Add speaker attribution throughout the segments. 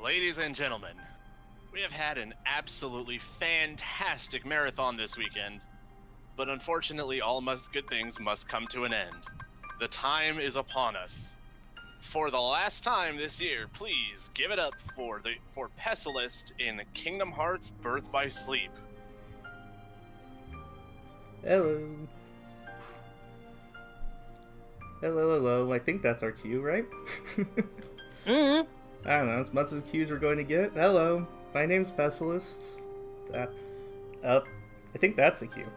Speaker 1: Ladies and gentlemen, we have had an absolutely fantastic marathon this weekend, but unfortunately good things must come to an end. The time is upon us. For the last time this year, please give it up for Pessilist in Kingdom Hearts Birth by Sleep.
Speaker 2: Hello. Hello. I think that's our cue, right?
Speaker 3: Mm-hmm.
Speaker 2: I don't know, as much as cues we're going to get. Hello, my name's Pessilist. I think that's the cue.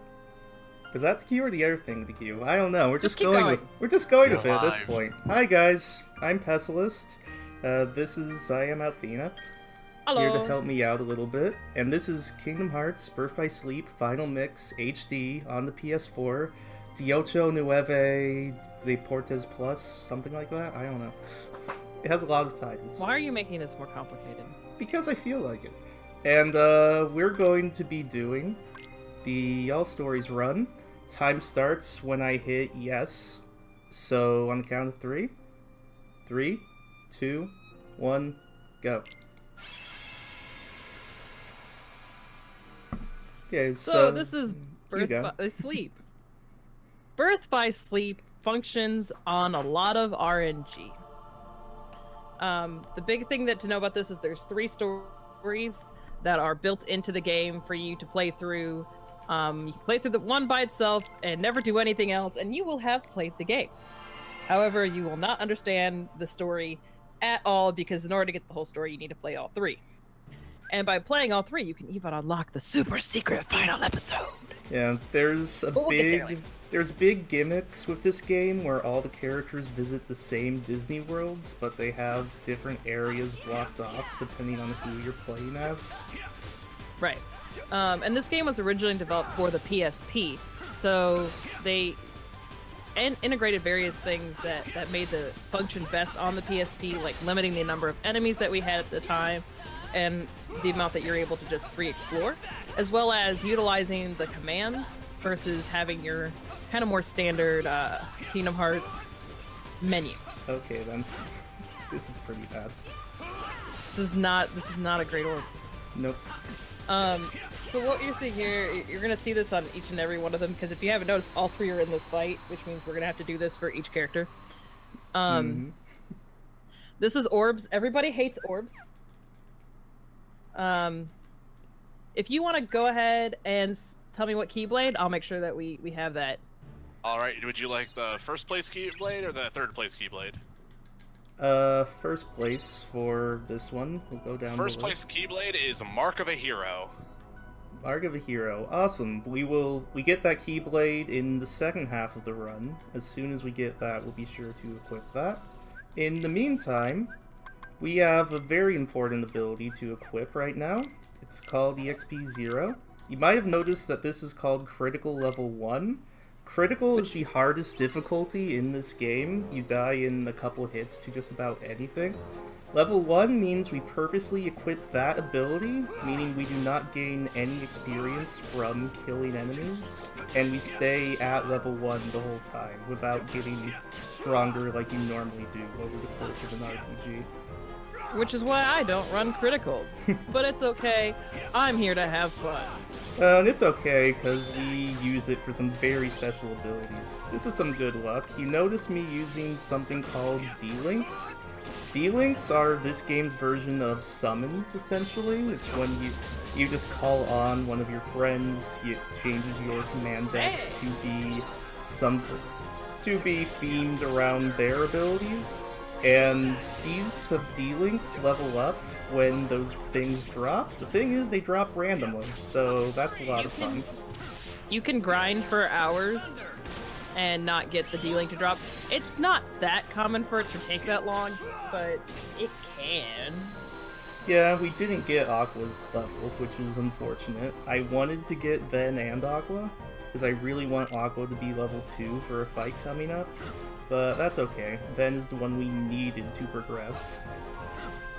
Speaker 2: Is that the cue or the other thing the cue? I don't know. We're just going with it at this point. Hi guys, I'm Pessilist. I am Alfina.
Speaker 3: Hello.
Speaker 2: Here to help me out a little bit. And this is Kingdom Hearts Birth by Sleep Final Mix HD on the PS4. Diocho Nueve Deportes Plus, something like that? I don't know. It has a lot of titles.
Speaker 3: Why are you making this more complicated?
Speaker 2: Because I feel like it. And we're going to be doing the All Stories run. Time starts when I hit yes. So on the count of 3. 3, 2, 1, go. Okay,
Speaker 3: so this is Birth by Sleep. Birth by Sleep functions on a lot of RNG. The big thing to know about this is there's 3 stories that are built into the game for you to play through. You can play through the one by itself and never do anything else, and you will have played the game. However, you will not understand the story at all, because in order to get the whole story, you need to play all 3. And by playing all 3, you can even unlock the super secret final episode.
Speaker 2: Yeah, there's big gimmicks with this game where all the characters visit the same Disney worlds, but they have different areas blocked off depending on who you're playing as.
Speaker 3: Right. And this game was originally developed for the PSP, so they integrated various things that made the function best on the PSP, like limiting the number of enemies that we had at the time, and the amount that you're able to just free explore, as well as utilizing the commands versus having your kind of more standard Kingdom Hearts menu.
Speaker 2: Okay then, this is pretty bad.
Speaker 3: This is not a great orbs.
Speaker 2: Nope.
Speaker 3: So what you're seeing here, you're gonna see this on each and every one of them, because if you haven't noticed, all 3 are in this fight, which means we're gonna have to do this for each character. This is orbs. Everybody hates orbs. If you want to go ahead and tell me what Keyblade, I'll make sure that we have that.
Speaker 1: Alright, would you like the first place Keyblade or the third place Keyblade?
Speaker 2: First place for this one. We'll go down
Speaker 1: First place Keyblade is Mark of a Hero.
Speaker 2: Mark of a Hero. Awesome. We get that Keyblade in the second half of the run. As soon as we get that, we'll be sure to equip that. In the meantime, we have a very important ability to equip right now. It's called EXP 0. You might have noticed that this is called Critical Level 1. Critical is the hardest difficulty in this game. You die in a couple hits to just about anything. Level 1 means we purposely equip that ability, meaning we do not gain any experience from killing enemies, and we stay at level 1 the whole time without getting stronger like you normally do over the course of an RPG.
Speaker 3: Which is why I don't run critical. But it's okay, I'm here to have fun.
Speaker 2: And it's okay, because we use it for some very special abilities. This is some good luck. You notice me using something called D-Links. D-Links are this game's version of summons, essentially. It's when you just call on one of your friends, it changes your command decks to be themed around their abilities. And these D-Links level up when those things drop. The thing is, they drop randomly, so that's a lot of fun.
Speaker 3: You can grind for hours and not get the D-Link to drop. It's not that common for it to take that long, but it can.
Speaker 2: Yeah, we didn't get Aqua's level, which is unfortunate. I wanted to get Ven and Aqua, because I really want Aqua to be level 2 for a fight coming up. But that's okay. Ven is the one we needed to progress.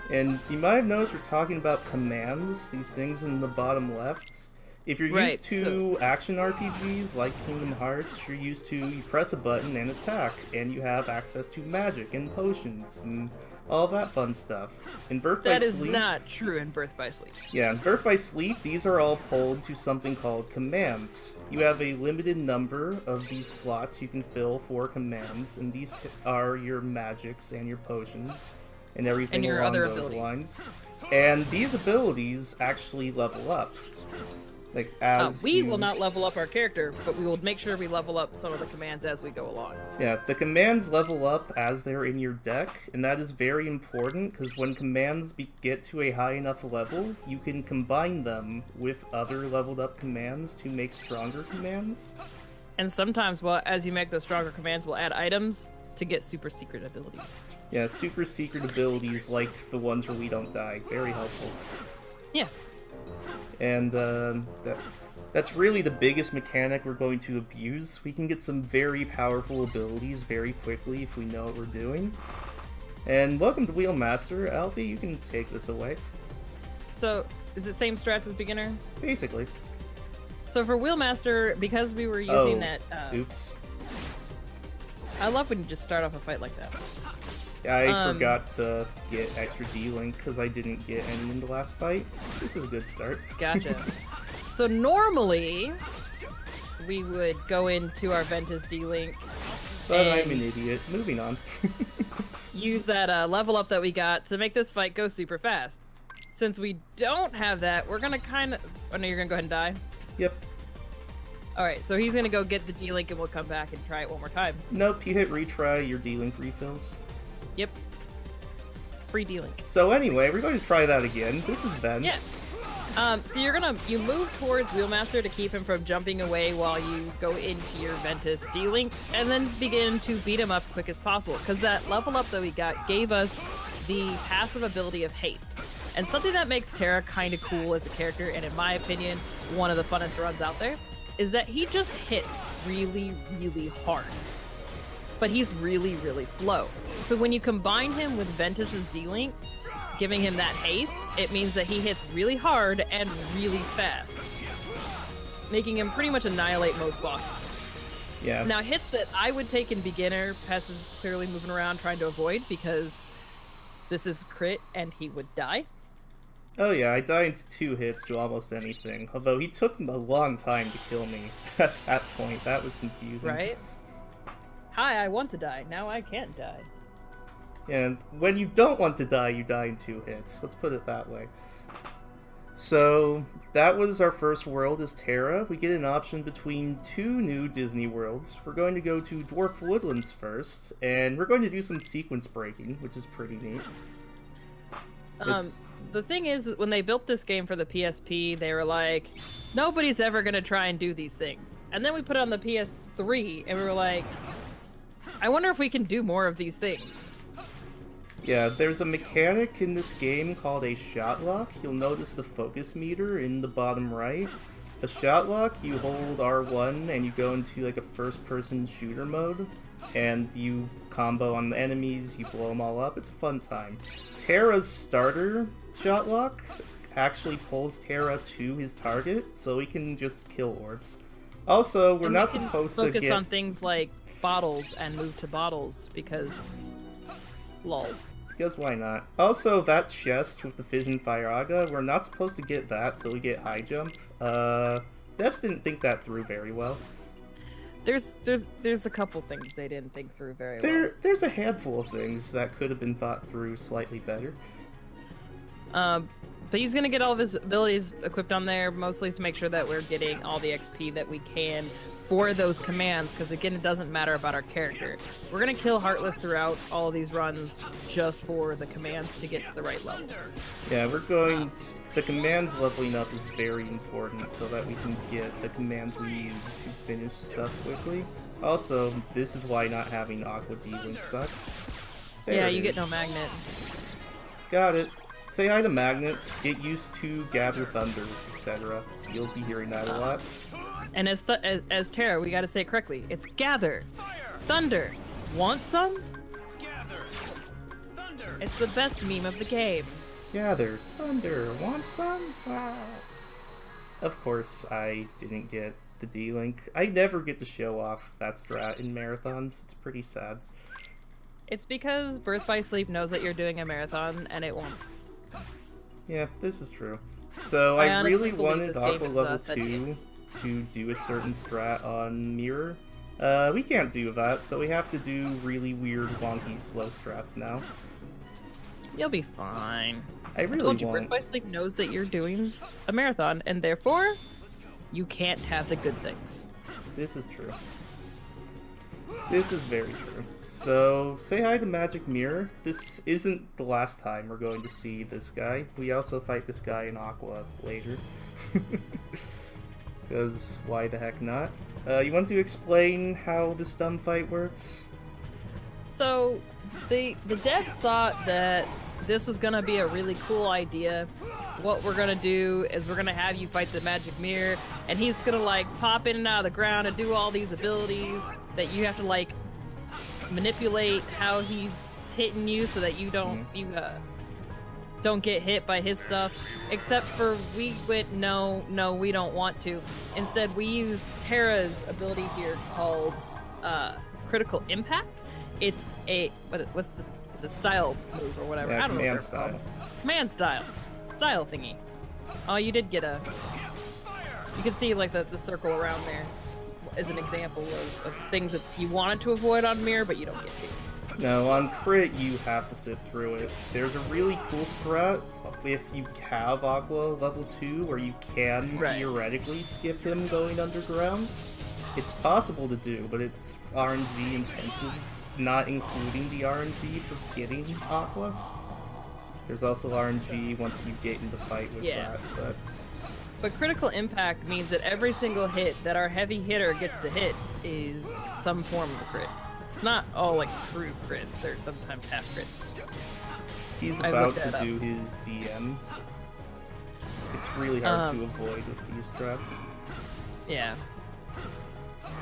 Speaker 2: And you might have noticed we're talking about commands, these things in the bottom left. If you're used to action RPGs like Kingdom Hearts, you're used to you press a button and attack, and you have access to magic and potions and all that fun stuff. In Birth by
Speaker 3: That is
Speaker 2: Sleep,
Speaker 3: not true in Birth by Sleep.
Speaker 2: yeah, in Birth by Sleep, these are all pulled to something called commands. You have a limited number of these slots you can fill for commands, and these are your magics and your potions and everything
Speaker 3: And your
Speaker 2: along
Speaker 3: other
Speaker 2: those
Speaker 3: abilities.
Speaker 2: lines. And these abilities actually level up. Like as
Speaker 3: We
Speaker 2: you...
Speaker 3: will not level up our character, but we will make sure we level up some of the commands as we go along.
Speaker 2: Yeah, the commands level up as they're in your deck, and that is very important because when commands get to a high enough level, you can combine them with other leveled up commands to make stronger commands.
Speaker 3: And sometimes, well, as you make those stronger commands, we'll add items to get super secret abilities.
Speaker 2: Yeah, super secret abilities like the ones where we don't die. Very helpful.
Speaker 3: Yeah.
Speaker 2: And that's really the biggest mechanic we're going to abuse. We can get some very powerful abilities very quickly if we know what we're doing. And welcome to Wheelmaster. Alfie, you can take this away.
Speaker 3: So, is it same strats as beginner?
Speaker 2: Basically.
Speaker 3: So for Wheelmaster, because we were using that...
Speaker 2: Oops.
Speaker 3: I love when you just start off a fight like that.
Speaker 2: I forgot to get extra D-Link because I didn't get any in the last fight. This is a good start.
Speaker 3: Gotcha. So normally, we would go into our Ventus D-Link
Speaker 2: But I'm an idiot. Moving on.
Speaker 3: use that level up that we got to make this fight go super fast. Since we don't have that, we're gonna kind of... Oh no, you're gonna go ahead and die?
Speaker 2: Yep.
Speaker 3: Alright, so he's gonna go get the D-Link and we'll come back and try it one more time.
Speaker 2: Nope, you hit retry, your D-Link refills.
Speaker 3: Yep. Free D-Link.
Speaker 2: So anyway, we're going to try that again. This is Ben.
Speaker 3: Yeah. So you move towards Wheelmaster to keep him from jumping away while you go into your Ventus D-Link, and then begin to beat him up quick as possible, because that level up that we got gave us the passive ability of haste. And something that makes Terra kind of cool as a character, and in my opinion, one of the funnest runs out there, is that he just hits really, really hard. But he's really, really slow. So when you combine him with Ventus's D-Link, giving him that haste, it means that he hits really hard and really fast, making him pretty much annihilate most bosses.
Speaker 2: Yeah.
Speaker 3: Now, hits that I would take in beginner, Pess is clearly moving around trying to avoid because this is crit and he would die.
Speaker 2: Oh yeah, I died to 2 hits to almost anything, although he took a long time to kill me at that point. That was confusing.
Speaker 3: Right? Hi, I want to die. Now I can't die.
Speaker 2: And when you don't want to die, you die in 2 hits. Let's put it that way. So, that was our first world as Terra. We get an option between 2 new Disney worlds. We're going to go to Dwarf Woodlands first, and we're going to do some sequence breaking, which is pretty neat.
Speaker 3: The thing is, when they built this game for the PSP, they were like, nobody's ever going to try and do these things. And then we put it on the PS3, and we were like, I wonder if we can do more of these things.
Speaker 2: Yeah, there's a mechanic in this game called a shot lock. You'll notice the focus meter in the bottom right. A shot lock, you hold R1 and you go into like a first-person shooter mode, and you combo on the enemies, you blow them all up. It's a fun time. Terra's starter shot lock actually pulls Terra to his target, so he can just kill orbs. Also, we're not supposed to
Speaker 3: focus
Speaker 2: get...
Speaker 3: on things like bottles and move to bottles because lol.
Speaker 2: Because why not? Also, that chest with the Fission Firaga, we're not supposed to get that till we get high jump. Devs didn't think that through very well.
Speaker 3: There's a couple things they didn't think through very well.
Speaker 2: There's a handful of things that could have been thought through slightly better.
Speaker 3: But he's gonna get all of his abilities equipped on there, mostly to make sure that we're getting all the XP that we can for those commands, because again, it doesn't matter about our character. We're gonna kill Heartless throughout all of these runs just for the commands to get to the right level.
Speaker 2: Yeah, we're going to... The commands leveling up is very important so that we can get the commands we need to finish stuff quickly. Also, this is why not having Aqua D-Link sucks. There
Speaker 3: Yeah,
Speaker 2: it
Speaker 3: you get
Speaker 2: is.
Speaker 3: no magnet.
Speaker 2: Got it. Say hi to Magnet, get used to Gather Thunder, etc. You'll be hearing that a lot.
Speaker 3: And as Terra, we gotta say it correctly. It's gather, thunder. Want some?
Speaker 4: Gather, thunder.
Speaker 3: It's the best meme of the game.
Speaker 2: Gather Thunder, want some? Ah. Of course, I didn't get the D-Link. I never get to show off that strat in marathons. It's pretty sad.
Speaker 3: It's because Birth by Sleep knows that you're doing a marathon, and it won't.
Speaker 2: Yeah, this is true. So
Speaker 3: I
Speaker 2: I
Speaker 3: honestly
Speaker 2: really
Speaker 3: believe
Speaker 2: wanted
Speaker 3: this game
Speaker 2: Aqua
Speaker 3: is,
Speaker 2: level
Speaker 3: sentient.
Speaker 2: 2 to do a certain strat on Mirror. We can't do that, so we have to do really weird, wonky, slow strats now.
Speaker 3: You'll be fine.
Speaker 2: I
Speaker 3: I
Speaker 2: really
Speaker 3: told you,
Speaker 2: want...
Speaker 3: Birth by Sleep knows that you're doing a marathon, and therefore, you can't have the good things.
Speaker 2: This is true. This is very true. So, say hi to Magic Mirror. This isn't the last time we're going to see this guy. We also fight this guy in Aqua later. Because why the heck not? You want to explain how this dumb fight works?
Speaker 3: So, the devs thought that this was gonna be a really cool idea. What we're gonna do is we're gonna have you fight the Magic Mirror, and he's gonna like pop in and out of the ground and do all these abilities that you have to like manipulate how he's hitting you so that you don't don't get hit by his stuff. Except for we went no, we don't want to. Instead, we use Terra's ability here called Critical Impact. It's a it's a style move or whatever.
Speaker 2: Yeah,
Speaker 3: I don't know.
Speaker 2: command style.
Speaker 3: Command style thingy. Oh, you did get a. You can see like the circle around there as an example of things that you wanted to avoid on Mirror, but you don't get to.
Speaker 2: No, on Crit you have to sit through it. There's a really cool strat if you have Aqua level 2 where you can theoretically skip him going underground. It's possible to do, but it's RNG intensive, not including the RNG for getting Aqua. There's also RNG once you get into fight with that,
Speaker 3: But critical impact means that every single hit that our heavy hitter gets to hit is some form of a crit. It's not all like true crits, there's sometimes half crits.
Speaker 2: He's about to do his DM. It's really hard to avoid with these strats.
Speaker 3: Yeah.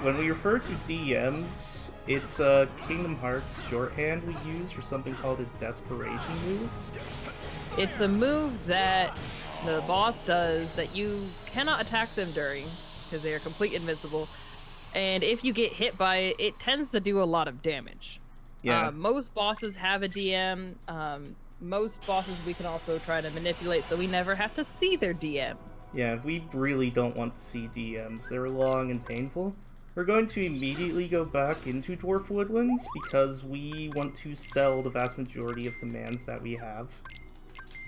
Speaker 2: When we refer to DMs, it's a Kingdom Hearts shorthand we use for something called a Desperation move.
Speaker 3: It's a move that the boss does that you cannot attack them during, because they are completely invincible. And if you get hit by it, it tends to do a lot of damage.
Speaker 2: Yeah.
Speaker 3: Most bosses have a DM. Most bosses we can also try to manipulate so we never have to see their DM.
Speaker 2: Yeah, we really don't want to see DMs. They're long and painful. We're going to immediately go back into Dwarf Woodlands because we want to sell the vast majority of commands that we have.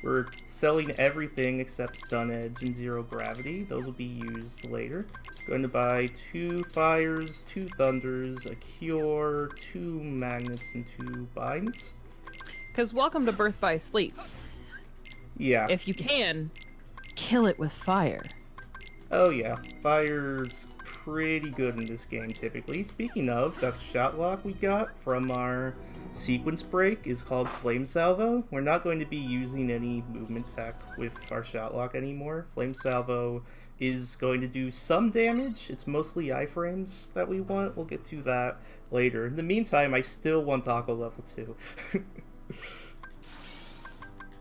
Speaker 2: We're selling everything except Stun Edge and Zero Gravity. Those will be used later. Going to buy 2 Fires, 2 Thunders, a Cure, 2 Magnets, and 2 Binds.
Speaker 3: Because welcome to Birth by Sleep.
Speaker 2: Yeah.
Speaker 3: If you can, kill it with fire.
Speaker 2: Oh yeah, Fire's pretty good in this game typically. Speaking of, that shot lock we got from our sequence break is called Flame Salvo. We're not going to be using any movement tech with our shot lock anymore. Flame Salvo is going to do some damage. It's mostly iframes that we want. We'll get to that later. In the meantime, I still want Aqua level 2.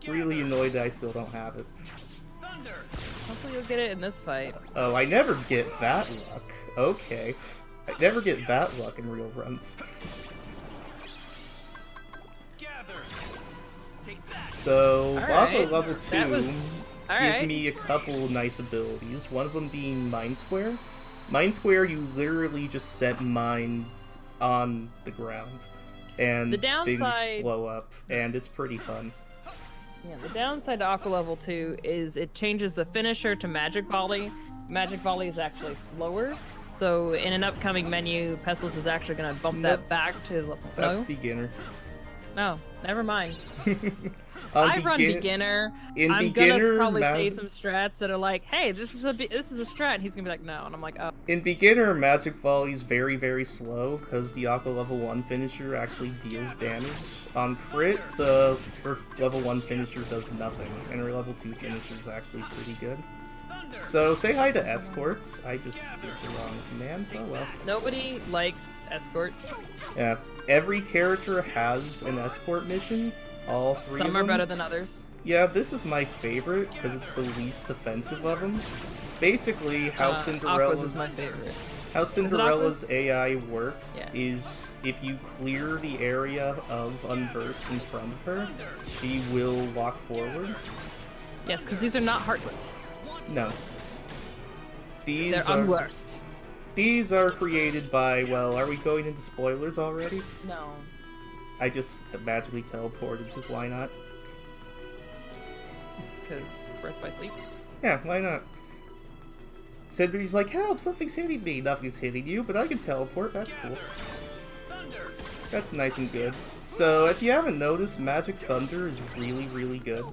Speaker 2: Really annoyed that I still don't have it.
Speaker 3: Hopefully you'll get it in this fight.
Speaker 2: Oh, I never get that luck. Okay. I never get that luck in real runs. So, Aqua level 2 gives me a couple nice abilities, one of them being Mind Square. Mind Square, you literally just set mine on the ground, and things blow up, and it's pretty fun.
Speaker 3: Yeah, the downside to Aqua level 2 is it changes the finisher to Magic Volley. Magic Volley is actually slower, so in an upcoming menu, Pessilist is actually going to bump that back to...
Speaker 2: That's beginner.
Speaker 3: No, never mind. I run beginner. I'm
Speaker 2: beginner,
Speaker 3: gonna probably say some strats that are like, "Hey, this is a strat," and he's gonna be like, "No," and I'm like, "Oh."
Speaker 2: In beginner, Magic Volley is very, very slow because the Aqua level 1 finisher actually deals damage. On crit, her level 1 finisher does nothing, and her level 2 finisher is actually pretty good. So say hi to escorts. I just did the wrong command. Oh well.
Speaker 3: Nobody likes escorts.
Speaker 2: Yeah, every character has an escort mission. All 3 of them.
Speaker 3: Some are better than others.
Speaker 2: Yeah, this is my favorite because it's the least offensive of them. Basically, how
Speaker 3: Aqua's is my favorite.
Speaker 2: How Cinderella's AI works is if you clear the area of Unversed in front of her, she will walk forward.
Speaker 3: Yes, because these are not heartless.
Speaker 2: No.
Speaker 3: They're unversed.
Speaker 2: These are created by, well, are we going into spoilers already?
Speaker 3: No.
Speaker 2: I just magically teleported, because why not?
Speaker 3: Because Birth by Sleep.
Speaker 2: Yeah, why not? Somebody's like, help, something's hitting me. Nothing's hitting you, but I can teleport, that's cool. That's nice and good. So, if you haven't noticed, Magic Thunder is really, really good.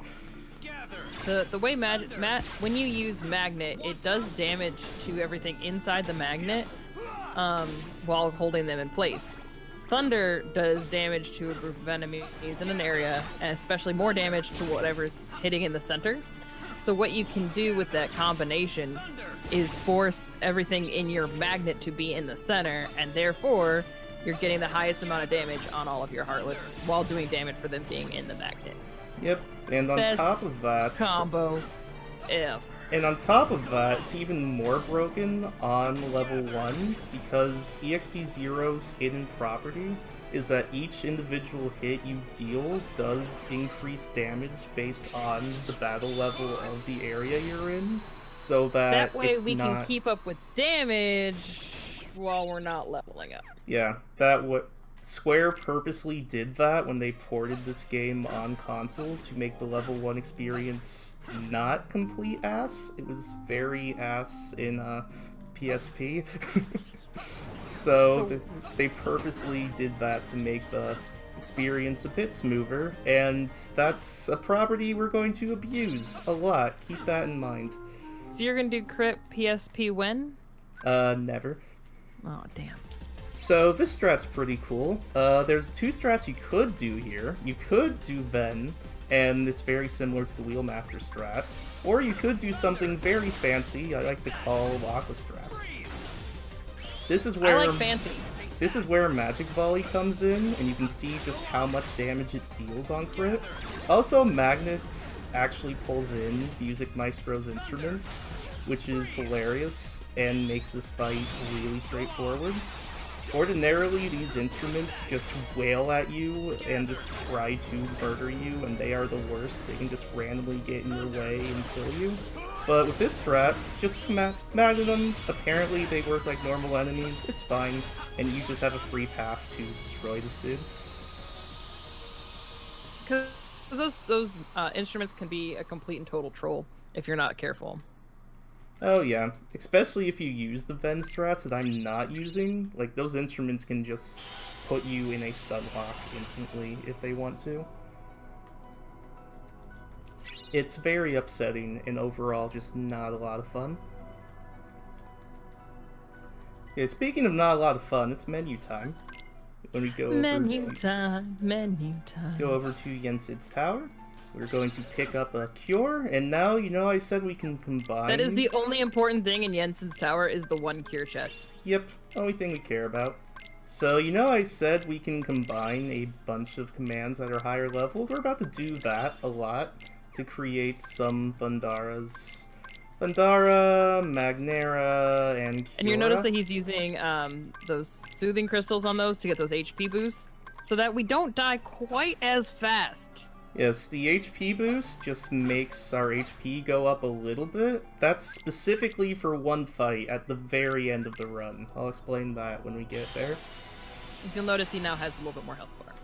Speaker 3: The way when you use Magnet, it does damage to everything inside the magnet while holding them in place. Thunder does damage to a group of enemies in an area, and especially more damage to whatever's hitting in the center. So what you can do with that combination is force everything in your magnet to be in the center, and therefore you're getting the highest amount of damage on all of your Heartless while doing damage for them being in the magnet.
Speaker 2: Yep, and on
Speaker 3: Best
Speaker 2: top of that...
Speaker 3: combo ever.
Speaker 2: And on top of that, it's even more broken on level 1, because EXP0's hidden property is that each individual hit you deal does increase damage based on the battle level of the area you're in, so that
Speaker 3: way
Speaker 2: it's
Speaker 3: we
Speaker 2: not...
Speaker 3: can keep up with damage while we're not leveling up.
Speaker 2: Yeah, Square purposely did that when they ported this game on console to make the level 1 experience not complete ass. It was very ass in PSP. So they purposely did that to make the experience a bit smoother, and that's a property we're going to abuse a lot. Keep that in mind.
Speaker 3: So you're gonna do crit PSP when?
Speaker 2: Never.
Speaker 3: Oh, damn.
Speaker 2: So this strat's pretty cool. There's 2 strats you could do here. You could do Ven, and it's very similar to the Wheelmaster strat. Or you could do something very fancy I like to call Aqua strats. This is where
Speaker 3: I like fancy.
Speaker 2: This is where Magic Volley comes in, and you can see just how much damage it deals on crit. Also, Magnets actually pulls in Music Maestro's instruments, which is hilarious and makes this fight really straightforward. Ordinarily, these instruments just wail at you and just try to murder you, and they are the worst. They can just randomly get in your way and kill you. But with this strat, just magnet them. Apparently, they work like normal enemies. It's fine, and you just have a free path to destroy this dude.
Speaker 3: Because those instruments can be a complete and total troll if you're not careful.
Speaker 2: Oh yeah, especially if you use the Ven strats that I'm not using. Like, those instruments can just put you in a stun lock instantly if they want to. It's very upsetting and overall just not a lot of fun. Okay, speaking of not a lot of fun, it's menu time. When we go over
Speaker 3: menu time.
Speaker 2: Go over to Yensid's tower. We're going to pick up a cure, and now, you know, I said we can combine...
Speaker 3: That is the only important thing in Jensen's tower is the 1 cure chest.
Speaker 2: Yep, only thing we care about. So, you know I said we can combine a bunch of commands that are higher level? We're about to do that a lot to create some Thundaras. Thundara, Magnera, and Cura.
Speaker 3: And you notice that he's using those soothing crystals on those to get those HP boosts, so that we don't die quite as fast.
Speaker 2: Yes, the HP boost just makes our HP go up a little bit. That's specifically for one fight at the very end of the run. I'll explain that when we get there.
Speaker 3: You'll notice he now has a little bit more health bar.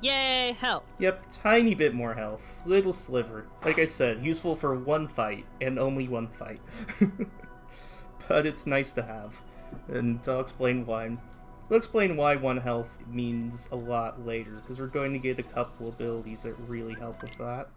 Speaker 3: Yay, health!
Speaker 2: Yep, tiny bit more health. Little sliver. Like I said, useful for one fight, and only one fight. But it's nice to have. And I'll explain why. We'll explain why 1 health means a lot later, because we're going to get a couple abilities that really help with that.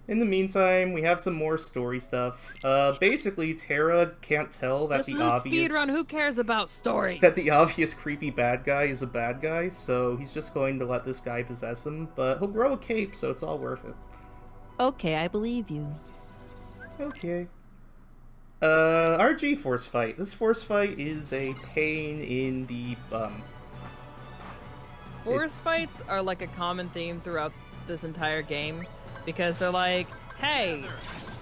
Speaker 2: In the meantime, we have some more story stuff. Basically, Terra can't tell that
Speaker 3: this
Speaker 2: the obvious...
Speaker 3: This is a speedrun, who cares about story?
Speaker 2: That the obvious creepy bad guy is a bad guy, so he's just going to let this guy possess him, but he'll grow a cape, so it's all worth it.
Speaker 3: Okay, I believe you.
Speaker 2: Okay. Our G-Force fight. This Force fight is a pain in the bum.
Speaker 3: Force fights are like a common theme throughout this entire game, because they're like, hey,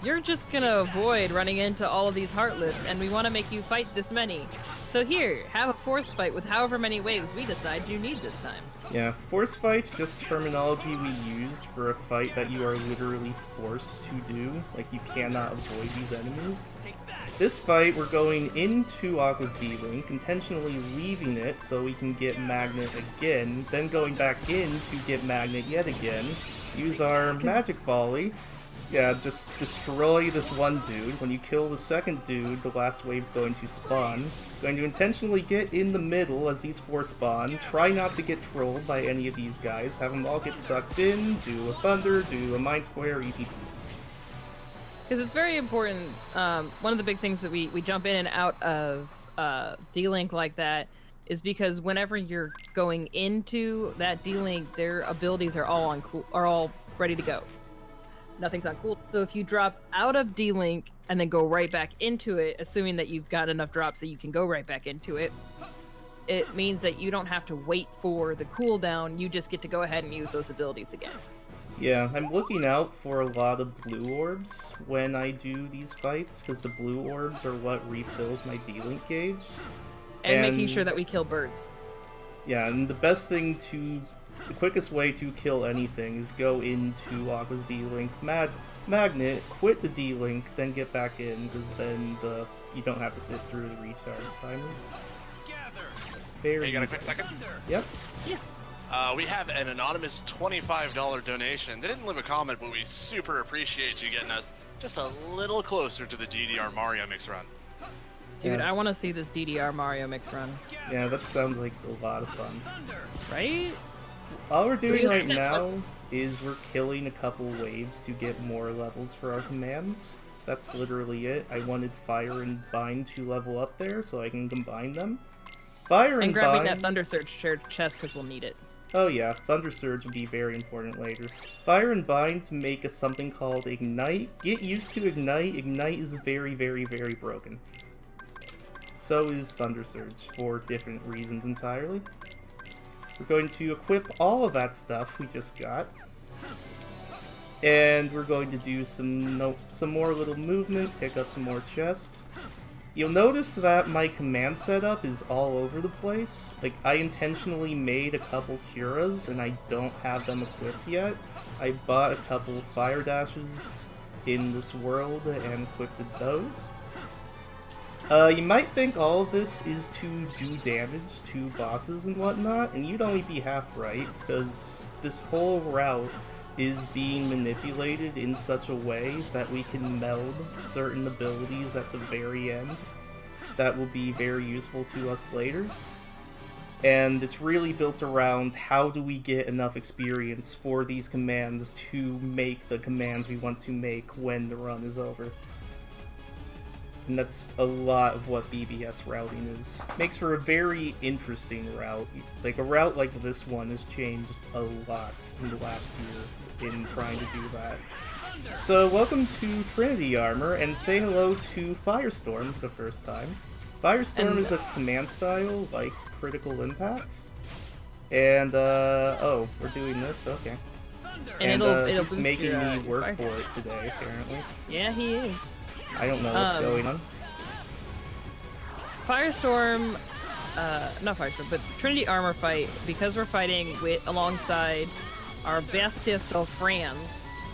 Speaker 3: you're just gonna avoid running into all of these Heartless, and we want to make you fight this many. So here, have a force fight with however many waves we decide you need this time.
Speaker 2: Yeah, force fight's just terminology we used for a fight that you are literally forced to do. Like, you cannot avoid these enemies. This fight, we're going into Aqua's D-Link, intentionally leaving it so we can get Magnet again, then going back in to get Magnet yet again, use our Magic Volley. Yeah, just destroy this one dude. When you kill the second dude, the last wave's going to spawn. Going to intentionally get in the middle as these four spawn. Try not to get trolled by any of these guys. Have them all get sucked in, do a Thunder, do a Mind Square, easy.
Speaker 3: Because it's very important, one of the big things that we jump in and out of D-Link like that is because whenever you're going into that D-Link, their abilities are all ready to go. Nothing's on cool. So if you drop out of D-Link and then go right back into it, assuming that you've got enough drops that you can go right back into it, it means that you don't have to wait for the cooldown, you just get to go ahead and use those abilities again.
Speaker 2: Yeah, I'm looking out for a lot of blue orbs when I do these fights, because the blue orbs are what refills my D-Link gauge.
Speaker 3: And making sure that we kill birds.
Speaker 2: Yeah, and the quickest way to kill anything is go into Aqua's D-Link Magnet, quit the D-Link, then get back in, because then you don't have to sit through the recharge timers. Very
Speaker 1: Hey, you got a
Speaker 2: easy.
Speaker 1: quick second?
Speaker 2: Yep.
Speaker 3: Yeah.
Speaker 1: We have an anonymous $25 donation. They didn't leave a comment, but we super appreciate you getting us just a little closer to the DDR Mario mix run.
Speaker 3: Dude,
Speaker 2: Yeah.
Speaker 3: I want to see this DDR Mario mix run.
Speaker 2: Yeah, that sounds like a lot of fun.
Speaker 3: Right?
Speaker 2: All we're doing
Speaker 3: Really?
Speaker 2: right now is we're killing a couple waves to get more levels for our commands. That's literally it. I wanted Fire and Bind to level up there so I can combine them. Fire
Speaker 3: And grabbing
Speaker 2: Bind...
Speaker 3: that Thunder Surge chest because we'll need it.
Speaker 2: Oh yeah, Thunder Surge would be very important later. Fire and Bind to make something called Ignite. Get used to Ignite. Ignite is very, very, very broken. So is Thunder Surge, for different reasons entirely. We're going to equip all of that stuff we just got. And we're going to do some more little movement, pick up some more chests. You'll notice that my command setup is all over the place. Like, I intentionally made a couple Curas, and I don't have them equipped yet. I bought a couple Fire Dashes in this world and equipped those. You might think all of this is to do damage to bosses and whatnot, and you'd only be half right, because this whole route is being manipulated in such a way that we can meld certain abilities at the very end that will be very useful to us later. And it's really built around how do we get enough experience for these commands to make the commands we want to make when the run is over. And that's a lot of what BBS routing is. Makes for a very interesting route. Like, a route like this one has changed a lot in the last year in trying to do that. So, welcome to Trinity Armor, and say hello to Firestorm for the first time. Firestorm is a command style, like Critical Impact. And, oh, we're doing this? Okay.
Speaker 3: And it'll
Speaker 2: he's
Speaker 3: boost
Speaker 2: making
Speaker 3: your,
Speaker 2: me
Speaker 3: your
Speaker 2: work
Speaker 3: fire.
Speaker 2: for it today, apparently.
Speaker 3: Yeah, he is.
Speaker 2: I don't know what's going on.
Speaker 3: Firestorm, not Firestorm, but Trinity Armor fight, because we're fighting alongside our bestest of friends.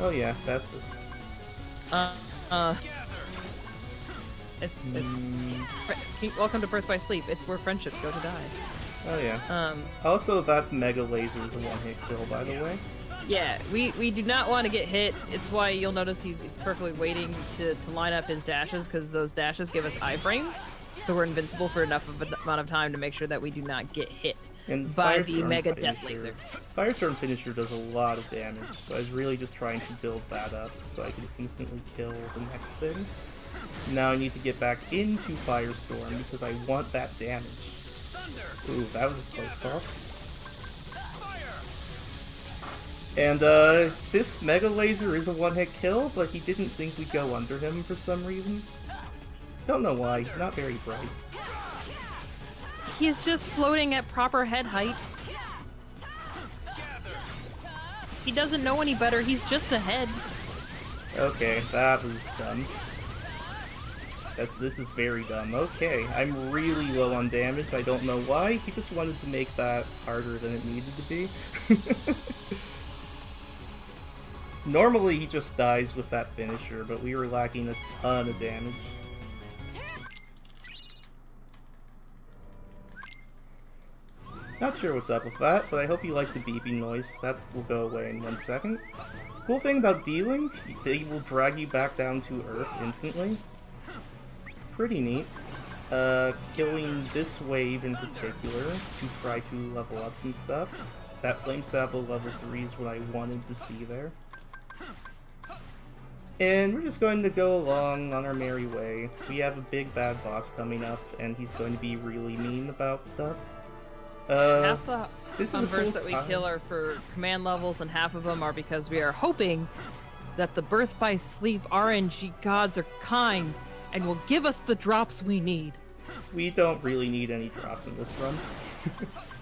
Speaker 2: Oh yeah, Festus.
Speaker 3: Welcome to Birth by Sleep. It's where friendships go to die.
Speaker 2: Oh yeah. Also, that Mega Laser is a one-hit kill, by the way.
Speaker 3: Yeah, we do not want to get hit. It's why you'll notice he's perfectly waiting to line up his dashes, because those dashes give us iframes, so we're invincible for enough of amount of time to make sure that we do not get hit
Speaker 2: And
Speaker 3: by the
Speaker 2: Firestorm
Speaker 3: Mega
Speaker 2: finisher-
Speaker 3: Death Laser.
Speaker 2: Firestorm Finisher does a lot of damage, so I was really just trying to build that up so I could instantly kill the next thing. Now I need to get back into Firestorm because I want that damage. Ooh, that was a close call. And, this Mega Laser is a one-hit kill, but he didn't think we'd go under him for some reason. Don't know why, he's not very bright.
Speaker 3: He's just floating at proper head height. He doesn't know any better, he's just ahead.
Speaker 2: Okay, that was dumb. This is very dumb. Okay, I'm really low on damage. I don't know why. He just wanted to make that harder than it needed to be. Normally he just dies with that finisher, but we were lacking a ton of damage. Not sure what's up with that, but I hope you like the beeping noise. That will go away in 1 second. Cool thing about dealing, they will drag you back down to Earth instantly. Pretty neat. Killing this wave in particular to try to level up some stuff. That Flame Salvo level 3 is what I wanted to see there. And we're just going to go along on our merry way. We have a big bad boss coming up, and he's going to be really mean about stuff.
Speaker 3: Half the
Speaker 2: this is a
Speaker 3: Unversed
Speaker 2: cool
Speaker 3: that we
Speaker 2: time.
Speaker 3: kill are for command levels, and half of them are because we are hoping that the Birth by Sleep RNG gods are kind and will give us the drops we need.
Speaker 2: We don't really need any drops in this run.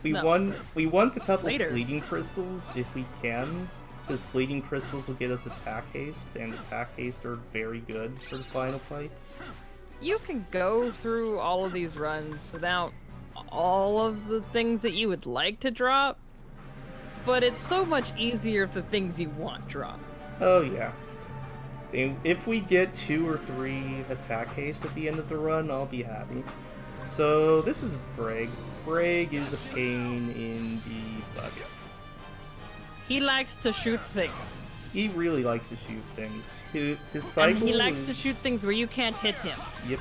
Speaker 2: we
Speaker 3: No.
Speaker 2: want a couple
Speaker 3: Later.
Speaker 2: fleeting crystals if we can, because fleeting crystals will get us attack haste, and attack haste are very good for the final fights.
Speaker 3: You can go through all of these runs without all of the things that you would like to drop, but it's so much easier if the things you want drop.
Speaker 2: Oh yeah. If we get 2 or 3 attack haste at the end of the run, I'll be happy. So this is Breg. Breg is a pain in the butt.
Speaker 3: He likes to shoot things.
Speaker 2: He really likes to shoot things. His
Speaker 3: And
Speaker 2: cycle
Speaker 3: he likes
Speaker 2: is...
Speaker 3: to shoot things where you can't hit him.
Speaker 2: Yep.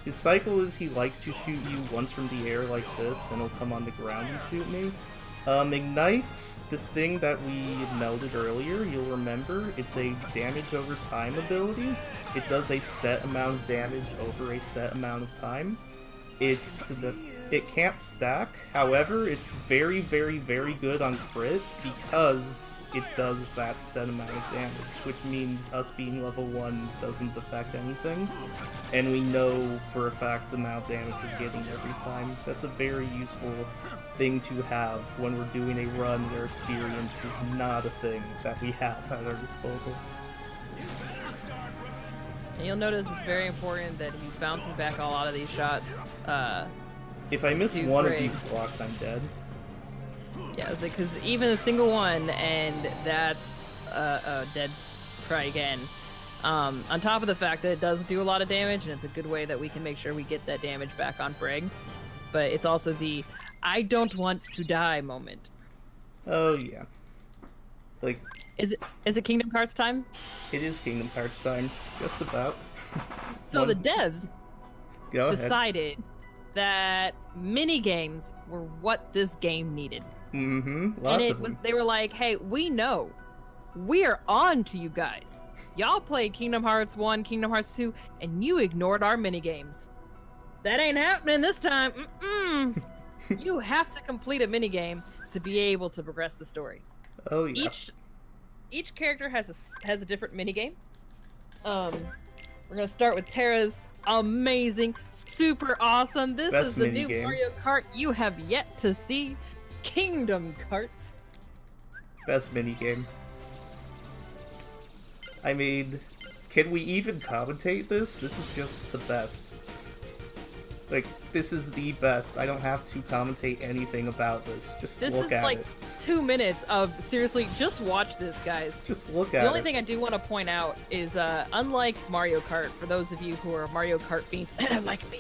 Speaker 2: His cycle is he likes to shoot you once from the air like this, then he'll come on the ground and shoot me. Ignite, this thing that we noted earlier, you'll remember, it's a damage over time ability. It does a set amount of damage over a set amount of time. It can't stack, however, it's very, very, very good on crit because it does that set amount of damage, which means us being level 1 doesn't affect anything. And we know for a fact the amount of damage we're getting every time. That's a very useful thing to have when we're doing a run where experience is not a thing that we have at our disposal.
Speaker 3: And you'll notice it's very important that he's bouncing back a lot of these shots.
Speaker 2: If I miss
Speaker 3: To
Speaker 2: one of
Speaker 3: Breg.
Speaker 2: these blocks, I'm dead.
Speaker 3: Yeah, because even a single one, and that's a dead try again. On top of the fact that it does do a lot of damage, and it's a good way that we can make sure we get that damage back on Breg. But it's also the I don't want to die moment.
Speaker 2: Oh yeah. Like,
Speaker 3: Is it Kingdom Hearts time?
Speaker 2: it is Kingdom Hearts time. Just about.
Speaker 3: So the devs
Speaker 2: Go ahead.
Speaker 3: decided that mini games were what this game needed.
Speaker 2: Mm-hmm.
Speaker 3: And
Speaker 2: Lots of them.
Speaker 3: they were like, hey, we know. We're on to you guys. Y'all played Kingdom Hearts 1, Kingdom Hearts 2, and you ignored our minigames. That ain't happening this time. Mm-mm. You have to complete a minigame to be able to progress the story.
Speaker 2: Oh yeah.
Speaker 3: Each character has a different minigame. We're gonna start with Terra's amazing, super awesome. This
Speaker 2: Best
Speaker 3: is the new
Speaker 2: minigame.
Speaker 3: Mario Kart you have yet to see. Kingdom Carts.
Speaker 2: Best minigame. I mean, can we even commentate this? This is just the best. Like, this is the best. I don't have to commentate anything about this. Just
Speaker 3: This
Speaker 2: look
Speaker 3: is
Speaker 2: at
Speaker 3: like
Speaker 2: it.
Speaker 3: 2 minutes of seriously, just watch this, guys.
Speaker 2: Just look at
Speaker 3: The only
Speaker 2: it.
Speaker 3: thing I do want to point out is, unlike Mario Kart, for those of you who are Mario Kart fiends like me,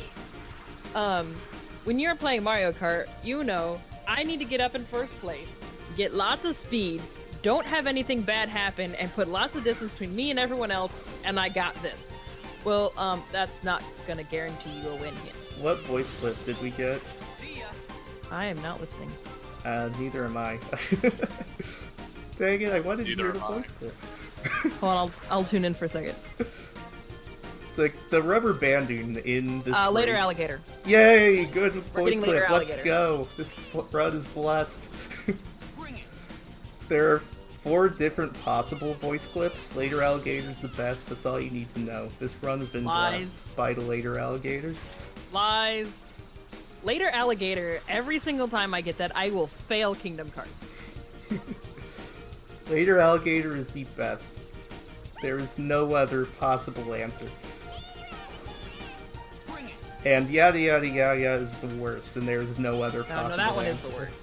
Speaker 3: when you're playing Mario Kart, you know I need to get up in first place, get lots of speed, don't have anything bad happen, and put lots of distance between me and everyone else, and I got this. Well, that's not gonna guarantee you a win here.
Speaker 2: What voice clip did we get?
Speaker 4: See ya.
Speaker 3: I am not listening.
Speaker 2: Neither am I. Dang it, I wanted to
Speaker 1: Neither
Speaker 2: hear the
Speaker 1: am I.
Speaker 2: voice clip.
Speaker 3: Hold on, I'll tune in for a second.
Speaker 2: It's like the rubber banding in this
Speaker 3: Later
Speaker 2: race.
Speaker 3: alligator.
Speaker 2: Yay, good voice
Speaker 3: getting Later
Speaker 2: clip. Let's
Speaker 3: Alligator.
Speaker 2: go. This run is blessed.
Speaker 4: Bring it.
Speaker 2: There are 4 different possible voice clips. Later Alligator's the best. That's all you need to know. This run has been
Speaker 3: Lies.
Speaker 2: blessed by the Later Alligator.
Speaker 3: Lies. Later alligator, every single time I get that, I will fail Kingdom Cards.
Speaker 2: Later Alligator is the best. There is no other possible answer.
Speaker 4: Bring it.
Speaker 2: And yada yada yada is the worst, and there is no other possible
Speaker 3: No, that one is
Speaker 2: answer.
Speaker 3: the worst.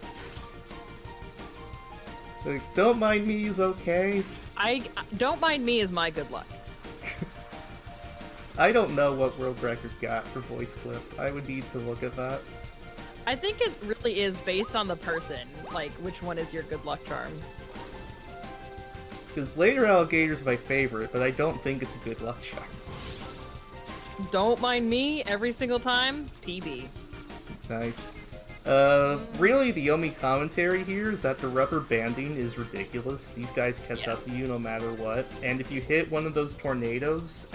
Speaker 2: Like, don't mind me is okay.
Speaker 3: I don't mind me is my good luck.
Speaker 2: I don't know what world record got for voice clip. I would need to look at that.
Speaker 3: I think it really is based on the person, like which one is your good luck charm.
Speaker 2: Because Later Alligator's my favorite, but I don't think it's a good luck charm.
Speaker 3: Don't mind me every single time, PB.
Speaker 2: Nice. Really, the only commentary here is that the rubber banding is ridiculous. These guys catch
Speaker 3: Yeah.
Speaker 2: up to you no matter what. And if you hit one of those tornadoes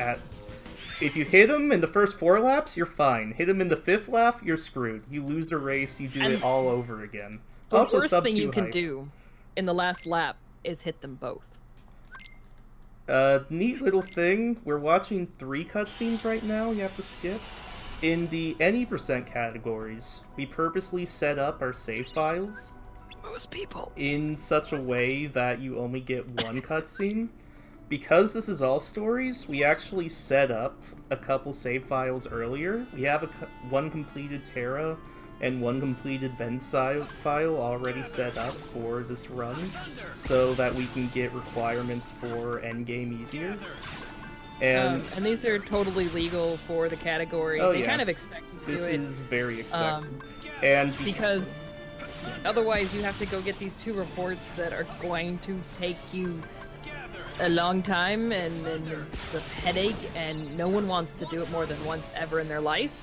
Speaker 2: if you hit them in the first 4 laps, you're fine. Hit them in the 5th lap, you're screwed. You lose the race, you do
Speaker 3: And
Speaker 2: it all over again.
Speaker 3: The
Speaker 2: Also,
Speaker 3: worst
Speaker 2: sub
Speaker 3: thing
Speaker 2: 2
Speaker 3: you can
Speaker 2: hype.
Speaker 3: do in the last lap is hit them both.
Speaker 2: Neat little thing. We're watching 3 cutscenes right now you have to skip. In the any percent categories, we purposely set up our save files
Speaker 3: Most people.
Speaker 2: in such a way that you only get one cutscene. Because this is all stories, we actually set up a couple save files earlier. We have one completed Terra and one completed Ven file already set up for this run, so that we can get requirements for endgame easier. And
Speaker 3: And these are totally legal for the category.
Speaker 2: Oh,
Speaker 3: they
Speaker 2: yeah.
Speaker 3: kind of expect you to
Speaker 2: this
Speaker 3: do it.
Speaker 2: is very expected.
Speaker 3: Um,
Speaker 2: and
Speaker 3: because otherwise you have to go get these 2 reports that are going to take you a long time, and it's a headache, and no one wants to do it more than once ever in their life.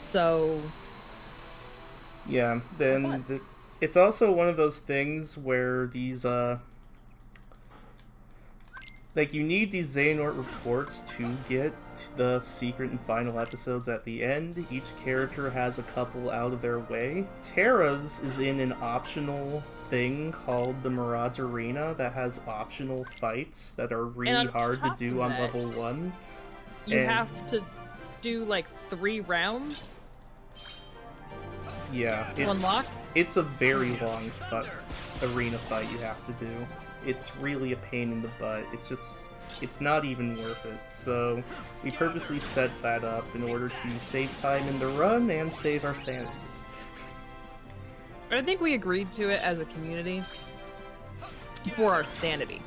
Speaker 3: So
Speaker 2: yeah, then it's also one of those things where these like, you need these Xehanort reports to get the secret and final episodes at the end. Each character has a couple out of their way. Terra's is in an optional thing called the Mirage Arena that has optional fights that are really
Speaker 3: on
Speaker 2: hard to
Speaker 3: top
Speaker 2: do
Speaker 3: of
Speaker 2: on
Speaker 3: that,
Speaker 2: level 1.
Speaker 3: you
Speaker 2: And-
Speaker 3: have to do like 3 rounds
Speaker 2: Yeah,
Speaker 3: to unlock.
Speaker 2: it's a very long arena fight you have to do. It's really a pain in the butt. It's not even worth it. So we purposely set that up in order to save time in the run and save our sanities.
Speaker 3: But I think we agreed to it as a community for our sanity.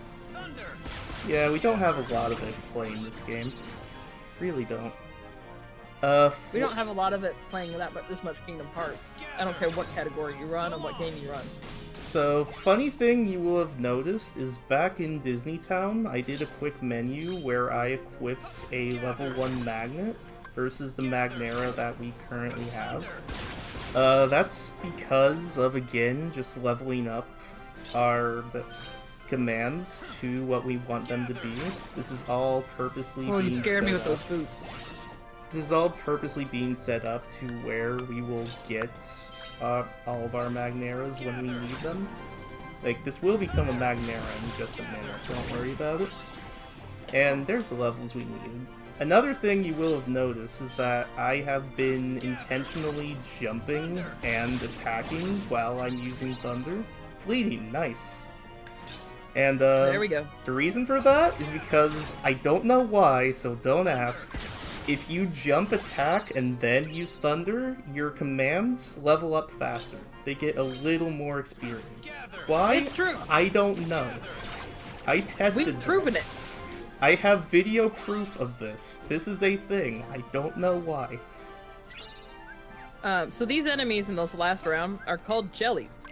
Speaker 2: Yeah, we don't have a lot of it playing this game. Really don't.
Speaker 3: We don't have a lot of it playing this much Kingdom Hearts. I don't care what category you run or what game you run.
Speaker 2: So, funny thing you will have noticed is back in Disney Town, I did a quick menu where I equipped a level 1 magnet versus the Magnera that we currently have. That's because of, again, just leveling up our commands to what we want them to be. This is all purposely
Speaker 3: Oh,
Speaker 2: being
Speaker 3: you scared me
Speaker 2: set
Speaker 3: with those
Speaker 2: up.
Speaker 3: boots.
Speaker 2: This is all purposely being set up to where we will get all of our Magneras when we need them. Like, this will become a Magnera in just a minute, don't worry about it. And there's the levels we needed. Another thing you will have noticed is that I have been intentionally jumping and attacking while I'm using Thunder. Fleeting, nice. And
Speaker 3: There we go.
Speaker 2: the reason for that is because I don't know why, so don't ask. If you jump attack and then use Thunder, your commands level up faster. They get a little more experience. Why?
Speaker 3: It's true.
Speaker 2: I don't know. I tested
Speaker 3: We've proven
Speaker 2: this. I have video proof of this. This is a thing. I don't know why.
Speaker 3: So these enemies in this last round are called jellies.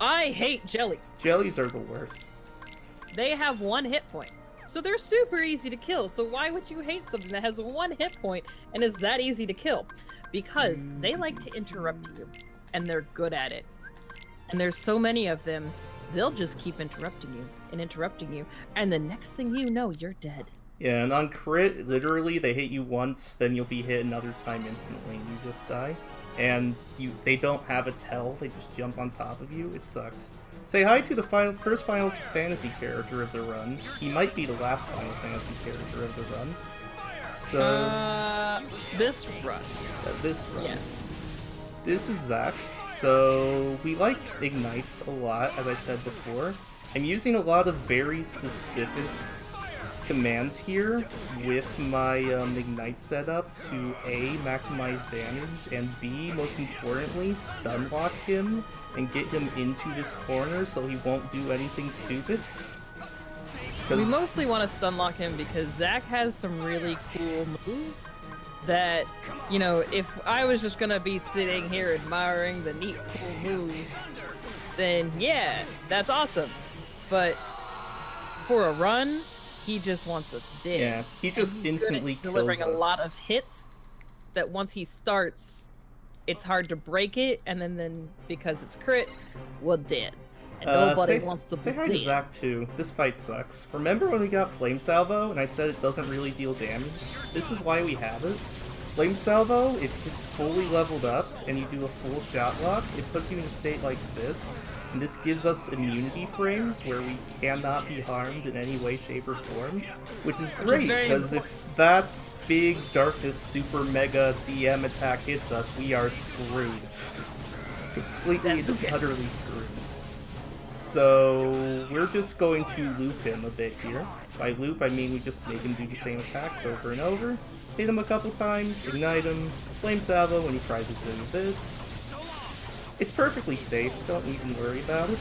Speaker 3: I hate jellies.
Speaker 2: Jellies are the worst.
Speaker 3: They have 1 hit point. So they're super easy to kill. So why would you hate something that has 1 hit point and is that easy to kill? Because they like to interrupt you, and they're good at it. And there's so many of them, they'll just keep interrupting you, and the next thing you know, you're dead.
Speaker 2: Yeah, and on crit, literally, they hit you once, then you'll be hit another time instantly, and you just die. And they don't have a tell, they just jump on top of you. It sucks. Say hi to the first Final Fantasy character of the run. He might be the last Final Fantasy character of the run. So...
Speaker 3: This run.
Speaker 2: this run.
Speaker 3: Yes.
Speaker 2: This is Zack. So, we like Ignites a lot, as I said before. I'm using a lot of very specific commands here with my Ignite setup to A, maximize damage, and B, most importantly, stun lock him and get him into this corner so he won't do anything stupid.
Speaker 3: We mostly want to stun lock him because Zach has some really cool moves that, you know, if I was just gonna be sitting here admiring the neat cool moves, then yeah, that's awesome. But for a run, he just wants us dead.
Speaker 2: Yeah, he just instantly kills us.
Speaker 3: Delivering a lot of hits that once he starts, it's hard to break it, and then because it's crit, we're dead. And nobody wants to
Speaker 2: say
Speaker 3: be
Speaker 2: hi to
Speaker 3: dead.
Speaker 2: Zach too. This fight sucks. Remember when we got Flame Salvo and I said it doesn't really deal damage? This is why we have it. Flame Salvo, if it's fully leveled up and you do a full shot lock, it puts you in a state like this. And this gives us immunity frames where we cannot be harmed in any way, shape, or form. Which is great, because if that big darkness super mega DM attack hits us, we are screwed. Completely and utterly screwed. So we're just going to loop him a bit here. By loop, I mean we just make him do the same attacks over and over. Hit him a couple times, ignite him, Flame Salvo when he tries to do this. It's perfectly safe, don't even worry about it.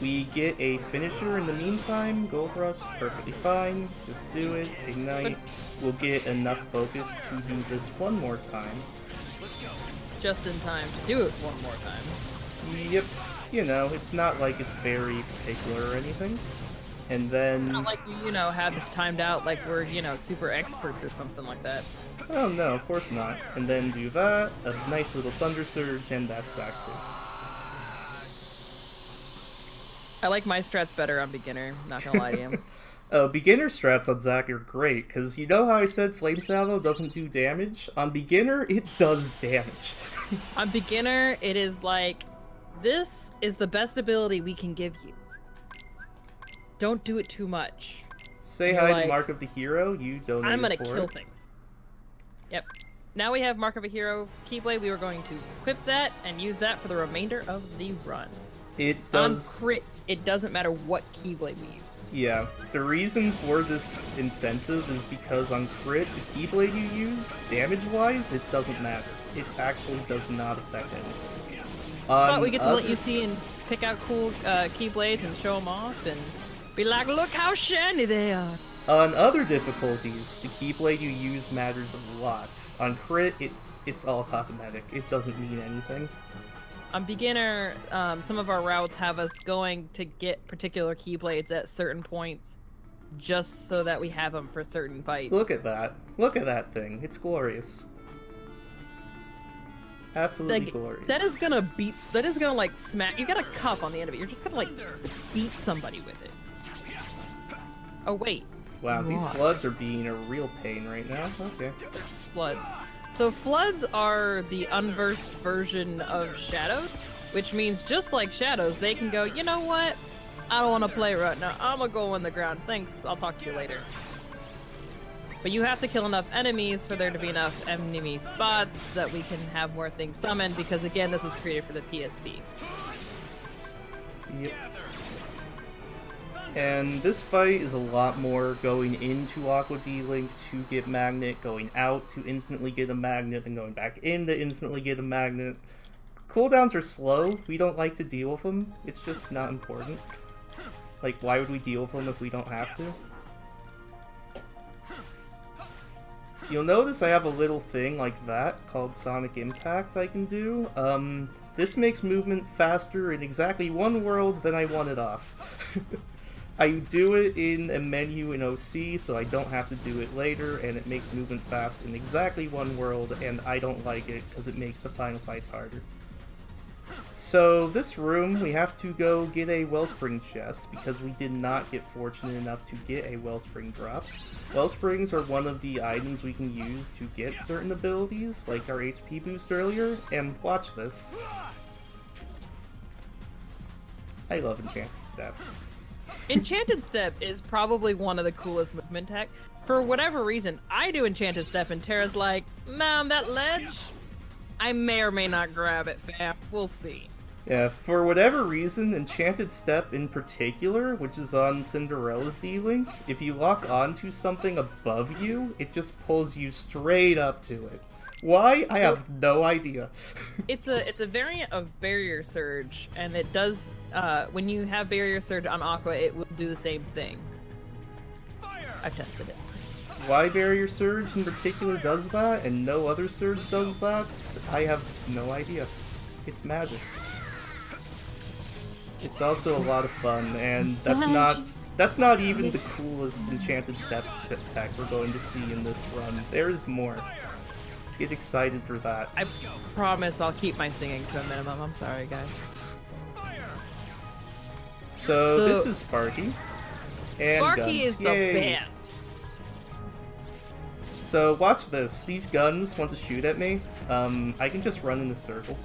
Speaker 2: We get a finisher in the meantime, Gold Rush, perfectly fine, just do it, ignite. We'll get enough focus to do this one more time.
Speaker 3: Just in time to do it one more time.
Speaker 2: Yep, you know, it's not like it's very particular or anything. And then...
Speaker 3: It's not like we, you know, have this timed out like we're, you know, super experts or something like that.
Speaker 2: Oh no, of course not. And then do that, a nice little Thunder Surge, and that's Zach too.
Speaker 3: I like my strats better on beginner, not gonna lie to you.
Speaker 2: Beginner strats on Zach are great, because you know how I said Flame Salvo doesn't do damage? On beginner, it does damage.
Speaker 3: On beginner, it is like, this is the best ability we can give you. Don't do it too much.
Speaker 2: Say
Speaker 3: You're
Speaker 2: hi
Speaker 3: like,
Speaker 2: to Mark of the Hero, you donated
Speaker 3: I'm gonna
Speaker 2: for
Speaker 3: kill
Speaker 2: it.
Speaker 3: things. Yep. Now we have Mark of a Hero Keyblade. We were going to equip that and use that for the remainder of the run.
Speaker 2: It does...
Speaker 3: On crit, it doesn't matter what Keyblade we use.
Speaker 2: Yeah, the reason for this incentive is because on crit, the Keyblade you use, damage-wise, it doesn't matter. It actually does not affect anything.
Speaker 3: But we get to let you see and pick out cool Keyblades and show them off and be like, look how shiny they are.
Speaker 2: On other difficulties, the Keyblade you use matters a lot. On crit, it's all cosmetic. It doesn't mean anything.
Speaker 3: On beginner, some of our routes have us going to get particular Keyblades at certain points, just so that we have them for certain fights.
Speaker 2: Look at that. Look at that thing. It's glorious. Absolutely glorious.
Speaker 3: That is gonna beat. That is gonna like smack. You got a cup on the end of it. You're just gonna like beat somebody with it. Oh wait.
Speaker 2: Wow, these floods are being a real pain right now. Okay.
Speaker 3: Floods. So floods are the unversed version of shadows, which means just like shadows, they can go, you know what? I don't want to play right now. I'm gonna go on the ground. Thanks. I'll talk to you later. But you have to kill enough enemies for there to be enough enemy spots that we can have more things summoned, because again, this was created for the PSP.
Speaker 2: Yep. And this fight is a lot more going into Aqua D-Link to get Magnet, going out to instantly get a Magnet, and going back in to instantly get a Magnet. Cooldowns are slow. We don't like to deal with them. It's just not important. Like, why would we deal with them if we don't have to? You'll notice I have a little thing like that called Sonic Impact I can do. This makes movement faster in exactly one world than I want it off. I do it in a menu in OC, so I don't have to do it later, and it makes movement fast in exactly one world, and I don't like it because it makes the final fights harder. So this room, we have to go get a Wellspring chest, because we did not get fortunate enough to get a Wellspring drop. Wellsprings are one of the items we can use to get certain abilities, like our HP boost earlier, and watch this. I love Enchanted Step.
Speaker 3: Enchanted Step is probably one of the coolest movement tech. For whatever reason, I do Enchanted Step and Tara's like, nah, that ledge, I may or may not grab it, fam. We'll see.
Speaker 2: Yeah, for whatever reason, Enchanted Step in particular, which is on Cinderella's D-Link, if you lock onto something above you, it just pulls you straight up to it. Why? I have no idea.
Speaker 3: It's a variant of Barrier Surge, and it does, when you have Barrier Surge on Aqua, it will do the same thing. I've tested it.
Speaker 2: Why Barrier Surge in particular does that, and no other Surge does that, I have no idea. It's magic. It's also a lot of fun, and that's not even the coolest Enchanted Step tech we're going to see in this run. There is more. Get excited for that.
Speaker 3: I promise I'll keep my singing to a minimum. I'm sorry, guys.
Speaker 2: So this is Sparky. And
Speaker 3: Sparky
Speaker 2: guns.
Speaker 3: is the
Speaker 2: Yay.
Speaker 3: best.
Speaker 2: So watch this. These guns want to shoot at me. I can just run in a circle.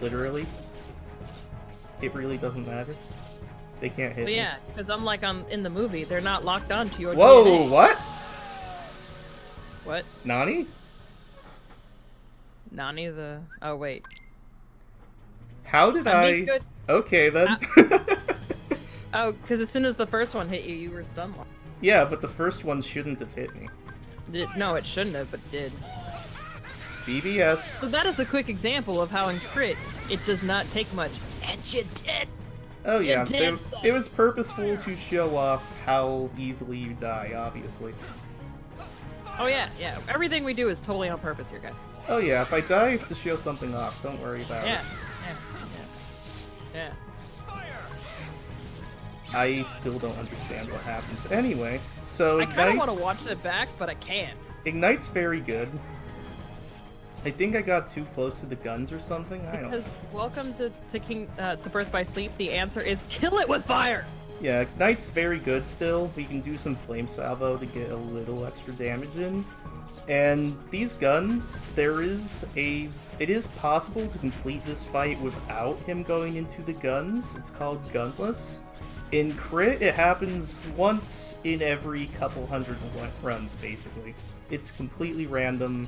Speaker 2: Literally. It really doesn't matter. They can't hit
Speaker 3: Well,
Speaker 2: me.
Speaker 3: yeah, because unlike in the movie, they're not locked onto your
Speaker 2: Whoa,
Speaker 3: DNA.
Speaker 2: what?
Speaker 3: What?
Speaker 2: Nani?
Speaker 3: Nani the... Oh, wait.
Speaker 2: How did
Speaker 3: I
Speaker 2: I...
Speaker 3: make good-
Speaker 2: Okay, then.
Speaker 3: Oh, because as soon as the first one hit you, you were stun locked.
Speaker 2: Yeah, but the first one shouldn't have hit me.
Speaker 3: No, it shouldn't have, but did.
Speaker 2: BBS.
Speaker 3: So that is a quick example of how in crit, it does not take much. And you did!
Speaker 2: Oh
Speaker 3: You
Speaker 2: yeah,
Speaker 3: did
Speaker 2: it was purposeful to show off how easily you die, obviously.
Speaker 3: Oh yeah, yeah. Everything we do is totally on purpose here, guys.
Speaker 2: Oh yeah, if I die, it's to show something off. Don't worry about
Speaker 3: Yeah,
Speaker 2: it.
Speaker 3: yeah, yeah.
Speaker 2: I still don't understand what happened. But anyway, so
Speaker 3: I kind of want to
Speaker 2: Ignite's-
Speaker 3: watch it back, but I can't.
Speaker 2: Ignite's very good. I think I got too close to the guns or something. I don't know.
Speaker 3: Because welcome to Birth by Sleep. The answer is kill it with fire.
Speaker 2: Yeah, Ignite's very good still. We can do some Flame Salvo to get a little extra damage in. And these guns, it is possible to complete this fight without him going into the guns. It's called Gunless. In crit, it happens once in every couple hundred runs, basically. It's completely random.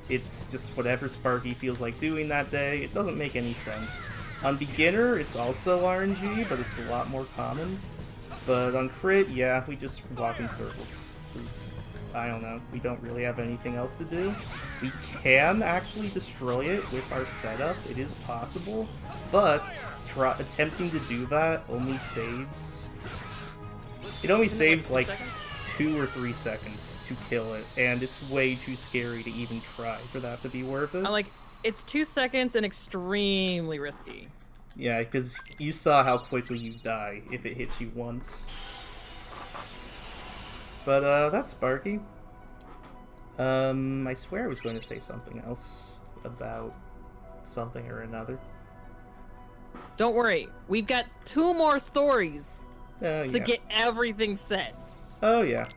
Speaker 2: It's just whatever Sparky feels like doing that day. It doesn't make any sense. On beginner, it's also RNG, but it's a lot more common. But on crit, yeah, we just walk in circles. 'Cause, I don't know, we don't really have anything else to do. We can actually destroy it with our setup. It is possible, but attempting to do that only saves... It only saves like 2 or 3 seconds to kill it, and it's way too scary to even try for that to be worth it.
Speaker 3: I'm like, it's 2 seconds and extremely risky.
Speaker 2: Yeah, because you saw how quickly you die if it hits you once. But, that's Sparky. I swear I was going to say something else about something or another.
Speaker 3: Don't worry, we've got 2 more stories to
Speaker 2: Yeah.
Speaker 3: get everything set.
Speaker 2: Oh, yeah.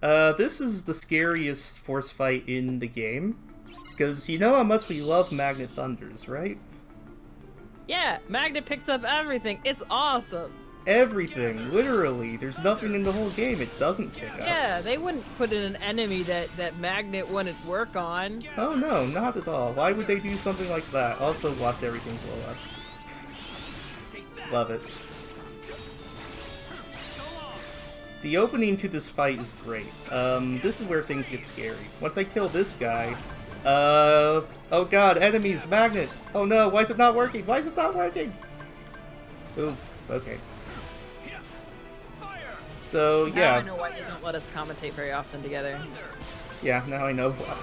Speaker 2: This is the scariest force fight in the game. Because you know how much we love Magnet Thunders, right?
Speaker 3: Yeah, Magnet picks up everything. It's awesome.
Speaker 2: Everything, literally. There's nothing in the whole game it doesn't pick up.
Speaker 3: Yeah, they wouldn't put in an enemy that Magnet wouldn't work on.
Speaker 2: Oh no, not at all. Why would they do something like that? Also, watch everything blow up. Love it. The opening to this fight is great. This is where things get scary. Once I kill this guy, oh god, enemies, Magnet! Oh no, why is it not working? Why is it not working? Ooh, okay. So,
Speaker 3: Now
Speaker 2: yeah.
Speaker 3: I know why they don't let us commentate very often together.
Speaker 2: Yeah, now I know why.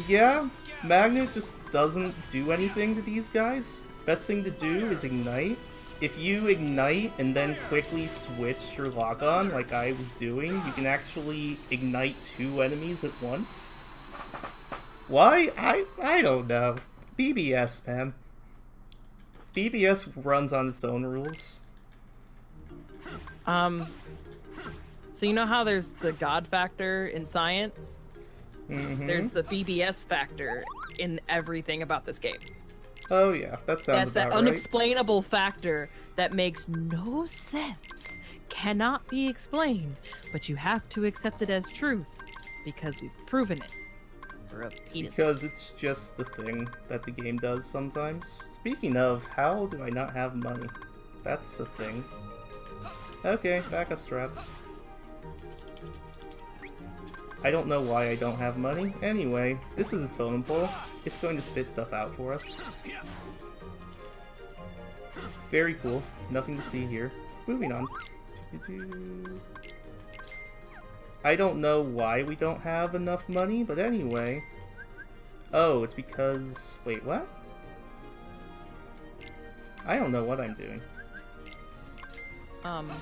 Speaker 2: Yeah, Magnet just doesn't do anything to these guys. Best thing to do is ignite. If you ignite and then quickly switch your lock-on, like I was doing, you can actually ignite 2 enemies at once. Why? I don't know. BBS, man. BBS runs on its own rules.
Speaker 3: So you know how there's the God factor in science?
Speaker 2: Mm-hmm.
Speaker 3: There's the BBS factor in everything about this game.
Speaker 2: Oh yeah, that sounds
Speaker 3: That's that
Speaker 2: about right.
Speaker 3: unexplainable factor that makes no sense, cannot be explained, but you have to accept it as truth because we've proven it. flavor of peanuts.
Speaker 2: Because it's just the thing that the game does sometimes. Speaking of, how do I not have money? That's a thing. Okay, backup strats. I don't know why I don't have money. Anyway, this is a totem pole. It's going to spit stuff out for us. Very cool. Nothing to see here. Moving on. I don't know why we don't have enough money, but anyway. Oh, it's because... Wait, what? I don't know what I'm doing.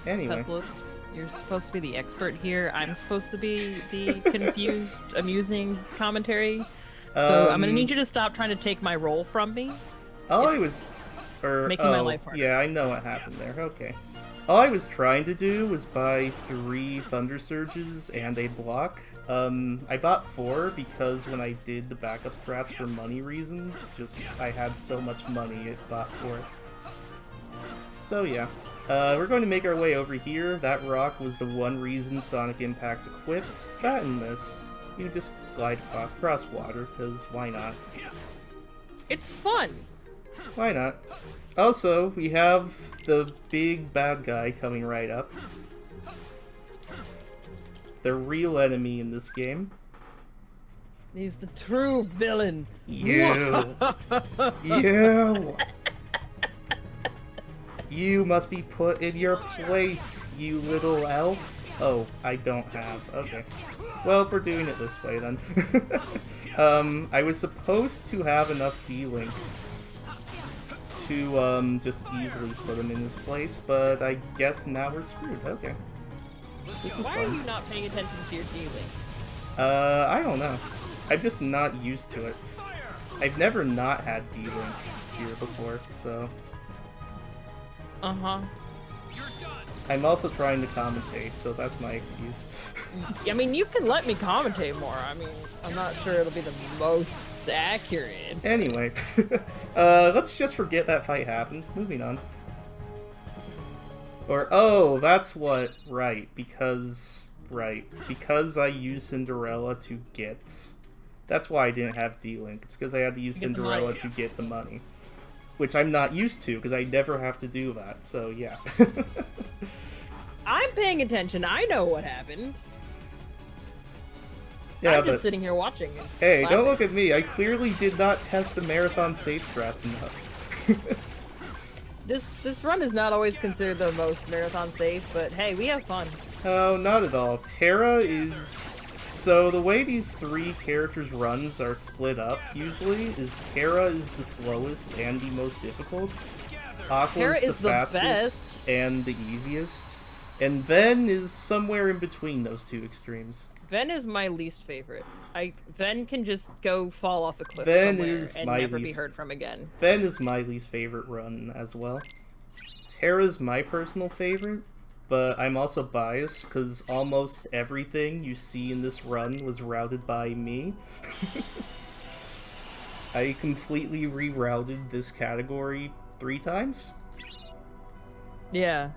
Speaker 2: Anyway.
Speaker 3: Pessilist, you're supposed to be the expert here. I'm supposed to be the confused, amusing commentary. So I'm gonna need you to stop trying to take my role from me.
Speaker 2: All I was...
Speaker 3: making my life harder.
Speaker 2: Yeah, I know what happened there. Okay. All I was trying to do was buy 3 Thunder Surges and a block. I bought 4 because when I did the backup strats for money reasons, I had so much money, it bought 4. So yeah. We're going to make our way over here. That rock was the one reason Sonic Impact's equipped. That and this. You just glide across water, because why not?
Speaker 3: It's fun!
Speaker 2: Why not? Also, we have the big bad guy coming right up. The real enemy in this game.
Speaker 3: He's the true villain.
Speaker 2: You! You! You must be put in your place, you little elf. Oh, I don't have. Okay. Well, we're doing it this way then. I was supposed to have enough D-Link to just easily put him in his place, but I guess now we're screwed. Okay. This is
Speaker 3: Why are
Speaker 2: fun.
Speaker 3: you not paying attention to your D-Link?
Speaker 2: I don't know. I'm just not used to it. I've never not had D-Link here before, so...
Speaker 3: Uh-huh.
Speaker 2: I'm also trying to commentate, so that's my excuse.
Speaker 3: I mean, you can let me commentate more. I mean, I'm not sure it'll be the most accurate.
Speaker 2: Anyway, let's just forget that fight happened. Moving on. Or, oh, that's what, right, because I used Cinderella to get... That's why I didn't have D-Link. It's because I had to use
Speaker 3: Get the
Speaker 2: Cinderella
Speaker 3: money.
Speaker 2: to get the money. Which I'm not used to, because I never have to do that, so yeah.
Speaker 3: I'm paying attention. I know what happened.
Speaker 2: Yeah,
Speaker 3: I'm just
Speaker 2: but
Speaker 3: sitting here watching. And
Speaker 2: hey,
Speaker 3: laughing.
Speaker 2: don't look at me. I clearly did not test the marathon safe strats enough.
Speaker 3: This run is not always considered the most marathon safe, but hey, we have fun.
Speaker 2: Oh, not at all. Terra is... So the way these 3 characters' runs are split up, usually, is Terra is the slowest and the most difficult. Aqua
Speaker 3: Terra
Speaker 2: is the
Speaker 3: is the
Speaker 2: fastest
Speaker 3: best.
Speaker 2: and the easiest. And Ven is somewhere in between those 2 extremes.
Speaker 3: Ven is my least favorite. Ven can just go fall off a cliff
Speaker 2: Ven
Speaker 3: somewhere
Speaker 2: is
Speaker 3: and
Speaker 2: my
Speaker 3: never be
Speaker 2: least-
Speaker 3: heard from again.
Speaker 2: Ven is my least favorite run as well. Terra's my personal favorite, but I'm also biased because almost everything you see in this run was routed by me. I completely rerouted this category 3 times.
Speaker 3: Yeah.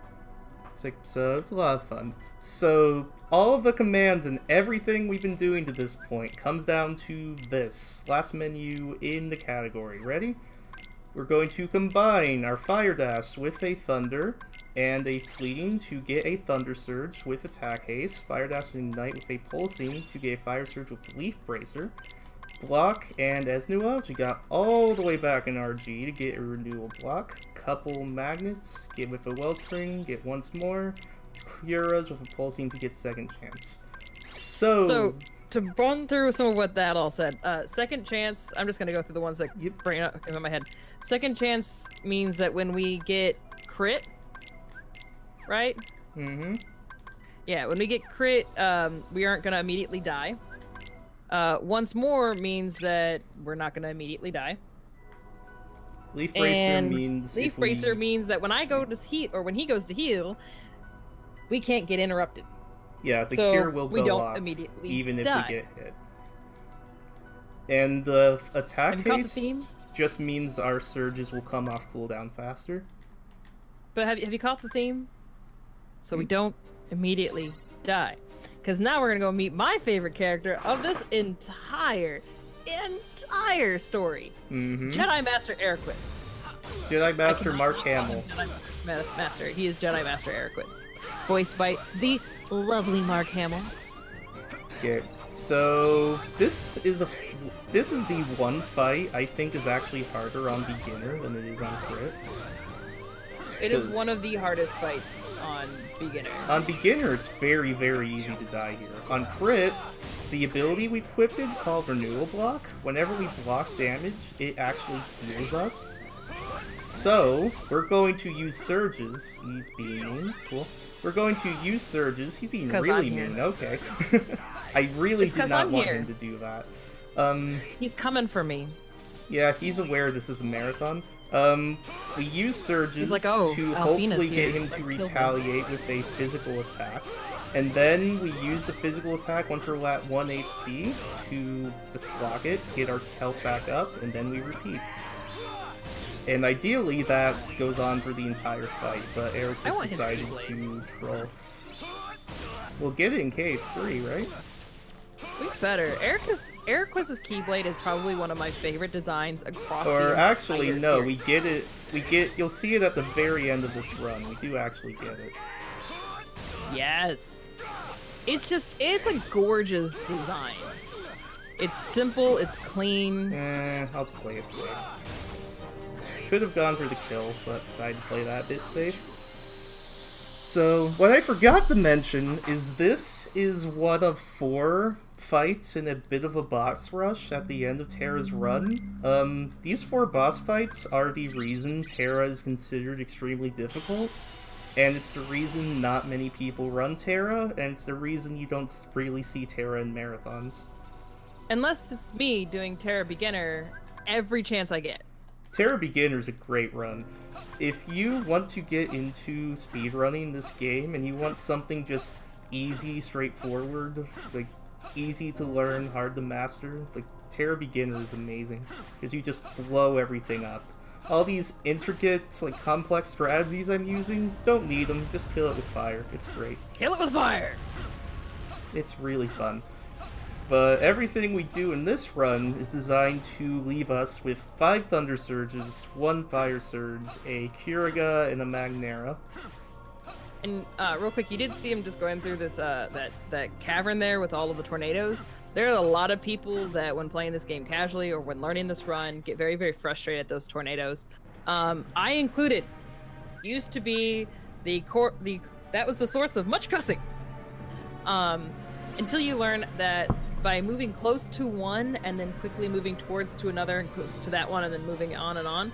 Speaker 2: So it's a lot of fun. So all of the commands and everything we've been doing to this point comes down to this. Last menu in the category. Ready? We're going to combine our Fire Dash with a Thunder and a Fleeting to get a Thunder Surge with Attack Haste. Fire Dash and Ignite with a Pulsing to get a Fire Surge with Leaf Bracer. Block, and as new outs, we got all the way back in RG to get a Renewal Block. Couple Magnets, get with a Wellspring, get once more. Curas with a Pulsing to get Second Chance.
Speaker 3: So, to run through some of what that all said, Second Chance, I'm just going to go through the ones that bring up in my head. Second Chance means that when we get crit, right?
Speaker 2: Mm-hmm.
Speaker 3: Yeah, when we get crit, we aren't going to immediately die. Once more means that we're not going to immediately die.
Speaker 2: Leaf Bracer means
Speaker 3: Leaf Bracer means that when I go to heal, or when he goes to heal, we can't get interrupted.
Speaker 2: Yeah, the
Speaker 3: So
Speaker 2: cure will
Speaker 3: we
Speaker 2: go
Speaker 3: don't
Speaker 2: off
Speaker 3: immediately
Speaker 2: even if
Speaker 3: die.
Speaker 2: we get hit. And the attack
Speaker 3: Have you caught the
Speaker 2: haste
Speaker 3: theme?
Speaker 2: just means our surges will come off cooldown faster.
Speaker 3: But have you caught the theme? So we don't immediately die. Because now we're going to go meet my favorite character of this entire entire story.
Speaker 2: Mm-hmm.
Speaker 3: Jedi Master Eriquis.
Speaker 2: Jedi Master Mark Hamill.
Speaker 3: Jedi Master. He is Jedi Master Eriquis. Voiced by the lovely Mark Hamill.
Speaker 2: Okay, so this is the one fight I think is actually harder on beginner than it is on crit.
Speaker 3: It is one of the hardest fights on beginner.
Speaker 2: On beginner, it's very, very easy to die here. On crit, the ability we equipped called Renewal Block, whenever we block damage, it actually heals us. So, we're going to use Surges. He's being mean. Cool. We're going to use Surges. He's being really mean. Okay. I really did not want him to do that.
Speaker 3: He's coming for me.
Speaker 2: Yeah, he's aware this is a marathon. We use Surges
Speaker 3: like, "Oh,
Speaker 2: to
Speaker 3: Alfina's
Speaker 2: hopefully
Speaker 3: here.
Speaker 2: get him
Speaker 3: Let's
Speaker 2: to
Speaker 3: kill him."
Speaker 2: retaliate with a physical attack. And then we use the physical attack once we're at 1 HP to just block it, get our health back up, and then we repeat. And ideally that goes on for the entire fight, but Eric
Speaker 3: I
Speaker 2: just
Speaker 3: want his
Speaker 2: decided
Speaker 3: Keyblade.
Speaker 2: to troll. We'll get it in KH3, right?
Speaker 3: We better. Eriquis' Keyblade is probably one of my favorite designs across the
Speaker 2: Or
Speaker 3: entire
Speaker 2: actually, no, we
Speaker 3: series.
Speaker 2: get it. You'll see it at the very end of this run. We do actually get it.
Speaker 3: Yes. It's a gorgeous design. It's simple, it's clean.
Speaker 2: I'll play it safe. Should have gone for the kill, but decided to play that bit safe. So, what I forgot to mention is this is one of 4 fights in a bit of a boss rush at the end of Terra's run. These 4 boss fights are the reason Terra is considered extremely difficult, and it's the reason not many people run Terra, and it's the reason you don't really see Terra in marathons.
Speaker 3: Unless it's me doing Terra Beginner every chance I get.
Speaker 2: Terra Beginner is a great run. If you want to get into speedrunning this game and you want something just easy, straightforward, like easy to learn, hard to master, like Terra Beginner is amazing because you just blow everything up. All these intricate, like complex strategies I'm using, don't need them, just kill it with fire. It's great.
Speaker 3: Kill it with fire!
Speaker 2: It's really fun. But everything we do in this run is designed to leave us with 5 Thunder Surges, 1 Fire Surge, a Curaga, and a Magnera.
Speaker 3: And real quick, you did see him just going through this that cavern there with all of the tornadoes. There are a lot of people that, when playing this game casually or when learning this run, get very, very frustrated at those tornadoes. I included. Used to be that was the source of much cussing. Until you learn that by moving close to one and then quickly moving towards to another and close to that one and then moving on,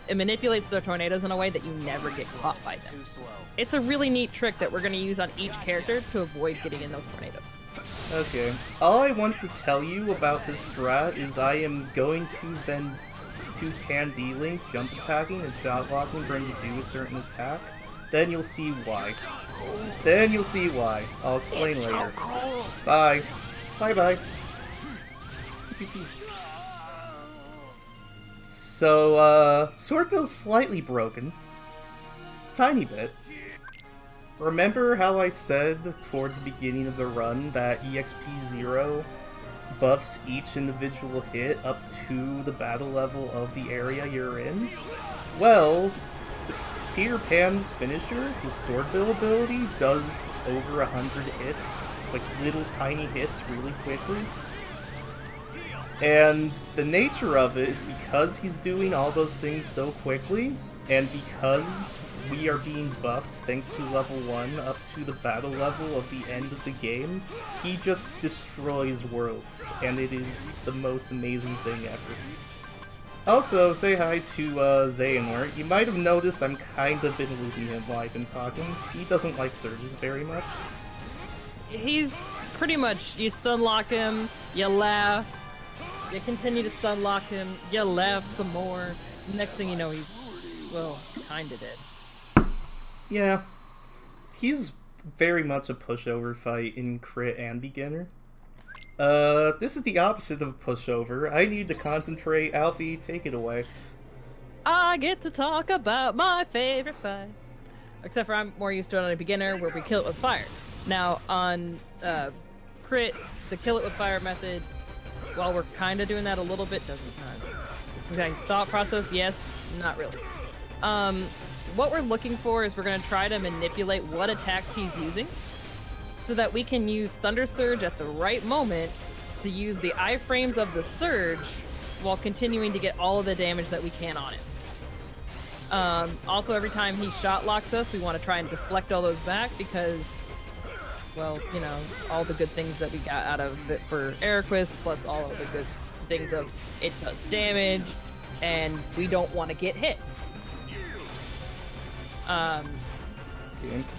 Speaker 3: it manipulates the tornadoes in a way that you never get caught by them. It's a really neat trick that we're going to use on each character to avoid getting in those tornadoes.
Speaker 2: Okay. All I want to tell you about this strat is I am going to then do Pan-D-Link, jump attacking, and shot blocking for him to do a certain attack. Then you'll see why. I'll explain later. Bye. Bye-bye. So, Swordbill's slightly broken. Tiny bit. Remember how I said towards the beginning of the run that EXP 0 buffs each individual hit up to the battle level of the area you're in? Well, Peter Pan's finisher, his Swordbill ability, does over 100 hits, like little tiny hits really quickly. And the nature of it is because he's doing all those things so quickly, and because we are being buffed thanks to level 1 up to the battle level of the end of the game, he just destroys worlds, and it is the most amazing thing ever. Also, say hi to Xehanort. You might have noticed I'm kind of been losing him while I've been talking. He doesn't like surges very much.
Speaker 3: He's pretty much, you stun lock him, you laugh, you continue to stun lock him, you laugh some more. Next thing you know, he's, well, kinda dead.
Speaker 2: Yeah. He's very much a pushover fight in crit and beginner. This is the opposite of a pushover. I need to concentrate. Alfie, take it away.
Speaker 3: I get to talk about my favorite fight. Except for I'm more used to it on a beginner where we kill it with fire. Now, on crit, the kill it with fire method while we're kind of doing that a little bit, doesn't it's like thought process, yes, not really. What we're looking for is we're going to try to manipulate what attacks he's using so that we can use Thunder Surge at the right moment to use the iframes of the Surge while continuing to get all of the damage that we can on it. Also, every time he shot locks us, we want to try and deflect all those back because, well, you know, all the good things that we got out of it for Aeroquist, plus all of the good things of it does damage, and we don't want to get hit.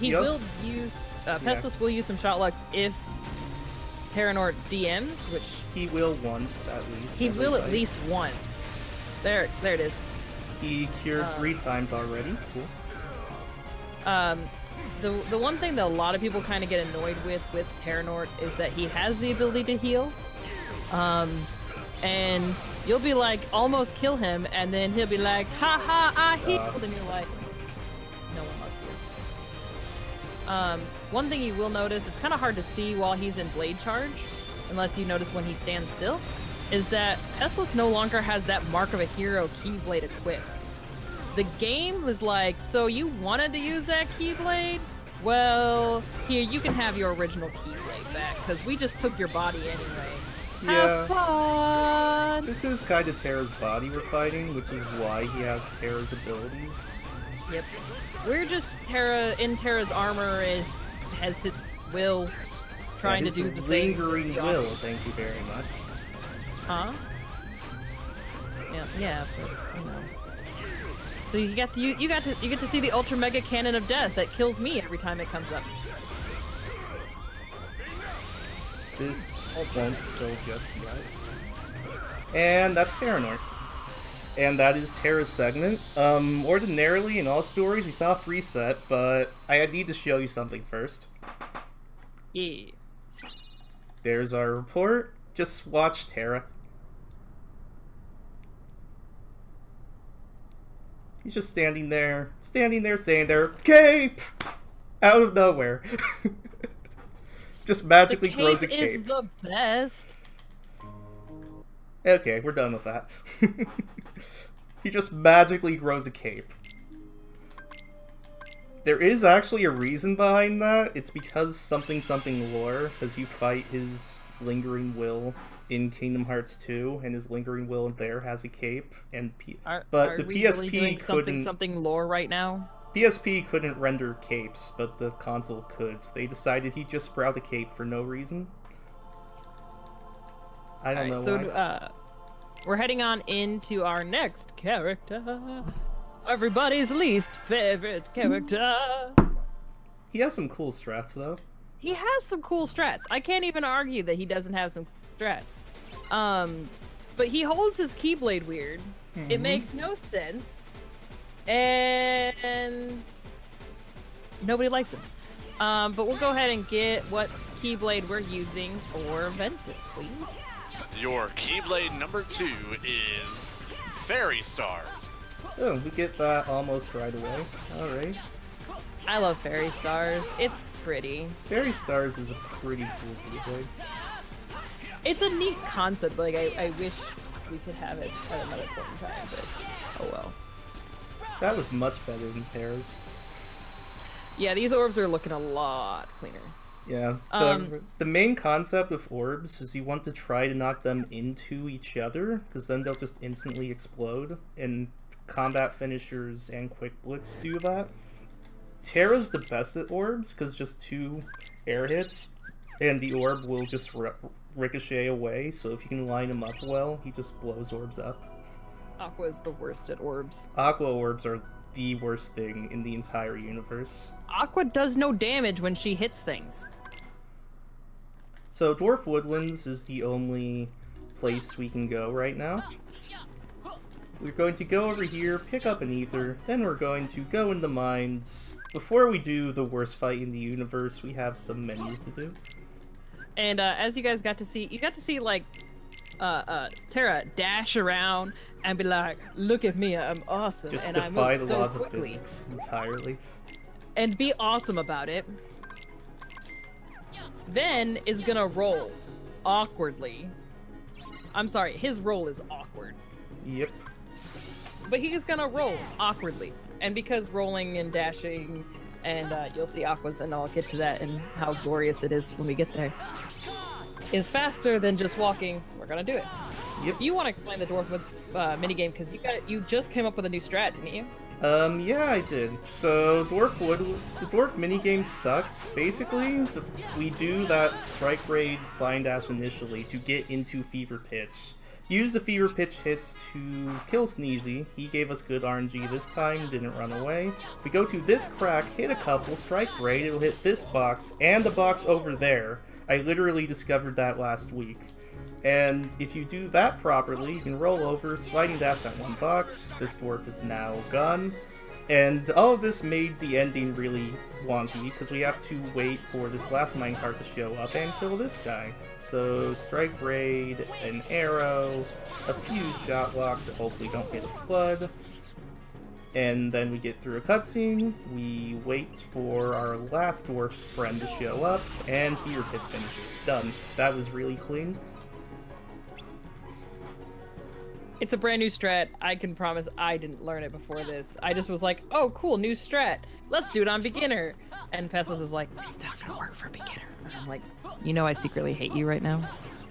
Speaker 3: He will use Pessilist will use some shot locks if Terranort DMs, which
Speaker 2: he will once at least.
Speaker 3: He will at least once. There it is.
Speaker 2: He cured 3 times already. Cool.
Speaker 3: The one thing that a lot of people kind of get annoyed with Terranort is that he has the ability to heal. And you'll be like, almost kill him, and then he'll be like, ha ha, I healed, and you're like, no one loves you. One thing you will notice, it's kind of hard to see while he's in Blade Charge, unless you notice when he stands still, is that Pessilist no longer has that Mark of a Hero Keyblade equipped. The game was like, so you wanted to use that Keyblade? Well, here, you can have your original Keyblade back, because we just took your body anyway. Have fun!
Speaker 2: This is kind of Terra's body we're fighting, which is why he has Terra's abilities.
Speaker 3: Yep. We're just in Terra's armor has his will trying to do the thing.
Speaker 2: Lingering will, thank you very much.
Speaker 3: Huh? Yeah, but, you know. So you get to see the Ultra Mega Cannon of Death that kills me every time it comes up.
Speaker 2: This won't kill just yet. And that's Terranort. And that is Terra's segment. Ordinarily, in all stories, we soft reset, but I need to show you something first.
Speaker 3: Yeah.
Speaker 2: There's our report. Just watch Terra. He's just standing there, saying there, cape! Out of nowhere. Just magically grows a cape.
Speaker 3: The cape is the best.
Speaker 2: Okay, we're done with that. He just magically grows a cape. There is actually a reason behind that. It's because something lore, because you fight his Lingering Will in Kingdom Hearts 2, and his Lingering Will there has a cape, and but the PSP
Speaker 3: really
Speaker 2: couldn't.
Speaker 3: Something lore right now.
Speaker 2: PSP couldn't render capes, but the console could. They decided he'd just sprout a cape for no reason. I don't know why.
Speaker 3: So, we're heading on into our next character. Everybody's least favorite character.
Speaker 2: He has some cool strats, though.
Speaker 3: He has some cool strats. I can't even argue that he doesn't have some strats. But he holds his Keyblade weird. It makes no sense. And nobody likes him. But we'll go ahead and get what Keyblade we're using for Ventus, please.
Speaker 1: Your Keyblade number 2 is Fairy Stars.
Speaker 2: Oh, we get that almost right away. Alright.
Speaker 3: I love Fairy Stars. It's pretty.
Speaker 2: Fairy Stars is a pretty cool Keyblade.
Speaker 3: It's a neat concept. Like, I wish we could have it at another point in time, but oh well.
Speaker 2: That was much better than Terra's.
Speaker 3: Yeah, these orbs are looking a lot cleaner.
Speaker 2: Yeah. The main concept of orbs is you want to try to knock them into each other, because then they'll just instantly explode, and combat finishers and Quick Blitz do that. Terra's the best at orbs, because just 2 air hits, and the orb will just ricochet away, so if you can line him up well, he just blows orbs up.
Speaker 3: Aqua's the worst at orbs.
Speaker 2: Aqua orbs are the worst thing in the entire universe.
Speaker 3: Aqua does no damage when she hits things.
Speaker 2: So Dwarf Woodlands is the only place we can go right now. We're going to go over here, pick up an ether, then we're going to go in the mines. Before we do the worst fight in the universe, we have some menus to do.
Speaker 3: And as you guys got to see, like Terra dash around and be like, "Look at me, I'm awesome,"
Speaker 2: Just
Speaker 3: and I
Speaker 2: defy
Speaker 3: move
Speaker 2: the
Speaker 3: so
Speaker 2: laws of
Speaker 3: quickly,
Speaker 2: physics entirely.
Speaker 3: and be awesome about it. Then is gonna roll awkwardly I'm sorry, his roll is awkward.
Speaker 2: Yep.
Speaker 3: But he's gonna roll awkwardly. And because rolling and dashing, and you'll see Aqua's, and I'll get to that and how glorious it is when we get there, is faster than just walking, we're gonna do it.
Speaker 2: Yep.
Speaker 3: You want to explain the dwarf with minigame, because you just came up with a new strat, didn't you?
Speaker 2: Yeah, I did. So, the dwarf minigame sucks. Basically, we do that strike raid slime dash initially to get into Fever Pitch. Use the Fever Pitch hits to kill Sneezy. He gave us good RNG this time, didn't run away. If we go to this crack, hit a couple, strike raid, it'll hit this box, and the box over there. I literally discovered that last week. And if you do that properly, you can roll over, sliding dash that one box. This dwarf is now gone. And all of this made the ending really wonky, because we have to wait for this last minecart to show up and kill this guy. So, strike raid, an arrow, a few shot locks that hopefully don't hit a flood. And then we get through a cutscene, we wait for our last dwarf friend to show up, and Fever Pitch finishes. Done. That was really clean.
Speaker 3: It's a brand new strat. I can promise I didn't learn it before this. I just was like, oh, cool, new strat. Let's do it on beginner. And Pessilist is like, it's not gonna work for beginner. And I'm like, you know I secretly hate you right now?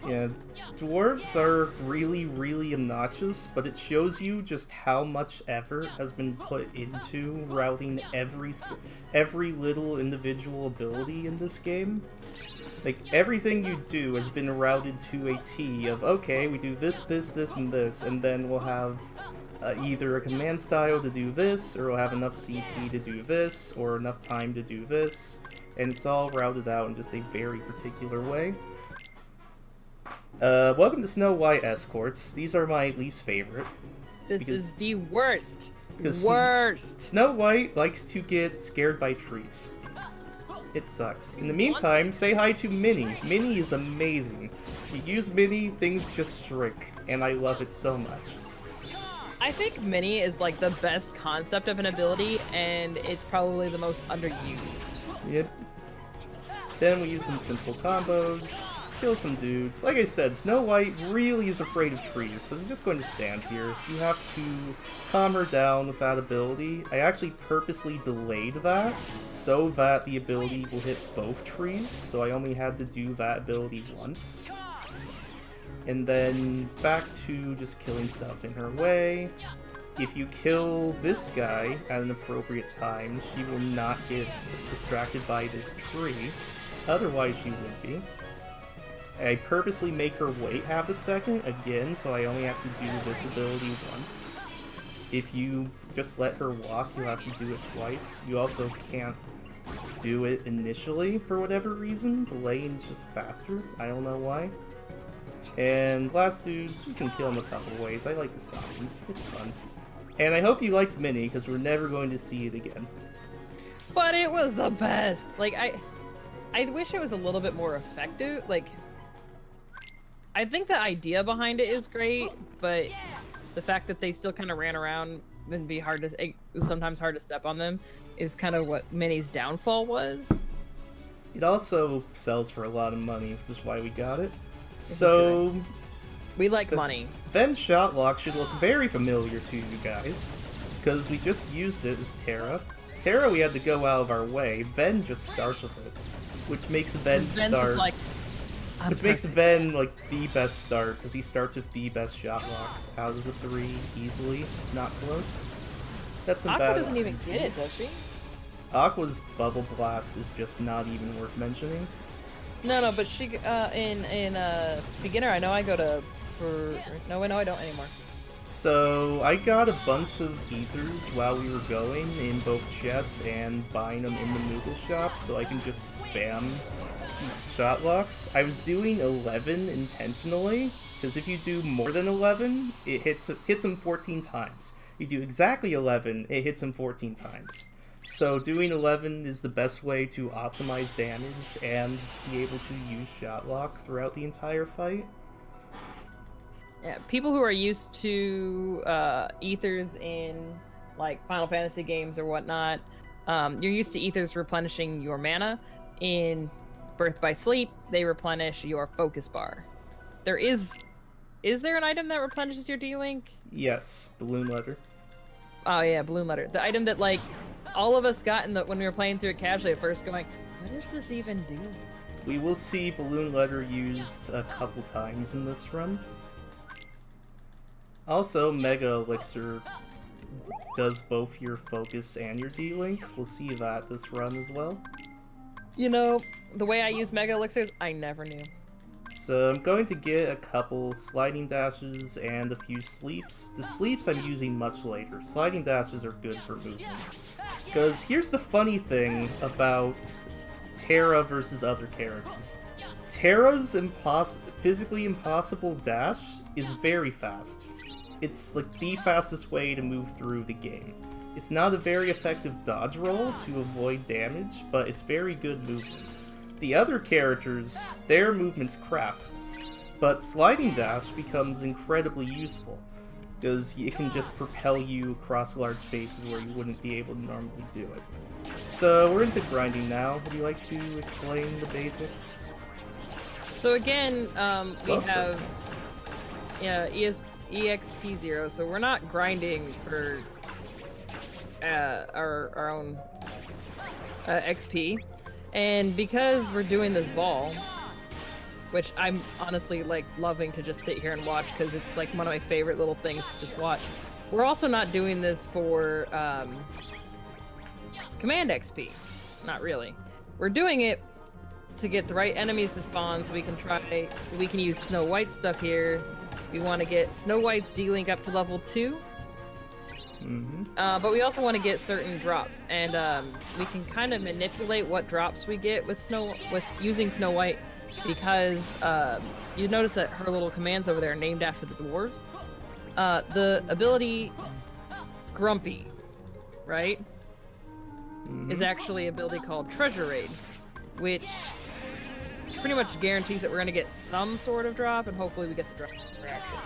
Speaker 2: Yeah, dwarves are really, really obnoxious, but it shows you just how much effort has been put into routing every little individual ability in this game. Like, everything you do has been routed to a T of, okay, we do this, this, this, and this, and then we'll have either a command style to do this, or we'll have enough CP to do this, or enough time to do this, and it's all routed out in just a very particular way. Welcome to Snow White Escorts. These are my least favorite.
Speaker 3: This is the worst.
Speaker 2: Because
Speaker 3: Worst.
Speaker 2: Snow White likes to get scared by trees. It sucks. In the meantime, say hi to Minnie. Minnie is amazing. You use Minnie, things just shrink, and I love it so much.
Speaker 3: I think Mini is like the best concept of an ability, and it's probably the most underused.
Speaker 2: Yep. Then we use some simple combos, kill some dudes. Like I said, Snow White really is afraid of trees, so she's just going to stand here. You have to calm her down with that ability. I actually purposely delayed that so that the ability will hit both trees, so I only had to do that ability once. And then back to just killing stuff in her way. If you kill this guy at an appropriate time, she will not get distracted by this tree. Otherwise, she would be. I purposely make her wait half a second, again, so I only have to do this ability once. If you just let her walk, you'll have to do it twice. You also can't do it initially for whatever reason. The lane's just faster. I don't know why. And last dudes, you can kill them a couple ways. I like to stop them. It's fun. And I hope you liked Minnie, because we're never going to see it again.
Speaker 3: But it was the best. Like, I wish it was a little bit more effective. Like, I think the idea behind it is great, but the fact that they still kind of ran around and it was sometimes hard to step on them is kind of what Minnie's downfall was.
Speaker 2: It also sells for a lot of money, which is why we got it. So,
Speaker 3: we like money.
Speaker 2: Ven's Shotlock should look very familiar to you guys, because we just used it as Terra. Terra we had to go out of our way. Ven just starts with it, which makes Ven start.
Speaker 3: Like,
Speaker 2: which makes Ven like the best start, because he starts with the best Shotlock out of the three easily. It's not close. That's a
Speaker 3: Aqua
Speaker 2: bad.
Speaker 3: doesn't even get it, does she?
Speaker 2: Aqua's Bubble Blast is just not even worth mentioning.
Speaker 3: No, but she in beginner, I know I go to no, I don't anymore.
Speaker 2: So I got a bunch of ethers while we were going in both chest and buying them in the Moogle shop, so I can just spam shot locks. I was doing 11 intentionally, because if you do more than 11, it hits them 14 times. You do exactly 11, it hits them 14 times. So doing 11 is the best way to optimize damage and be able to use Shotlock throughout the entire fight.
Speaker 3: Yeah, people who are used to ethers in like Final Fantasy games or whatnot, you're used to ethers replenishing your mana. In Birth by Sleep, they replenish your focus bar. There is Is there an item that replenishes your D-Link?
Speaker 2: Yes, balloon letter.
Speaker 3: Oh yeah, balloon letter. The item that like all of us got when we were playing through it casually at first, going, "What does this even do?"
Speaker 2: We will see balloon letter used a couple times in this run. Also, Mega Elixir does both your focus and your D-Link. We'll see that this run as well.
Speaker 3: You know, the way I use Mega Elixirs, I never knew.
Speaker 2: So I'm going to get a couple sliding dashes and a few sleeps. The sleeps I'm using much later. Sliding dashes are good for movement. Because here's the funny thing about Terra versus other characters. Terra's physically impossible dash is very fast. It's like the fastest way to move through the game. It's not a very effective dodge roll to avoid damage, but it's very good movement. The other characters, their movement's crap, but sliding dash becomes incredibly useful, because it can just propel you across large spaces where you wouldn't be able to normally do it. So we're into grinding now. Would you like to explain the basics?
Speaker 3: So again, we
Speaker 2: Plus
Speaker 3: have
Speaker 2: breakdowns.
Speaker 3: EXP0, so we're not grinding for our own XP. And because we're doing this ball, which I'm honestly like loving to just sit here and watch because it's like one of my favorite little things to just watch, we're also not doing this for command XP. Not really. We're doing it to get the right enemies to spawn so we can use Snow White stuff here. We want to get Snow White's D-Link up to level 2. But we also want to get certain drops, and we can kind of manipulate what drops we get with using Snow White, because you notice that her little commands over there are named after the dwarves. The ability Grumpy, right, is actually an ability called Treasure Raid, which pretty much guarantees that we're going to get some sort of drop, and hopefully we get the drop for action.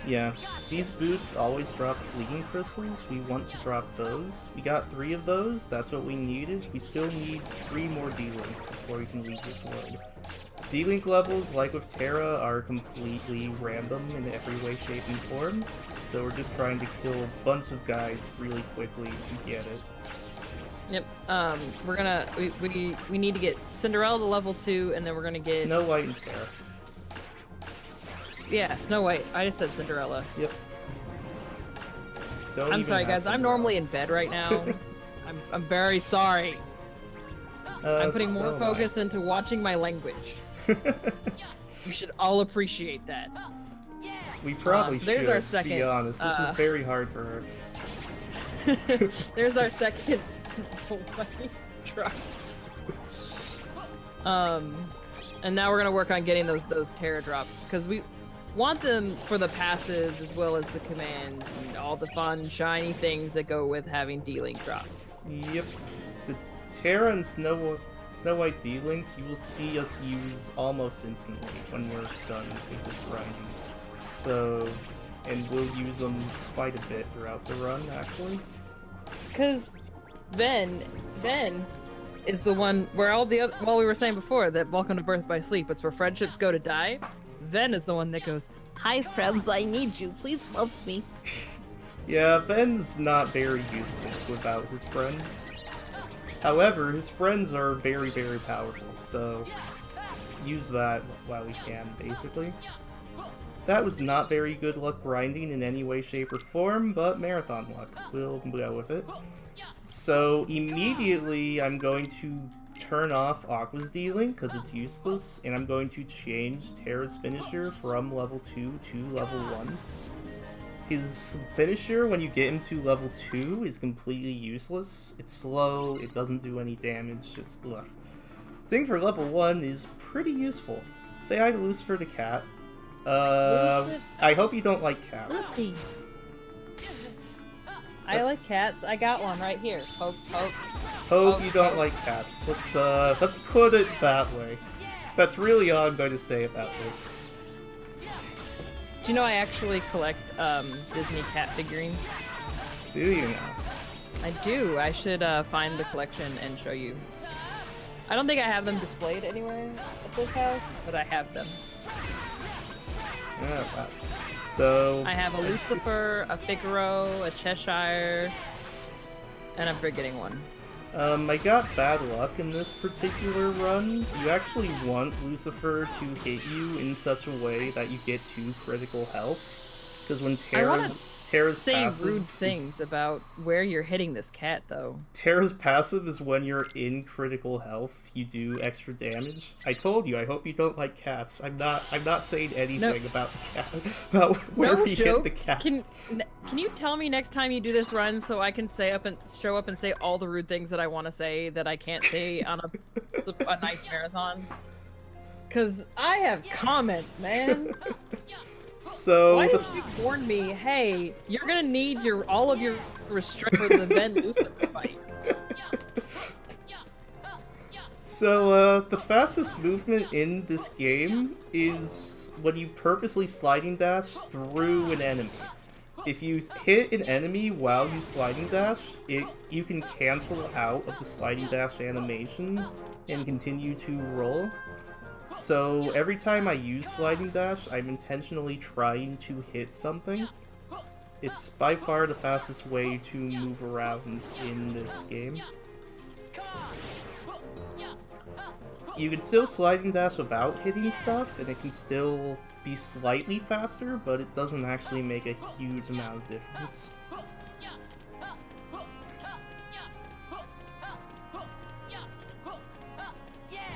Speaker 2: Yeah, these boots always drop fleeting crystals. We want to drop those. We got 3 of those, that's what we needed. We still need 3 more D-Links before we can leave this world. D-Link levels, like with Terra, are completely random in every way, shape, and form, so we're just trying to kill a bunch of guys really quickly to get it.
Speaker 3: Yep, we're gonna, we need to get Cinderella to level 2, and then we're gonna get...
Speaker 2: Snow White and Terra.
Speaker 3: Yeah, Snow White. I just said Cinderella.
Speaker 2: Yep.
Speaker 3: I'm sorry, guys. I'm normally in bed right now. I'm very sorry. I'm putting more focus into watching my language. You should all appreciate that.
Speaker 2: We probably
Speaker 3: so there's
Speaker 2: should,
Speaker 3: our second,
Speaker 2: to be honest. This is very hard for her.
Speaker 3: There's our second drop. And now we're gonna work on getting those Terra drops, because we want them for the passives as well as the commands and all the fun, shiny things that go with having D-Link drops.
Speaker 2: Yep. The Terra and Snow White D-Links you will see us use almost instantly when we're done with this grinding. So, and we'll use them quite a bit throughout the run, actually.
Speaker 3: Because Ben is the one where all the other, well, we were saying before that welcome to Birth by Sleep, it's where friendships go to die. Ven is the one that goes, "Hi friends, I need you, please love me."
Speaker 2: Yeah, Ven's not very useful without his friends. However, his friends are very, very powerful, so use that while we can, basically. That was not very good luck grinding in any way, shape, or form, but marathon luck. We'll go with it. So immediately I'm going to turn off Aqua's D-Link because it's useless, and I'm going to change Terra's finisher from level 2 to level 1. His finisher, when you get him to level 2, is completely useless. It's slow, it doesn't do any damage, just ugh. Thing for level 1 is pretty useful. Say hi to Lucifer the cat. I hope you don't like cats.
Speaker 3: Lucy. I like cats. I got one right here. Poke, poke.
Speaker 2: Hope you don't like cats. Let's put it that way. That's really all I'm going to say about this.
Speaker 3: Do you know I actually collect Disney cat figurines?
Speaker 2: Do you now?
Speaker 3: I do. I should find the collection and show you. I don't think I have them displayed anywhere at this house, but I have them.
Speaker 2: Alright. So
Speaker 3: I have a Lucifer, a Figaro, a Cheshire, and I'm forgetting one.
Speaker 2: I got bad luck in this particular run. You actually want Lucifer to hit you in such a way that you get 2 critical health. Because when Terra's
Speaker 3: Say
Speaker 2: passive
Speaker 3: rude things about where you're hitting this cat, though.
Speaker 2: Terra's passive is when you're in critical health, you do extra damage. I told you, I hope you don't like cats. I'm not saying anything about the cat, about where we hit the cat.
Speaker 3: Can you tell me next time you do this run so I can show up and say all the rude things that I want to say that I can't say on a nice marathon? Because I have comments, man.
Speaker 2: So
Speaker 3: why didn't you warn me? Hey, you're gonna need all of your restraint for the Ben Lucifer fight.
Speaker 2: So the fastest movement in this game is when you purposely sliding dash through an enemy. If you hit an enemy while you sliding dash, you can cancel out of the sliding dash animation and continue to roll. So every time I use sliding dash, I'm intentionally trying to hit something. It's by far the fastest way to move around in this game. You can still sliding dash without hitting stuff, and it can still be slightly faster, but it doesn't actually make a huge amount of difference.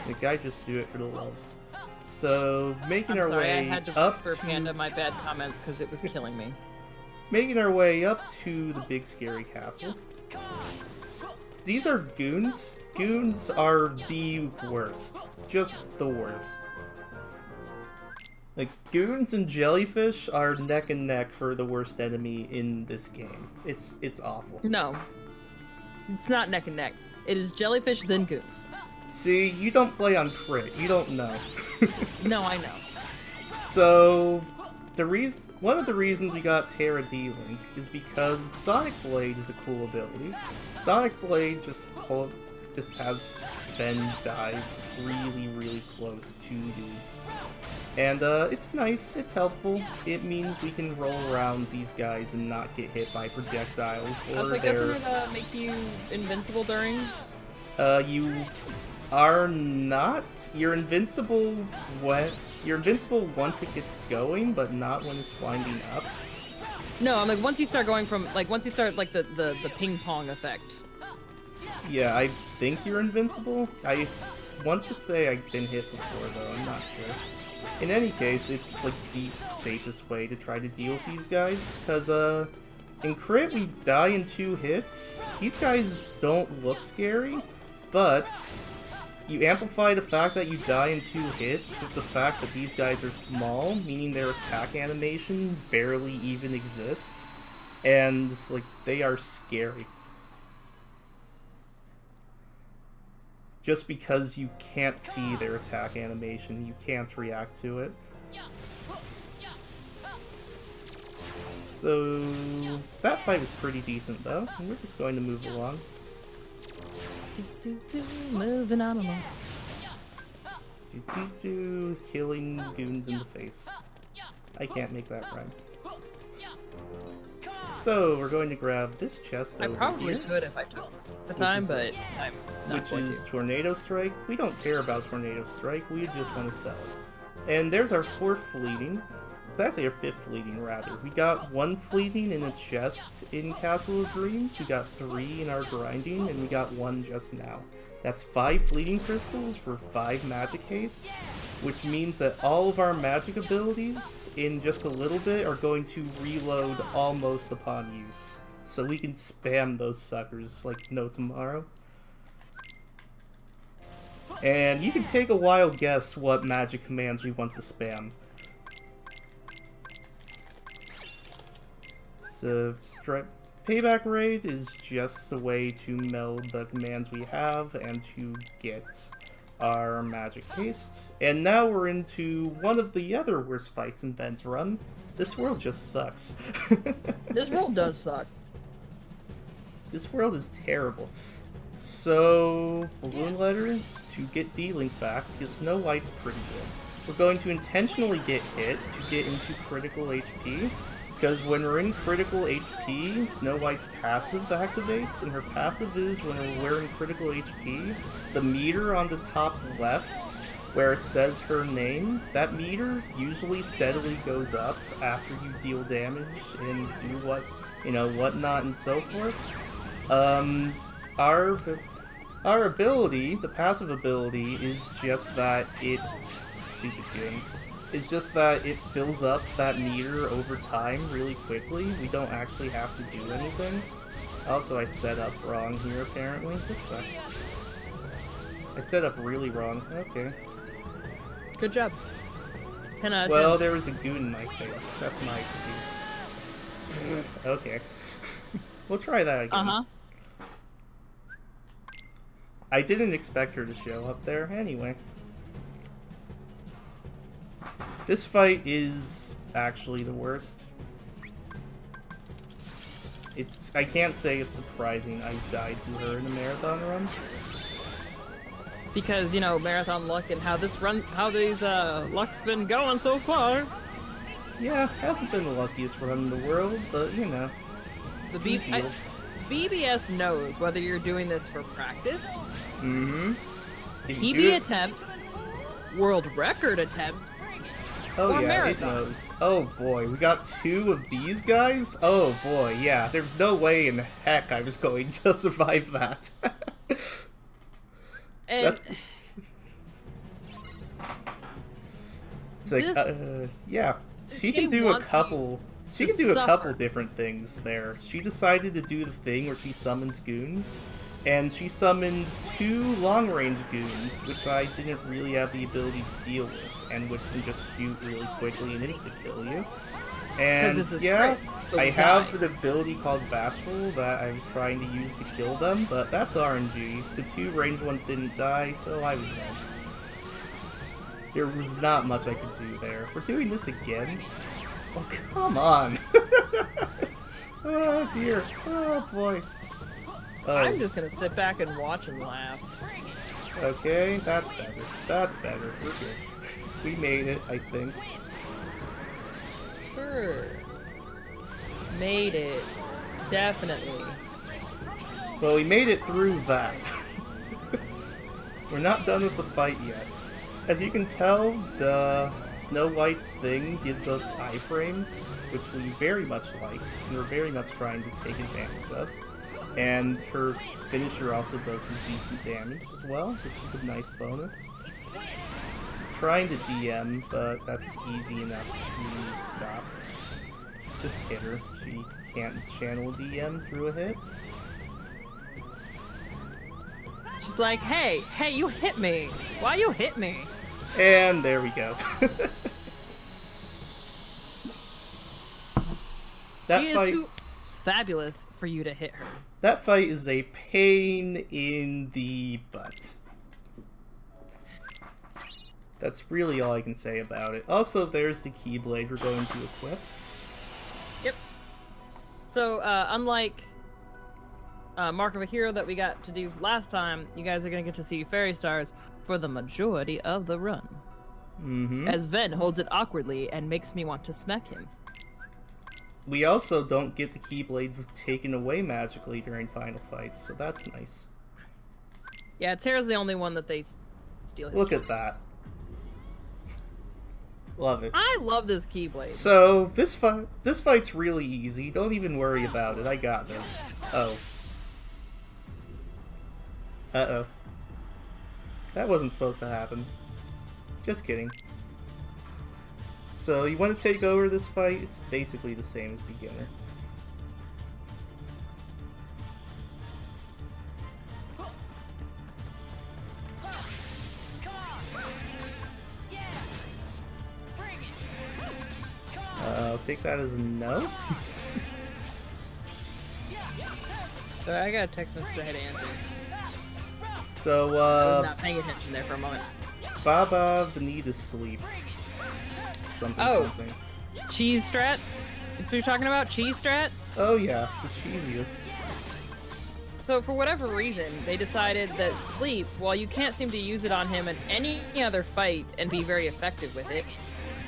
Speaker 2: Like, I just do it for the loves. So, making our way
Speaker 3: I had to
Speaker 2: up
Speaker 3: whisper Panda my bad comments because it was killing me.
Speaker 2: Making our way up to the big scary castle. These are goons. Goons are the worst. Just the worst. Like, goons and jellyfish are neck and neck for the worst enemy in this game. It's awful.
Speaker 3: No. It's not neck and neck. It is jellyfish, then goons.
Speaker 2: See, you don't play on crit. You don't know.
Speaker 3: No, I know.
Speaker 2: So, one of the reasons we got Terra D-Link is because Sonic Blade is a cool ability. Sonic Blade just has Ben dive really, really close to dudes. And it's nice, it's helpful. It means we can roll around these guys and not get hit by projectiles
Speaker 3: I was
Speaker 2: or
Speaker 3: like,
Speaker 2: their...
Speaker 3: doesn't it make you invincible during?
Speaker 2: You are not. You're invincible once it gets going, but not when it's winding up.
Speaker 3: No, I'm like, once you start like the ping pong effect.
Speaker 2: Yeah, I think you're invincible. I want to say I've been hit before, though. I'm not sure. In any case, it's like the safest way to try to deal with these guys, because in crit we die in 2 hits. These guys don't look scary, but you amplify the fact that you die in 2 hits with the fact that these guys are small, meaning their attack animation barely even exists, and like they are scary. Just because you can't see their attack animation, you can't react to it. So that fight was pretty decent though, and we're just going to move along.
Speaker 3: Moving on along.
Speaker 2: Killing goons in the face. I can't make that rhyme. So we're going to grab this chest
Speaker 3: I
Speaker 2: over
Speaker 3: probably
Speaker 2: here,
Speaker 3: could if I took the time, but I'm not
Speaker 2: which
Speaker 3: going
Speaker 2: is
Speaker 3: to.
Speaker 2: Tornado Strike. We don't care about Tornado Strike, we just want to sell it. And there's our 4th fleeting. It's actually our 5th fleeting, rather. We got 1 fleeting in a chest in Castle of Dreams, we got 3 in our grinding, and we got 1 just now. That's 5 fleeting crystals for 5 magic haste, which means that all of our magic abilities in just a little bit are going to reload almost upon use. So we can spam those suckers like no tomorrow. And you can take a wild guess what magic commands we want to spam. So, Payback Raid is just a way to meld the commands we have and to get our magic haste. And now we're into one of the other worst fights in Ben's run. This world just sucks.
Speaker 3: This world does suck.
Speaker 2: This world is terrible. So, Balloon Letter to get D-Link back, because Snow White's pretty good. we're going to intentionally get hit to get into critical HP, because when we're in critical HP, Snow White's passive activates, and her passive is when we're in critical HP, the meter on the top left, where it says her name, that meter usually steadily goes up after you deal damage and do whatnot and so forth. Our ability, the passive ability, is just that it... Stupid game. It's just that it fills up that meter over time really quickly. We don't actually have to do anything. Also, I set up wrong here, apparently. This sucks. I set up really wrong. Okay.
Speaker 3: Good job. 10 out of 10.
Speaker 2: Well, there was a goon in my face. That's my excuse. Okay. We'll try that again.
Speaker 3: Uh-huh.
Speaker 2: I didn't expect her to show up there anyway. This fight is actually the worst. I can't say it's surprising I died to her in a marathon run.
Speaker 3: Because, you know, marathon luck and how these luck's been going so far.
Speaker 2: Yeah, hasn't been the luckiest run in the world, but you know.
Speaker 3: BBS knows whether you're doing this for practice,
Speaker 2: PB
Speaker 3: attempts, world record attempts,
Speaker 2: oh
Speaker 3: or
Speaker 2: yeah,
Speaker 3: marathon.
Speaker 2: it knows. Oh boy, we got 2 of these guys? Oh boy, yeah, there's no way in heck I was going to survive that.
Speaker 3: And
Speaker 2: it's like, yeah, she can do a couple. She can do a couple different things there. She decided to do the thing where she summons goons, and she summoned 2 long-range goons, which I didn't really have the ability to deal with, and which can just shoot really quickly and insta-kill you. And yeah,
Speaker 3: so
Speaker 2: I have an ability called Bastful that I was trying to use to kill them, but that's RNG. The 2 ranged ones didn't die, so I was dead. There was not much I could do there. We're doing this again? Oh, come on! Oh dear. Oh boy. Oh.
Speaker 3: I'm just gonna sit back and watch and laugh.
Speaker 2: Okay, that's better. That's better. We're good. We made it, I think.
Speaker 3: Sure. Made it. Definitely.
Speaker 2: Well, we made it through that. We're not done with the fight yet. As you can tell, the Snow White's thing gives us iframes, which we very much like, and we're very much trying to take advantage of. And her finisher also does some decent damage as well, which is a nice bonus. She's trying to DM, but that's easy enough to stop. Just hit her. She can't channel DM through a hit.
Speaker 3: She's like, hey, you hit me. Why you hit me?
Speaker 2: And there we go. That
Speaker 3: She is too fabulous for you to hit her.
Speaker 2: That fight is a pain in the butt. That's really all I can say about it. Also, there's the Keyblade we're going to equip.
Speaker 3: Yep. So, unlike Mark of a Hero that we got to do last time, you guys are going to get to see Fairy Stars for the majority of the run. As Ven holds it awkwardly and makes me want to smack him.
Speaker 2: We also don't get the Keyblade taken away magically during final fights, so that's nice.
Speaker 3: Yeah, Terra's the only one that they steal.
Speaker 2: Look at that. Love it.
Speaker 3: I love this Keyblade.
Speaker 2: So, this fight's really easy. Don't even worry about it. I got this. Oh. Uh-oh. That wasn't supposed to happen. Just kidding. So, you want to take over this fight? It's basically the same as beginner. I'll take that as a no.
Speaker 3: So I got a text message I had to answer.
Speaker 2: So,
Speaker 3: I was not paying attention there for a moment.
Speaker 2: Baba Vanita's sleep. Something, something.
Speaker 3: Cheese strats? That's what you're talking about? Cheese strats?
Speaker 2: Oh yeah, the cheesiest.
Speaker 3: so for whatever reason, they decided that sleep, while you can't seem to use it on him in any other fight and be very effective with it,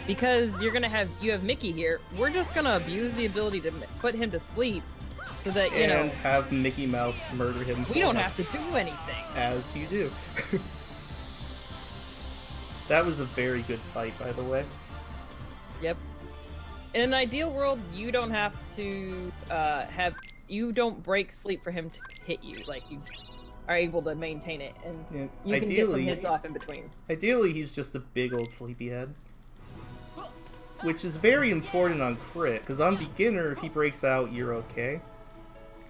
Speaker 3: because you have Mickey here, we're just gonna abuse the ability to put him to sleep so that, you know...
Speaker 2: And have Mickey Mouse murder him.
Speaker 3: We don't have to do anything.
Speaker 2: As you do. That was a very good fight, by the way.
Speaker 3: Yep. In an ideal world, you don't have to you don't break sleep for him to hit you. Like, you are able to maintain it, and you can get some hits off in between.
Speaker 2: Ideally, he's just a big old sleepyhead. Which is very important on crit, because on beginner, if he breaks out, you're okay.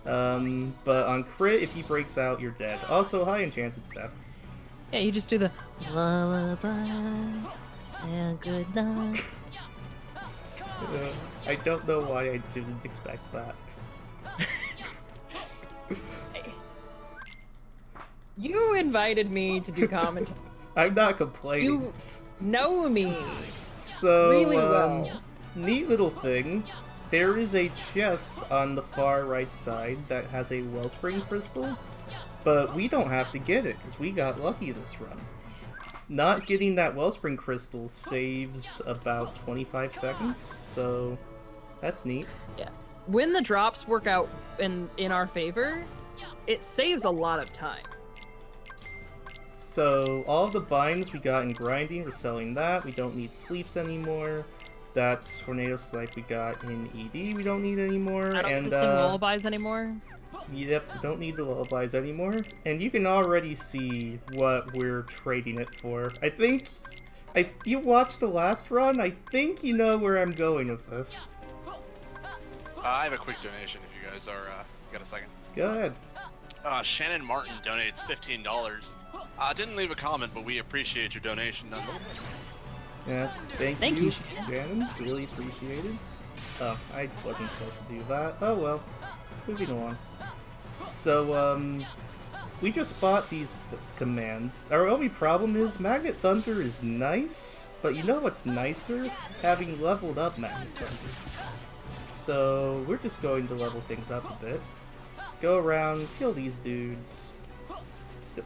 Speaker 2: But on crit, if he breaks out, you're dead. Also, high enchanted step.
Speaker 3: Yeah, you just do the lullaby and good night.
Speaker 2: I don't know why I didn't expect that.
Speaker 3: You invited me to do commentary.
Speaker 2: I'm not complaining.
Speaker 3: You know me
Speaker 2: So,
Speaker 3: really well.
Speaker 2: Neat little thing. There is a chest on the far right side that has a wellspring crystal, but we don't have to get it because we got lucky this run. Not getting that wellspring crystal saves about 25 seconds, so that's neat.
Speaker 3: Yeah. When the drops work out in our favor, it saves a lot of time.
Speaker 2: So all of the binds we got in grinding, we're selling that. We don't need sleeps anymore. That tornado snipe we got in ED, we don't need anymore.
Speaker 3: I don't
Speaker 2: and
Speaker 3: need to sing lullabies anymore.
Speaker 2: Yep, don't need the lullabies anymore. And you can already see what we're trading it for. You watched the last run? I think you know where I'm going with this.
Speaker 1: I have a quick donation if you guys are, got a second.
Speaker 2: Go ahead.
Speaker 1: Shannon Martin donates $15. Didn't leave a comment, but we appreciate your donation nonetheless.
Speaker 2: Yeah, thank
Speaker 3: Thank
Speaker 2: you,
Speaker 3: you,
Speaker 2: Shannon. Really appreciated. Oh, I wasn't supposed to do that. Oh well. Moving on. So, we just bought these commands. Our only problem is Magnet Thunder is nice, but you know what's nicer? Having leveled up Magnet Thunder. So, we're just going to level things up a bit. Go around, kill these dudes.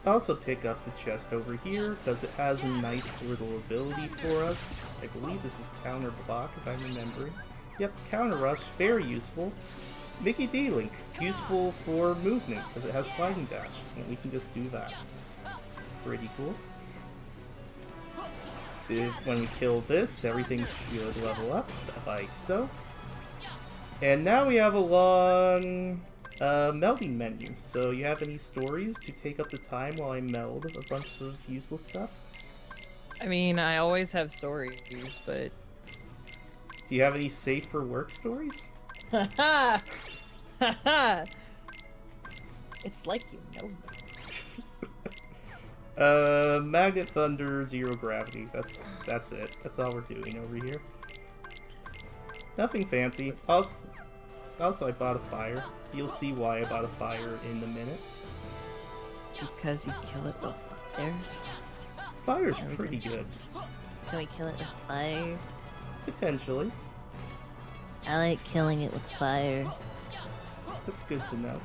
Speaker 2: Also pick up the chest over here, because it has a nice little ability for us. I believe this is counter block, if I'm remembering. Yep, counter rush, very useful. Mickey D-Link, useful for movement, because it has sliding dash, and we can just do that. Pretty cool. When we kill this, everything should level up, like so. And now we have a long melding menu. So you have any stories to take up the time while I meld a bunch of useless stuff?
Speaker 3: I mean, I always have stories, but...
Speaker 2: Do you have any safe for work stories?
Speaker 3: Haha! Haha! It's like you know me.
Speaker 2: Magnet Thunder, Zero Gravity. That's it. That's all we're doing over here. Nothing fancy. Also, I bought a fire. You'll see why I bought a fire in a minute.
Speaker 3: Because you kill it with fire?
Speaker 2: Fire's pretty good.
Speaker 5: Can we kill it with fire?
Speaker 2: Potentially.
Speaker 5: I like killing it with fire.
Speaker 2: That's good to know.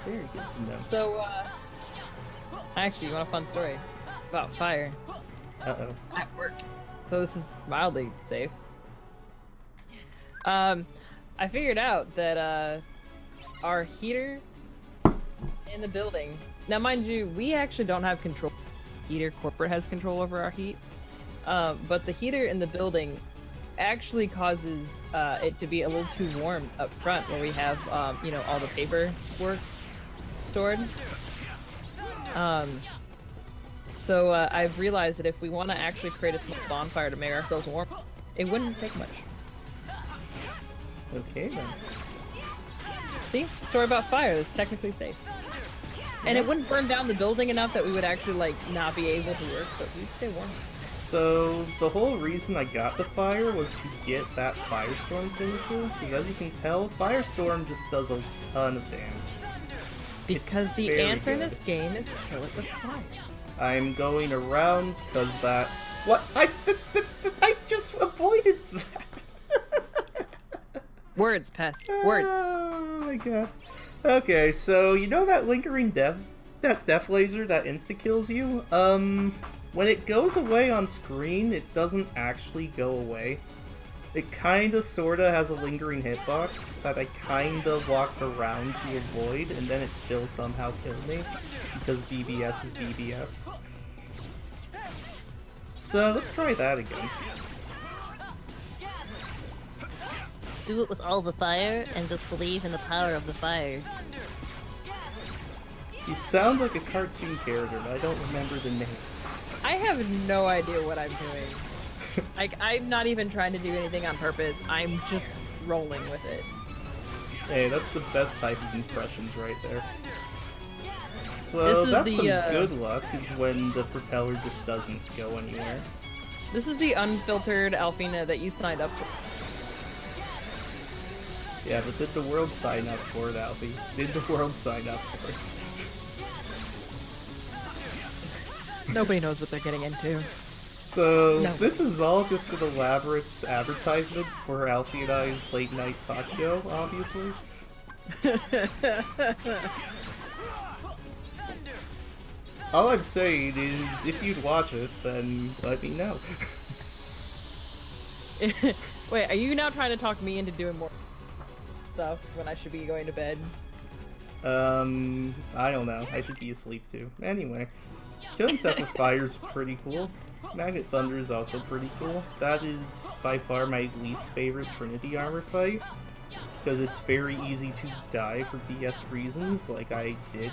Speaker 2: Very good to know.
Speaker 3: So, actually, you want a fun story about fire?
Speaker 2: Uh-oh.
Speaker 3: At work. So this is mildly safe. I figured out that, our heater in the building... Now, mind you, we actually don't have control. Heater corporate has control over our heat. But the heater in the building actually causes, it to be a little too warm up front where we have, you know, all the paperwork stored. So I've realized that if we want to actually create a small bonfire to make ourselves warm, it wouldn't take much.
Speaker 2: Okay then.
Speaker 3: See? Story about fire that's technically safe. And it wouldn't burn down the building enough that we would actually, like, not be able to work, but we'd stay warm.
Speaker 2: So, the whole reason I got the fire was to get that Firestorm finisher, because as you can tell, Firestorm just does a ton of damage.
Speaker 3: Because
Speaker 2: It's
Speaker 3: the
Speaker 2: very
Speaker 3: answer in
Speaker 2: good.
Speaker 3: this game is kill it with fire.
Speaker 2: I'm going around because that... What? I just avoided that!
Speaker 3: Words, Pess. Words.
Speaker 2: Oh my god. Okay, so you know that lingering death laser that insta-kills you? When it goes away on screen, it doesn't actually go away. It kinda sorta has a lingering hitbox that I kinda walked around to avoid, and then it still somehow killed me, because BBS is BBS. So let's try that again.
Speaker 5: Do it with all the fire and just believe in the power of the fire.
Speaker 2: You sound like a cartoon character, but I don't remember the name.
Speaker 3: I have no idea what I'm doing. Like, I'm not even trying to do anything on purpose. I'm just rolling with it.
Speaker 2: Hey, that's the best type of impressions right there. So
Speaker 3: This is
Speaker 2: that's
Speaker 3: the,
Speaker 2: some good luck, is when the propeller just doesn't go anywhere.
Speaker 3: This is the unfiltered Alfina that you signed up for.
Speaker 2: Yeah, but did the world sign up for it, Alfie? Did the world sign up for it?
Speaker 3: Nobody knows what they're getting into.
Speaker 2: So,
Speaker 3: No.
Speaker 2: this is all just an elaborate advertisement for Alfie and I's late night talk show, obviously. All I'm saying is, if you'd watch it, then let me know.
Speaker 3: Wait, are you now trying to talk me into doing more stuff when I should be going to bed?
Speaker 2: I don't know. I should be asleep too. Anyway, killing Seth with Fire's pretty cool. Magnet Thunder is also pretty cool. That is by far my least favorite Trinity armor fight, because it's very easy to die for BS reasons, like I did.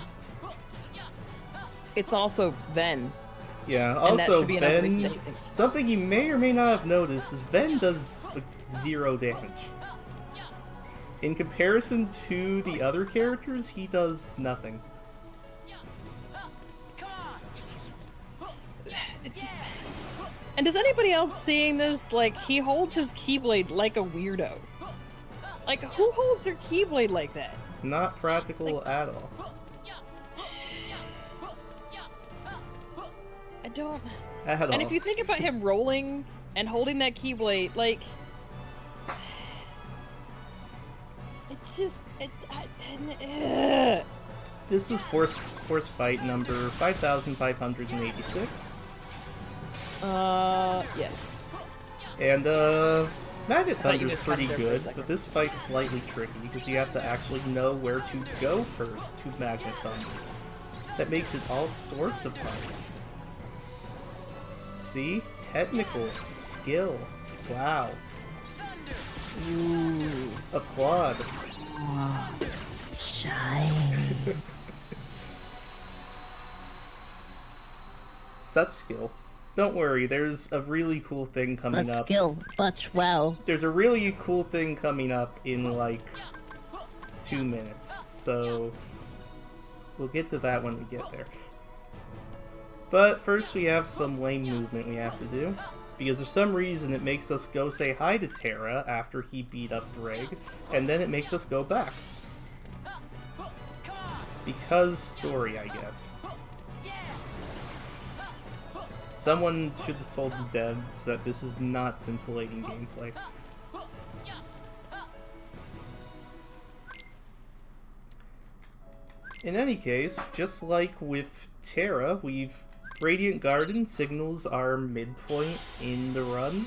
Speaker 3: It's also Ven.
Speaker 2: Yeah,
Speaker 3: And that
Speaker 2: also
Speaker 3: should be enough reason to
Speaker 2: Ven,
Speaker 3: hate things.
Speaker 2: something you may or may not have noticed is Ven does like, 0 damage. In comparison to the other characters, he does nothing.
Speaker 3: And does anybody else seeing this, like, he holds his Keyblade like a weirdo? Like, who holds their Keyblade like that?
Speaker 2: Not practical at all.
Speaker 3: I don't...
Speaker 2: At all.
Speaker 3: And if you think about him rolling and holding that Keyblade, like... It's just...
Speaker 2: This is force fight number 5586.
Speaker 3: Yeah.
Speaker 2: And, Magnet
Speaker 3: thought you
Speaker 2: Thunder's
Speaker 3: just
Speaker 2: pretty
Speaker 3: cut it there for a
Speaker 2: good,
Speaker 3: second.
Speaker 2: but this fight's slightly tricky because you have to actually know where to go first to Magnet Thunder. That makes it all sorts of hard. See? Technical. Skill. Wow.
Speaker 3: Ooh.
Speaker 2: Applaud.
Speaker 5: Shine.
Speaker 2: Such skill. Don't worry, there's a really cool thing coming
Speaker 5: But
Speaker 2: up.
Speaker 5: skill, much well.
Speaker 2: There's a really cool thing coming up in like 2 minutes, so we'll get to that when we get there. But first we have some lame movement we have to do, because for some reason it makes us go say hi to Terra after he beat up Greg, and then it makes us go back. Because story, I guess. Someone should have told the devs that this is not scintillating gameplay. In any case, just like with Terra, Radiant Garden signals our midpoint in the run.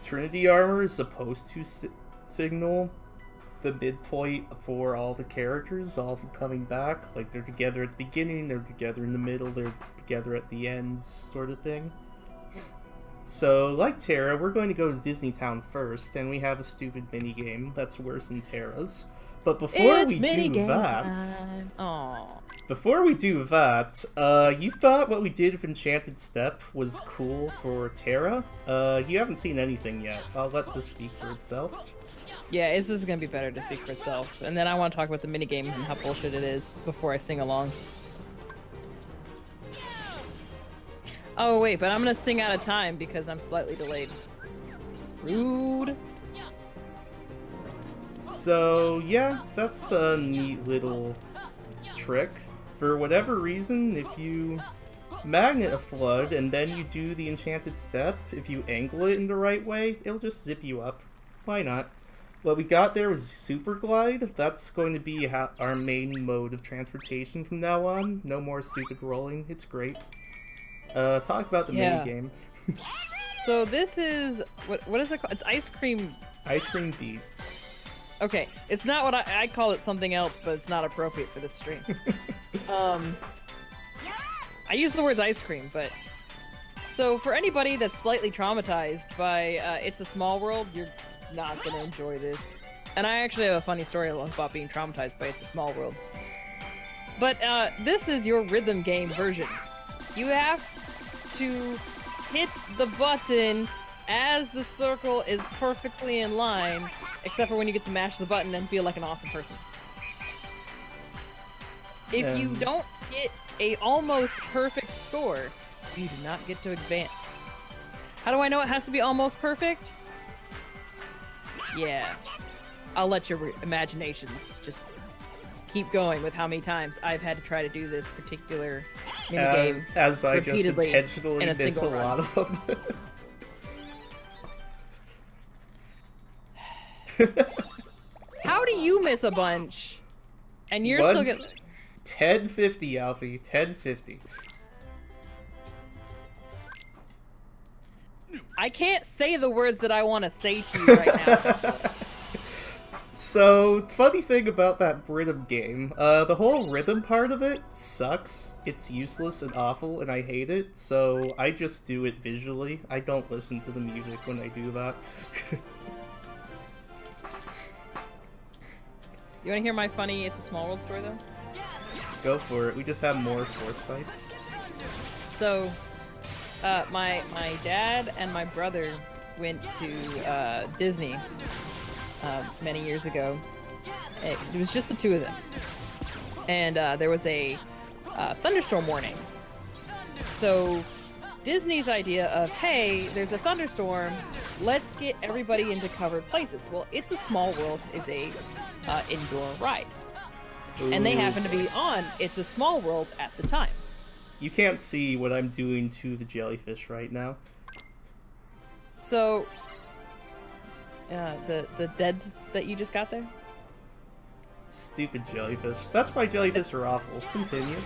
Speaker 2: Trinity Armor is supposed to signal the midpoint for all the characters, all of them coming back. Like, they're together at the beginning, they're together in the middle, they're together at the end, sort of thing. So, like Terra, we're going to go to Disney Town first, and we have a stupid minigame that's worse than Terra's. But before we do that...
Speaker 3: Aww.
Speaker 2: Before we do that, you thought what we did with Enchanted Step was cool for Terra? You haven't seen anything yet. I'll let this speak for itself.
Speaker 3: Yeah, this is gonna be better to speak for itself. And then I want to talk about the minigame and how bullshit it is before I sing along. Oh wait, but I'm gonna sing out of time because I'm slightly delayed. Rude.
Speaker 2: So, yeah, that's a neat little trick. For whatever reason, if you magnet a flood and then you do the Enchanted Step, if you angle it in the right way, it'll just zip you up. Why not? What we got there was Super Glide. That's going to be our main mode of transportation from now on. No more stupid rolling. It's great. Talk about the
Speaker 3: Yeah.
Speaker 2: minigame.
Speaker 3: So this is what is it called? It's ice cream.
Speaker 2: Ice Cream Beat.
Speaker 3: Okay, it's not what I call it something else, but it's not appropriate for this stream. I use the words ice cream, but so for anybody that's slightly traumatized by It's a Small World, you're not gonna enjoy this. And I actually have a funny story about being traumatized by It's a Small World. But this is your rhythm game version. You have to hit the button as the circle is perfectly in line, except for when you get to mash the button and feel like an awesome person. If you don't get a almost perfect score, you do not get to advance. How do I know it has to be almost perfect? Yeah. I'll let your imaginations just keep going with how many times I've had to try to do this particular minigame
Speaker 2: As I just
Speaker 3: repeatedly
Speaker 2: intentionally
Speaker 3: in a
Speaker 2: miss a
Speaker 3: single
Speaker 2: lot
Speaker 3: run.
Speaker 2: of them.
Speaker 3: How do you miss a bunch? And you're
Speaker 2: One-
Speaker 3: still getting...
Speaker 2: 1050, Alfie. 1050.
Speaker 3: I can't say the words that I want to say to you right now.
Speaker 2: So, funny thing about that rhythm game, the whole rhythm part of it sucks. It's useless and awful, and I hate it, so I just do it visually. I don't listen to the music when I do that.
Speaker 3: You want to hear my funny It's a Small World story, though?
Speaker 2: Go for it. We just have more force fights.
Speaker 3: So, my dad and my brother went to Disney many years ago. It was just the two of them, and there was a thunderstorm warning. So Disney's idea of, hey, there's a thunderstorm, let's get everybody into covered places. Well, It's a Small World is a indoor ride, and they
Speaker 2: Ooh.
Speaker 3: happen to be on It's a Small World at the time.
Speaker 2: You can't see what I'm doing to the jellyfish right now.
Speaker 3: So, the dead that you just got there?
Speaker 2: Stupid jellyfish. That's why jellyfish are awful. Continue.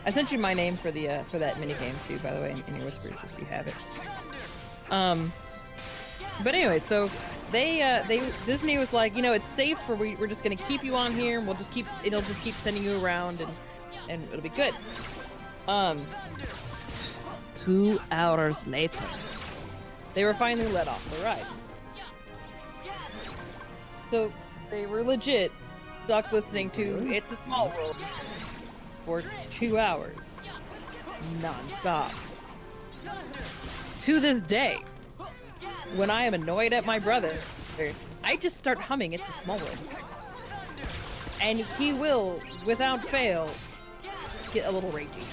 Speaker 3: I sent you my name for the for that minigame too, by the way, in your whispers, just so you have it. But anyway, so they Disney was like, you know, it's safe for we're just gonna keep you on here, and it'll just keep sending you around, and it'll be good. 2 hours later, they were finally let off the ride. So they were legit stuck listening to It's a Small World for 2 hours, non-stop. To this day, when I am annoyed at my brother, I just start humming It's a Small World. And he will, without fail, get a little ragey.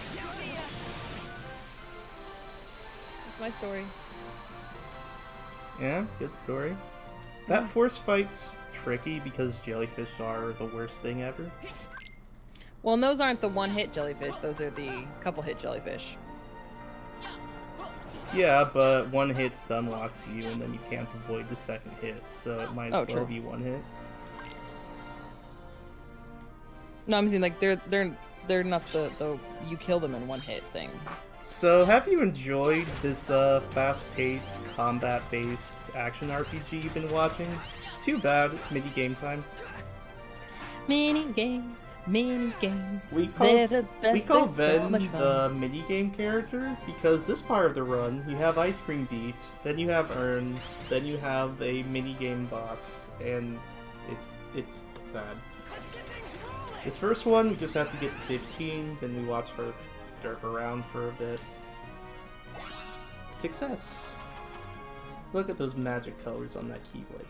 Speaker 3: That's my story.
Speaker 2: Yeah, good story. That force fight's tricky because jellyfish are the worst thing ever.
Speaker 3: Well, and those aren't the one-hit jellyfish, those are the couple-hit jellyfish.
Speaker 2: Yeah, but one hit stun locks you, and then you can't avoid the second hit, so it might as well
Speaker 3: true.
Speaker 2: be one hit.
Speaker 3: No, I'm saying, like, they're not the you kill them in one hit thing.
Speaker 2: So, have you enjoyed this fast-paced, combat-based action RPG you've been watching? Too bad, it's mini-game time.
Speaker 3: Mini games.
Speaker 2: We
Speaker 3: They're the best,
Speaker 2: call
Speaker 3: they're so much
Speaker 2: Ven
Speaker 3: fun.
Speaker 2: the mini-game character because this part of the run, you have Ice Cream Beat, then you have Urns, then you have a mini-game boss, and it's sad. This first one, we just have to get to 15, then we watch her derp around for a bit. Success! Look at those magic colors on that Keyblade.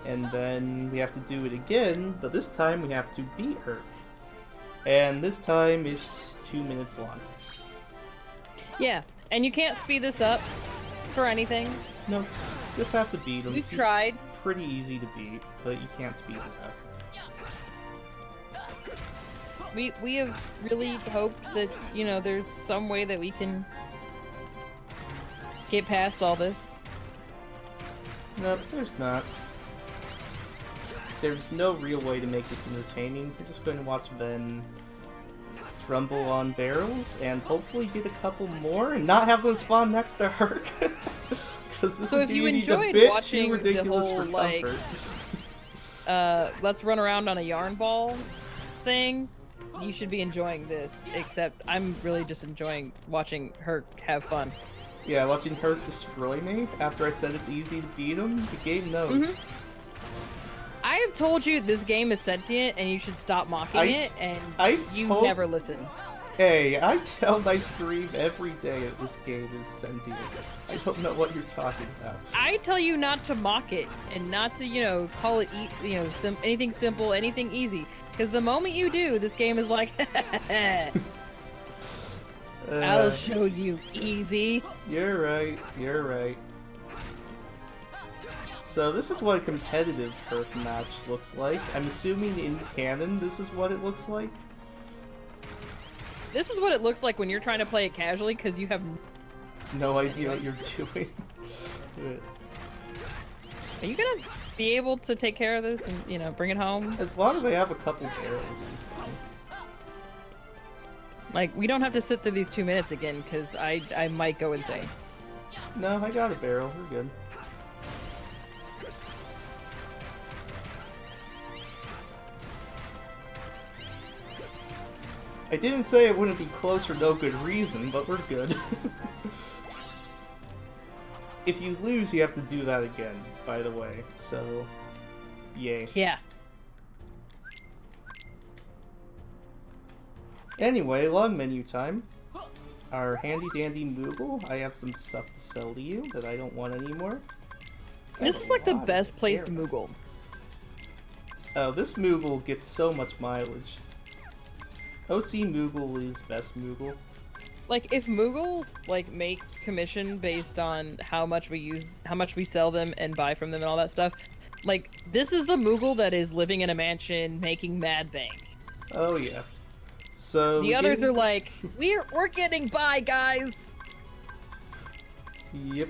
Speaker 2: And then we have to do it again, but this time we have to beat her. And this time it's 2 minutes long.
Speaker 3: Yeah, and you can't speed this up for anything.
Speaker 2: No, just have to beat them.
Speaker 3: We've tried.
Speaker 2: Pretty easy to beat, but you can't speed it up.
Speaker 3: We have really hoped that, you know, there's some way that we can get past all this.
Speaker 2: Nope, there's not. There's no real way to make this entertaining. We're just going to watch Ven trumble on barrels and hopefully get a couple more and not have them spawn next to Herc. Because this
Speaker 3: So
Speaker 2: is
Speaker 3: if you
Speaker 2: getting a
Speaker 3: enjoyed
Speaker 2: bit
Speaker 3: watching
Speaker 2: too
Speaker 3: the
Speaker 2: ridiculous
Speaker 3: whole,
Speaker 2: for
Speaker 3: like,
Speaker 2: comfort.
Speaker 3: let's run around on a yarn ball thing, you should be enjoying this, except I'm really just enjoying watching her have fun.
Speaker 2: Yeah, watching Herc destroy me after I said it's easy to beat him, the game knows.
Speaker 3: I have told you this game is sentient and you should stop mocking it, and you never listen.
Speaker 2: Hey, I tell my stream every day that this game is sentient. I don't know what you're talking about.
Speaker 3: I tell you not to mock it and not to, you know, call it, anything simple, anything easy. Because the moment you do, this game is like, I'll show you easy.
Speaker 2: You're right, you're right. So this is what a competitive Herc match looks like. I'm assuming in canon this is what it looks like.
Speaker 3: This is what it looks like when you're trying to play it casually, because you have
Speaker 2: no idea what you're doing.
Speaker 3: Are you gonna be able to take care of this and, you know, bring it home?
Speaker 2: As long as I have a couple barrels. I'm fine.
Speaker 3: Like, we don't have to sit through these 2 minutes again, because I might go insane.
Speaker 2: No, I got a barrel. We're good. I didn't say it wouldn't be close for no good reason, but we're good. If you lose, you have to do that again, by the way, so yay.
Speaker 3: Yeah.
Speaker 2: Anyway, long menu time. Our handy-dandy Moogle, I have some stuff to sell to you that I don't want anymore.
Speaker 3: This is like the best placed Moogle.
Speaker 2: Oh, this Moogle gets so much mileage. OC Moogle is best Moogle.
Speaker 3: Like, if Moogles, like, make commission based on how much we sell them and buy from them and all that stuff, like, this is the Moogle that is living in a mansion making mad bank.
Speaker 2: Oh yeah. So
Speaker 3: the others are like, we're getting by, guys.
Speaker 2: Yep.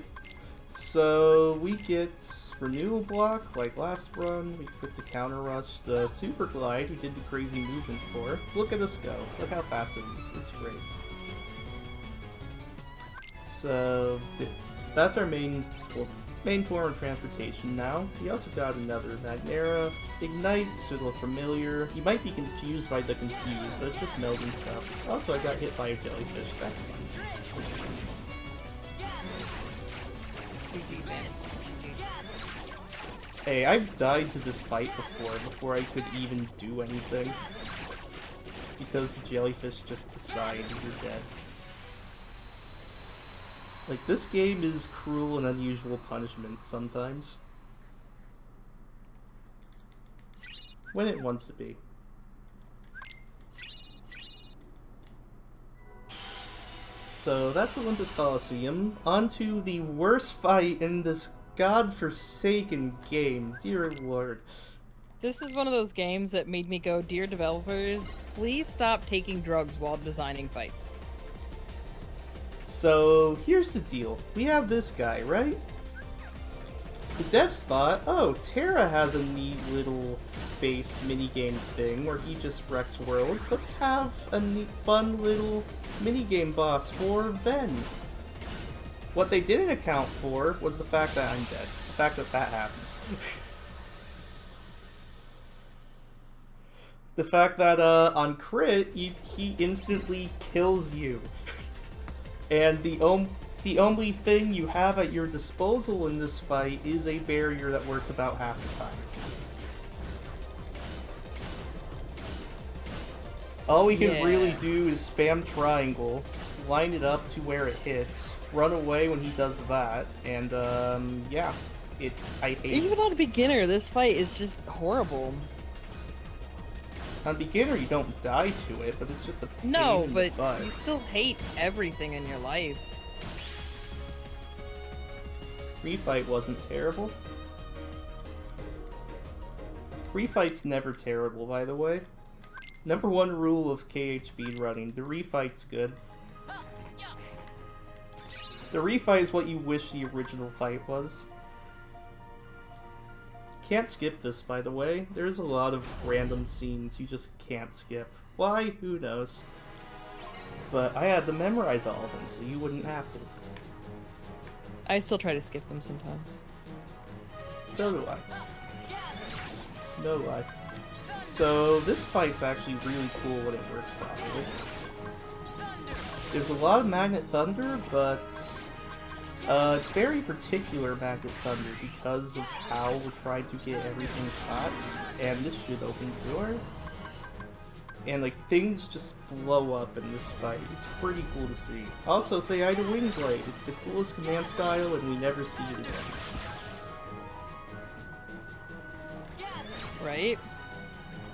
Speaker 2: So we get renewal block like last run. We put the counter rush, the super glide. We did the crazy movement for. Look at us go! Look how fast it is. It's great. So that's our main form of transportation now. We also got another Magnera. Ignite should look familiar. You might be confused by the confuse, but it's just melding stuff. Also, I got hit by a jellyfish. That's fun. Hey, I've died to this fight before I could even do anything. Because the jellyfish just decided you're dead. Like, this game is cruel and unusual punishment sometimes. When it wants to be. So that's Olympus Coliseum. On to the worst fight in this godforsaken game. Dear Lord.
Speaker 3: This is one of those games that made me go, dear developers, please stop taking drugs while designing fights.
Speaker 2: So, here's the deal. We have this guy, right? The devs thought, oh, Terra has a neat little space minigame thing where he just wrecks worlds. Let's have a neat, fun little minigame boss for Ven. What they didn't account for was the fact that I'm dead. The fact that that happens. The fact that, on crit, he instantly kills you. And the only thing you have at your disposal in this fight is a barrier that works about half the time. All we can really do is spam triangle, line it up to where it hits, run away when he does that, and yeah, I hate it.
Speaker 3: Even on a beginner, this fight is just horrible.
Speaker 2: On beginner, you don't die to it, but it's just a pain
Speaker 3: No,
Speaker 2: in
Speaker 3: but
Speaker 2: the butt.
Speaker 3: you still hate everything in your life.
Speaker 2: Refight wasn't terrible. Refight's never terrible, by the way. Number one rule of KH speedrunning, the refight's good. The refight is what you wish the original fight was. can't skip this, by the way. There's a lot of random scenes you just can't skip. Why? Who knows? But I had to memorize all of them, so you wouldn't have to.
Speaker 3: I still try to skip them sometimes.
Speaker 2: So do I. No lie. So this fight's actually really cool when it works properly. There's a lot of Magnet Thunder, but it's very particular Magnet Thunder because of how we're trying to get everything caught, and this should open the door. And like things just blow up in this fight. It's pretty cool to see. Also, say hi to Wingblade. It's the coolest command style, and we never see it again.
Speaker 3: Right?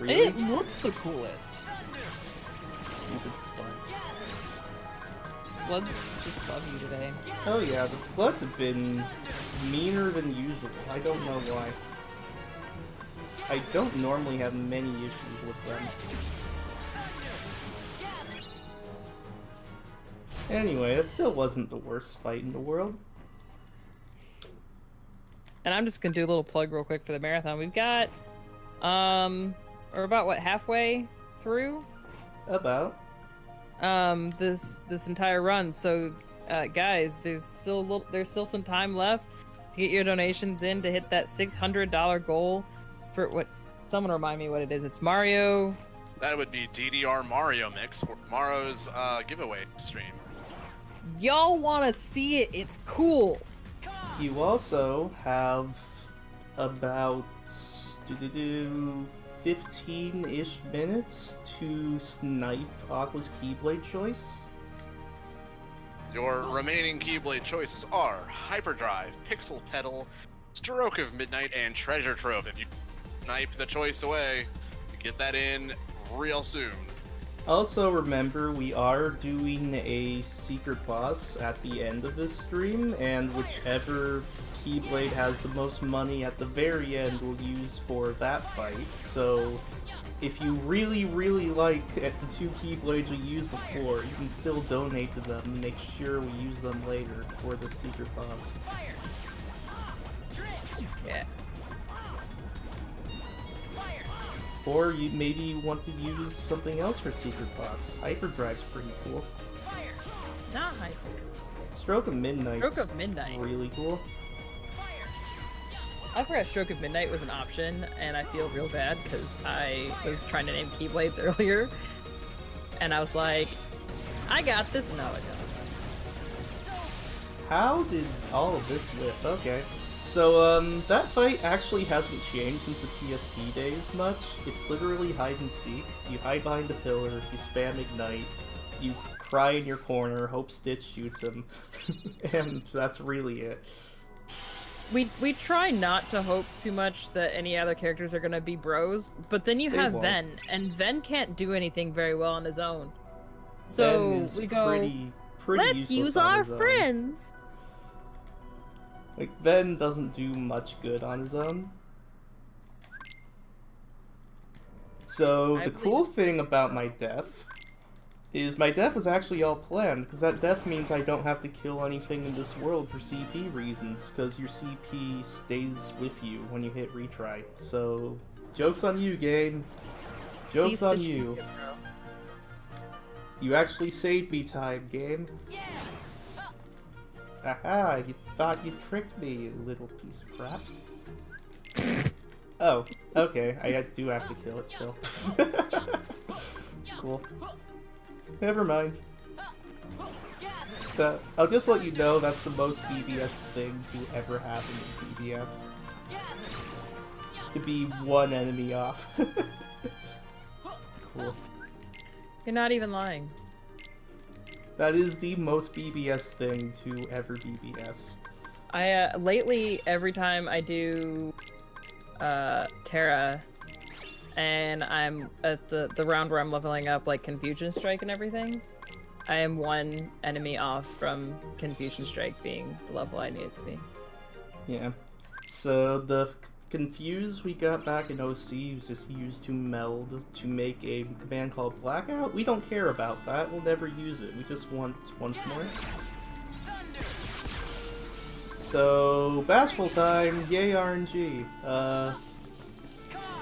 Speaker 2: Really?
Speaker 3: It looks the coolest.
Speaker 2: Stupid fun.
Speaker 3: Floods just love you today.
Speaker 2: Oh yeah, the floods have been meaner than usual. I don't know why. I don't normally have many issues with them. Anyway, it still wasn't the worst fight in the world.
Speaker 3: And I'm just gonna do a little plug real quick for the marathon. We've got, we're about what, halfway through?
Speaker 2: About.
Speaker 3: This entire run. So, guys, there's still some time left to get your donations in to hit that $600 goal for what? Someone remind me what it is. It's Mario.
Speaker 1: That would be DDR Mario Mix for tomorrow's giveaway stream.
Speaker 3: Y'all want to see it? It's cool.
Speaker 2: You also have about 15-ish minutes to snipe Aqua's Keyblade choice.
Speaker 1: Your remaining Keyblade choices are Hyperdrive, Pixel Pedal, Stroke of Midnight, and Treasure Trove. If you snipe the choice away, you get that in real soon.
Speaker 2: Also remember, we are doing a secret boss at the end of this stream, and whichever Keyblade has the most money at the very end we'll use for that fight. So if you really, really like the two Keyblades we used before, you can still donate to them and make sure we use them later for the secret boss.
Speaker 3: Yeah.
Speaker 2: Or you maybe want to use something else for secret boss. Hyperdrive's pretty cool.
Speaker 3: Not hyper.
Speaker 2: Stroke of Midnight's
Speaker 3: Stroke of Midnight.
Speaker 2: really cool.
Speaker 3: I forgot Stroke of Midnight was an option, and I feel real bad because I was trying to name Keyblades earlier, and I was like, I got this. No, I don't.
Speaker 2: How did all of this lift? Okay. So, that fight actually hasn't changed since the PSP days much. It's literally hide and seek. You hide behind a pillar, you spam Ignite, you cry in your corner, hope Stitch shoots him, and that's really it.
Speaker 3: We try not to hope too much that any other characters are gonna be bros, but then you
Speaker 2: They
Speaker 3: have
Speaker 2: won't.
Speaker 3: Ven, and Ven can't do anything very well on his own. So
Speaker 2: Ben is
Speaker 3: we go,
Speaker 2: pretty
Speaker 3: let's
Speaker 2: useless
Speaker 3: use
Speaker 2: on
Speaker 3: our
Speaker 2: his own.
Speaker 3: friends!
Speaker 2: Like, Ben doesn't do much good on his own. So, the cool thing about my death is my death was actually all planned, because that death means I don't have to kill anything in this world for CP reasons, because your CP stays with you when you hit retry. So, joke's on you, game. Joke's
Speaker 3: Cease
Speaker 2: on
Speaker 3: to
Speaker 2: you.
Speaker 3: shoot it, bro.
Speaker 2: You actually saved me time, game. Aha, you thought you tricked me, you little piece of crap. Oh, okay, I do have to kill it still. Cool. Never mind. I'll just let you know that's the most BBS thing to ever happen in BBS. To be one enemy off. Cool.
Speaker 3: You're not even lying.
Speaker 2: That is the most BBS thing to ever BBS.
Speaker 3: I lately every time I do Terra and I'm at the round where I'm leveling up like Confusion Strike and everything, I am one enemy off from Confusion Strike being the level I need it to be.
Speaker 2: Yeah. So the Confuse we got back in OC was just used to meld to make a command called Blackout. We don't care about that. We'll never use it. We just want once more. So, Bashful time! Yay RNG!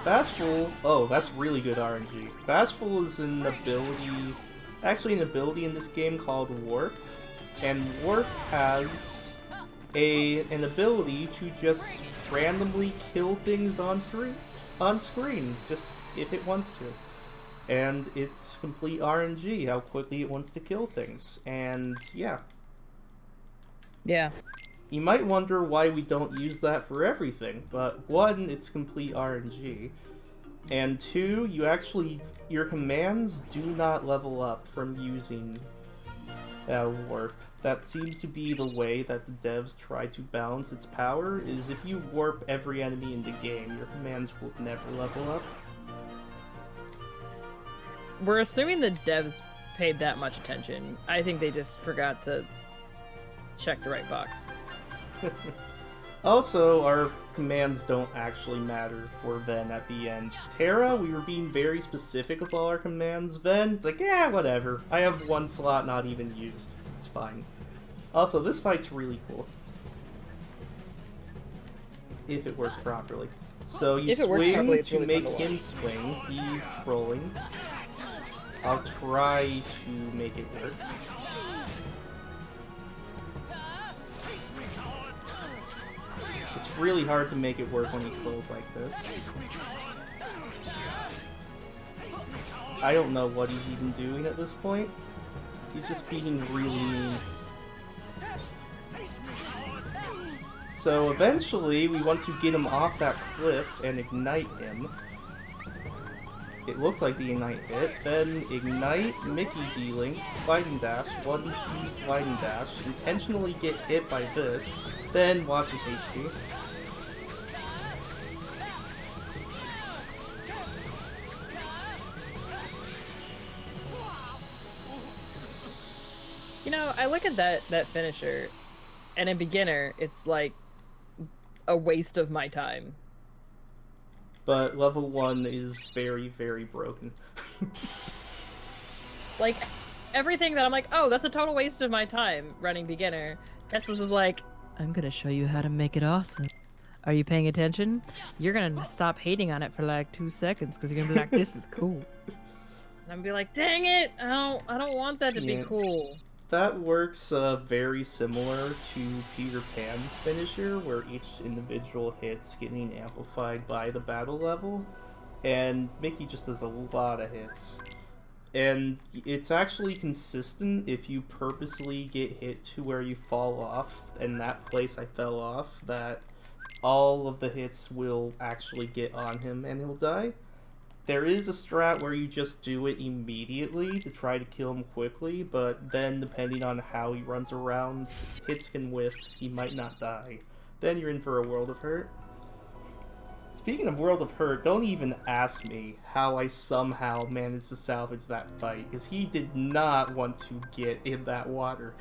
Speaker 2: Bashful, oh, that's really good RNG. Bashful is an ability, actually an ability in this game called Warp, and Warp has an ability to just randomly kill things on screen, just if it wants to. And it's complete RNG, how quickly it wants to kill things, and yeah.
Speaker 3: Yeah.
Speaker 2: You might wonder why we don't use that for everything, but one, it's complete RNG, and two, your commands do not level up from using Warp. That seems to be the way that the devs try to balance its power, is if you warp every enemy in the game, your commands will never level up.
Speaker 3: We're assuming the devs paid that much attention. I think they just forgot to check the right box.
Speaker 2: Also, our commands don't actually matter for Ven at the end. Terra, we were being very specific with all our commands. Ven, it's like, yeah, whatever. I have one slot not even used. It's fine. Also, this fight's really cool. If it works properly. So you swing to make him swing. He's trolling. I'll try to make it work. It's really hard to make it work when he trolls like this. I don't know what he's even doing at this point. He's just being really mean. So eventually, we want to get him off that cliff and ignite him. It looks like the ignite hit. Then ignite, Mickey D-Link, sliding dash, 1-2 sliding dash, intentionally get hit by this, then watch his HP.
Speaker 3: You know, I look at that finisher, and in beginner, it's like a waste of my time.
Speaker 2: But level 1 is very, very broken.
Speaker 3: Like, everything that I'm like, oh, that's a total waste of my time running beginner. Pessilist is like, I'm gonna show you how to make it awesome. Are you paying attention? You're gonna stop hating on it for like 2 seconds because you're gonna be like, this is cool. And I'm gonna be like, dang it! I don't want that to be cool.
Speaker 2: That works very similar to Peter Pan's finisher, where each individual hit's getting amplified by the battle level, and Mickey just does a lot of hits. And it's actually consistent if you purposely get hit to where you fall off, and that place I fell off, that all of the hits will actually get on him and he'll die. There is a strat where you just do it immediately to try to kill him quickly, but then depending on how he runs around, hits can whiff, he might not die. Then you're in for a world of hurt. Speaking of world of hurt, don't even ask me how I somehow managed to salvage that fight, because he did not want to get in that water.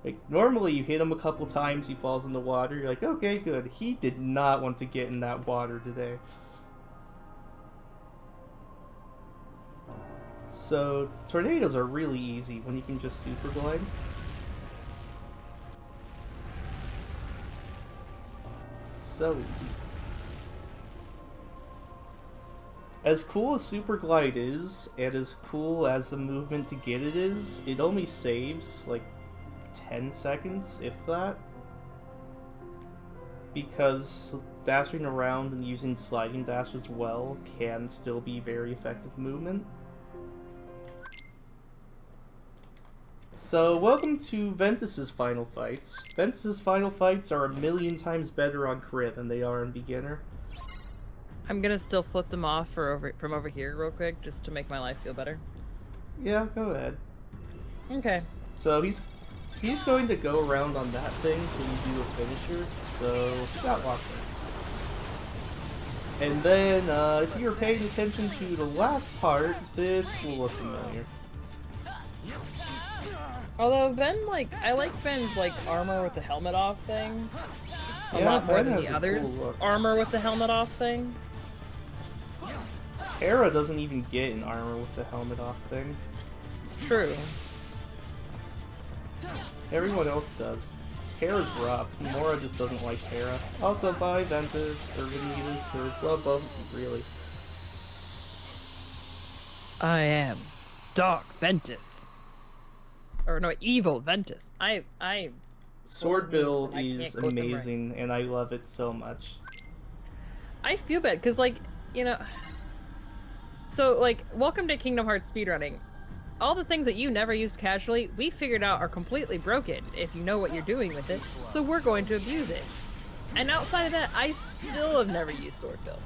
Speaker 2: Like, normally you hit him a couple times, he falls in the water, you're like, okay, good. He did not want to get in that water today. So, tornadoes are really easy when you can just super glide. So easy. As cool as super glide is, and as cool as the movement to get it is, it only saves, like, 10 seconds, if that, because dashing around and using sliding dash as well can still be very effective movement. So, welcome to Ventus's final fights. Ventus's final fights are 1,000,000 times better on crit than they are in beginner.
Speaker 3: I'm gonna still flip them off from over here real quick, just to make my life feel better.
Speaker 2: Yeah, go ahead.
Speaker 3: Okay.
Speaker 2: So he's going to go around on that thing when you do a finisher, so got watch this. And then, if you're paying attention to the last part, this will look familiar.
Speaker 3: Although Ben, like, I like Ben's, like, armor with the helmet off thing a
Speaker 2: Yeah,
Speaker 3: lot more
Speaker 2: Ben
Speaker 3: than
Speaker 2: has
Speaker 3: the
Speaker 2: a cool
Speaker 3: others'
Speaker 2: look.
Speaker 3: armor with the helmet off thing.
Speaker 2: Terra doesn't even get an armor with the helmet off thing.
Speaker 3: It's true.
Speaker 2: Everyone else does. Terra's rocks. Mora just doesn't like Terra. Also, bye Ventus, or Vanitas, or well, both, really.
Speaker 3: I am Dark Ventus. Or no, Evil Ventus.
Speaker 2: Sword Bill
Speaker 3: I can't
Speaker 2: is
Speaker 3: quote them right.
Speaker 2: amazing, and I love it so much.
Speaker 3: I feel bad, because, like, you know... So, like, welcome to Kingdom Hearts speedrunning. All the things that you never used casually, we figured out are completely broken if you know what you're doing with it, so we're going to abuse it. And outside of that, I still have never used Sword Bill.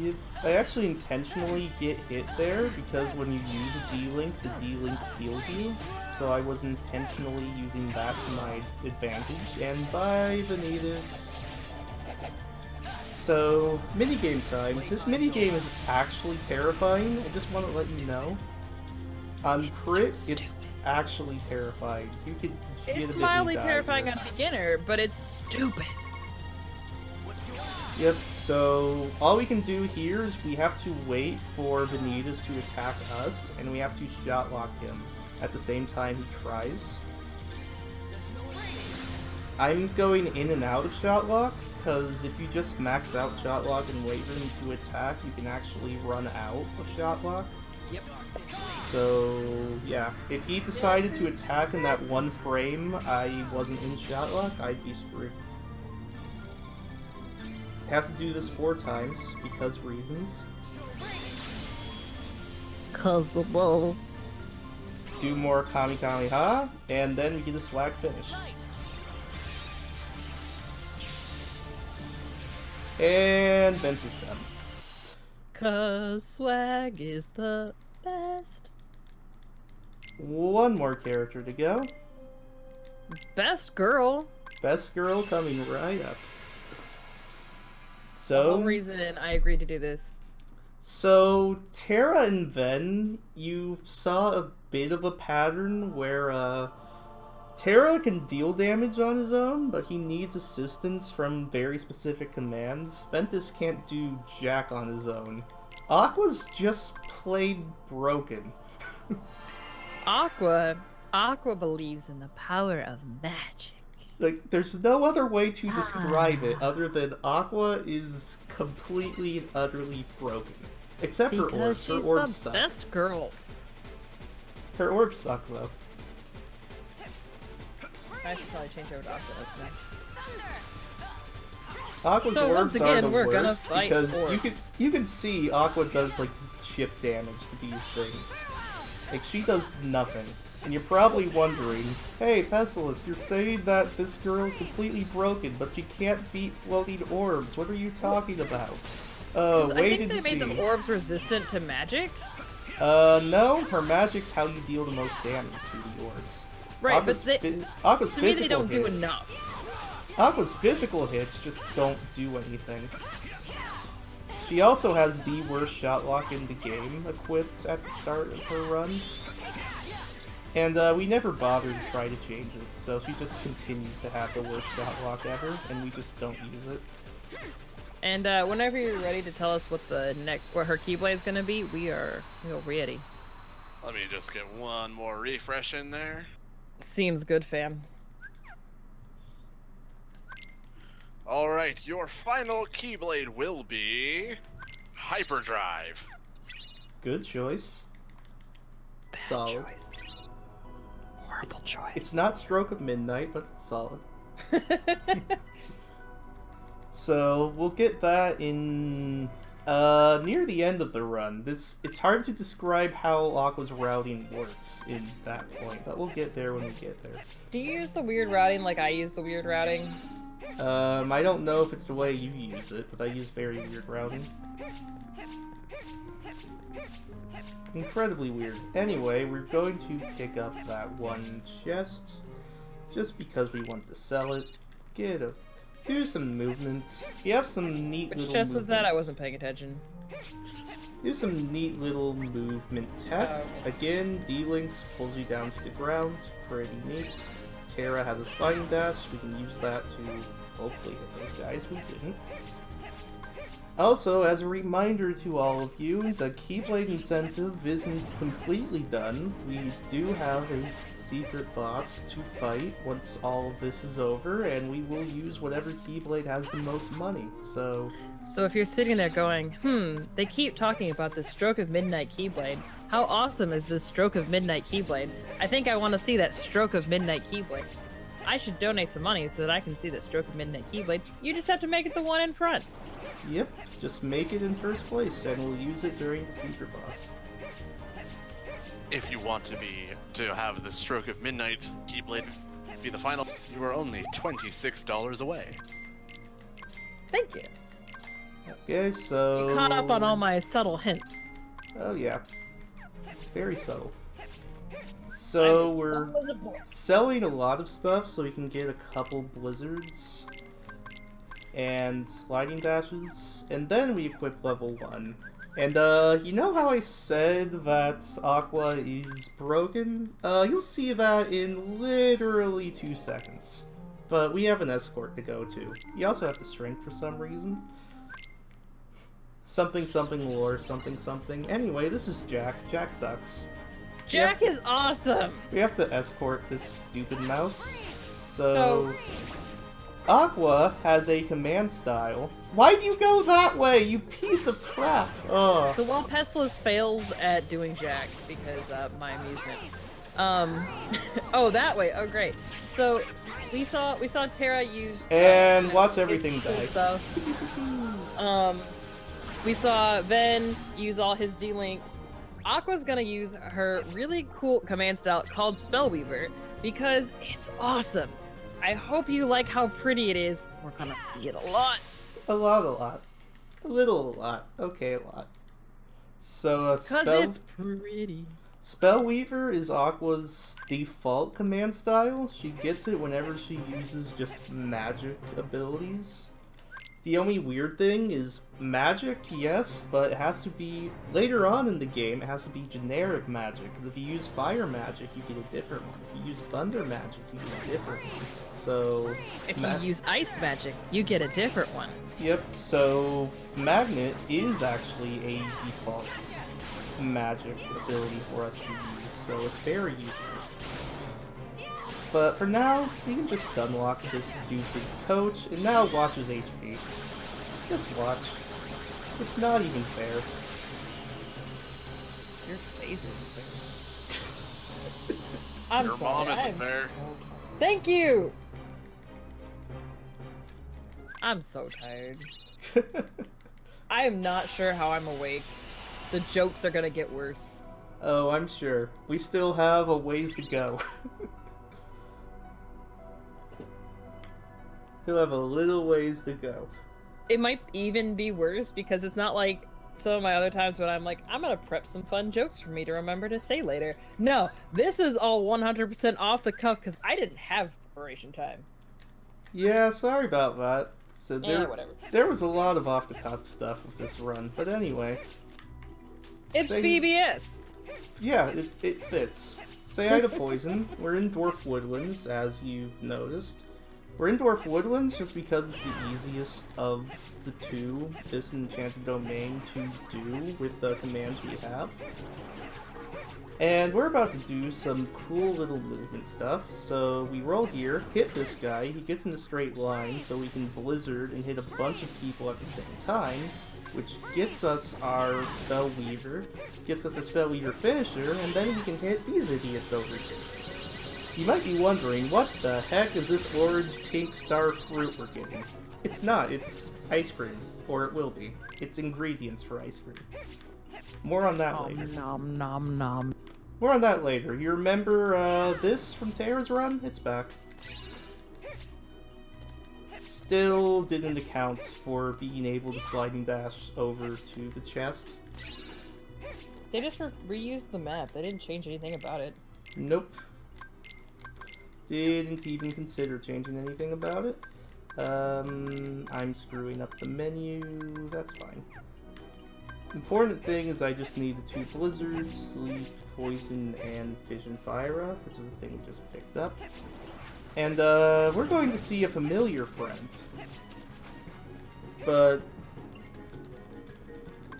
Speaker 2: Yep. I actually intentionally get hit there, because when you use a D-Link, the D-Link heals you. So I was intentionally using that to my advantage, and bye Vanitas. So, minigame time. This minigame is actually terrifying, I just want to let you know. On crit, it's actually terrifying. You could
Speaker 3: It's mildly terrifying on beginner, but it's stupid.
Speaker 2: Yep, so all we can do here is we have to wait for Vanitas to attack us, and we have to shot lock him at the same time he tries. I'm going in and out of shot lock, because if you just max out shot lock and wait for him to attack, you can actually run out of shot lock.
Speaker 3: Yep.
Speaker 2: So, yeah, if he decided to attack in that one frame, I wasn't in shot lock, I'd be screwed. Have to do this 4 times, because reasons.
Speaker 5: Cause the bull.
Speaker 2: Do more Kami Kameha, and then we get a swag finish. And Vince is done.
Speaker 3: Cause swag is the best.
Speaker 2: One more character to go.
Speaker 3: Best girl.
Speaker 2: Best girl coming right up.
Speaker 3: The whole reason I agreed to do this.
Speaker 2: So, Terra and Ven, you saw a bit of a pattern where, Terra can deal damage on his own, but he needs assistance from very specific commands. Ventus can't do jack on his own. Aqua's just plain broken.
Speaker 3: Aqua believes in the power of magic.
Speaker 2: Like, there's no other way to describe it other than Aqua is completely and utterly broken. Except for orbs. Her
Speaker 3: Because
Speaker 2: orbs
Speaker 3: she's the
Speaker 2: suck.
Speaker 3: best girl.
Speaker 2: Her orbs suck, though.
Speaker 3: I should probably change over to Aqua. That's nice.
Speaker 2: Aqua's
Speaker 3: So, once
Speaker 2: orbs are
Speaker 3: again,
Speaker 2: the
Speaker 3: we're gonna
Speaker 2: worst
Speaker 3: fight
Speaker 2: because
Speaker 3: orbs.
Speaker 2: you can see Aqua does like chip damage to these things. Like she does nothing. And you're probably wondering, hey Pessilist, you're saying that this girl is completely broken, but she can't beat floating orbs. What are you talking about?
Speaker 3: I
Speaker 2: Wait
Speaker 3: think they
Speaker 2: and
Speaker 3: made
Speaker 2: see.
Speaker 3: the orbs resistant to magic.
Speaker 2: No, her magic's how you deal the most damage to the orbs.
Speaker 3: Right,
Speaker 2: Aqua's
Speaker 3: but
Speaker 2: Aqua's
Speaker 3: to me they
Speaker 2: physical
Speaker 3: don't do
Speaker 2: hits-
Speaker 3: enough.
Speaker 2: Aqua's physical hits just don't do anything. She also has the worst shot lock in the game equipped at the start of her run. And we never bothered to try to change it, so she just continues to have the worst shot lock ever, and we just don't use it.
Speaker 3: And whenever you're ready to tell us what what her Keyblade is gonna be, we're ready.
Speaker 1: Let me just get one more refresh in there.
Speaker 3: Seems good, fam.
Speaker 1: Alright, your final Keyblade will be... Hyperdrive.
Speaker 2: Good choice.
Speaker 3: Bad
Speaker 2: Solid.
Speaker 3: choice. Horrible choice.
Speaker 2: It's not Stroke of Midnight, but it's solid. So, we'll get that in... near the end of the run. It's hard to describe how Aqua's routing works in that point, but we'll get there when we get there.
Speaker 3: Do you use the weird routing like I use the weird routing?
Speaker 2: I don't know if it's the way you use it, but I use very weird routing. Incredibly weird. Anyway, we're going to pick up that one chest, just because we want to sell it. Do some movement. You have some neat
Speaker 3: Which
Speaker 2: little
Speaker 3: chest was that?
Speaker 2: movement.
Speaker 3: I wasn't paying attention.
Speaker 2: Do some neat little movement tech.
Speaker 3: Oh.
Speaker 2: Again, D-Links pulls you down to the ground. Pretty neat. Terra has a sliding dash. We can use that to hopefully hit those guys. We didn't. Also, as a reminder to all of you, the Keyblade incentive isn't completely done. We do have a secret boss to fight once all of this is over, and we will use whatever Keyblade has the most money, so...
Speaker 3: So if you're sitting there going, they keep talking about this Stroke of Midnight Keyblade. How awesome is this Stroke of Midnight Keyblade? I think I want to see that Stroke of Midnight Keyblade. I should donate some money so that I can see that Stroke of Midnight Keyblade. You just have to make it the one in front.
Speaker 2: Yep, just make it in first place, and we'll use it during the secret boss.
Speaker 1: If you want to have the Stroke of Midnight Keyblade be the final, you are only $26 away.
Speaker 3: Thank you.
Speaker 2: Okay, so...
Speaker 3: You caught up on all my subtle hints.
Speaker 2: Oh yeah. Very subtle. So we're selling a lot of stuff so we can get a couple blizzards and sliding dashes, and then we equip level 1. And you know how I said that Aqua is broken? You'll see that in literally 2 seconds. But we have an escort to go to. You also have to strength for some reason. Something something lore, something something. Anyway, this is Jack. Jack sucks.
Speaker 3: Jack is awesome!
Speaker 2: We have to escort this stupid mouse. So... Aqua has a command style. Why do you go that way, you piece of crap? Ugh.
Speaker 3: So while Pessilist fails at doing Jack, because my amusement, oh, that way. Oh, great. So we saw Terra use
Speaker 2: and watch everything
Speaker 3: his cool
Speaker 2: die.
Speaker 3: Stuff. We saw Ben use all his D-links. Aqua's gonna use her really cool command style called Spellweaver because it's awesome. I hope you like how pretty it is. We're gonna see it a lot.
Speaker 2: A lot. A lot. Okay, a lot. So,
Speaker 3: Cause it's pretty.
Speaker 2: Spellweaver is Aqua's default command style. She gets it whenever she uses just magic abilities. The only weird thing is magic, yes, but it has to be, later on in the game, it has to be generic magic. Because if you use fire magic, you get a different one. If you use thunder magic, you get a different one. So...
Speaker 3: If you use ice magic, you get a different one.
Speaker 2: Yep, so Magnet is actually a default magic ability for us to use, so it's very useful. But for now, we can just stunlock this stupid coach, and now watch his HP. Just watch. It's not even fair.
Speaker 3: Your face isn't fair. I'm
Speaker 1: Your
Speaker 3: sorry.
Speaker 1: mom isn't fair.
Speaker 3: Thank you! I'm so tired. I am not sure how I'm awake. The jokes are gonna get worse.
Speaker 2: Oh, I'm sure. We still have a ways to go. Still have a little ways to go.
Speaker 3: It might even be worse because it's not like some of my other times when I'm like, I'm gonna prep some fun jokes for me to remember to say later. No, this is all 100% off the cuff because I didn't have preparation time.
Speaker 2: Yeah, sorry about that. So
Speaker 3: Whatever.
Speaker 2: there was a lot of off-the-cuff stuff with this run, but anyway.
Speaker 3: It's BBS!
Speaker 2: Yeah, it fits. Say hi to Poison. We're in Dwarf Woodlands, as you've noticed. We're in Dwarf Woodlands just because it's the easiest of the two, this Enchanted Domain, to do with the commands we have. And we're about to do some cool little movement stuff. So we roll here, hit this guy, he gets in a straight line, so we can Blizzard and hit a bunch of people at the same time, which gets us our Spellweaver, finisher, and then we can hit these idiots over here. You might be wondering, what the heck is this orange pink star fruit we're getting? It's not, it's ice cream. Or it will be. It's ingredients for ice cream. More on that later.
Speaker 3: Nom nom nom.
Speaker 2: More on that later. You remember this from Terra's run? It's back. Still didn't account for being able to sliding dash over to the chest.
Speaker 3: They just reused the map. They didn't change anything about it.
Speaker 2: Nope. Didn't even consider changing anything about it. I'm screwing up the menu. That's fine. Important thing is I just need the 2 blizzards, sleep, poison, and fission fire up, which is the thing we just picked up. And we're going to see a familiar friend. But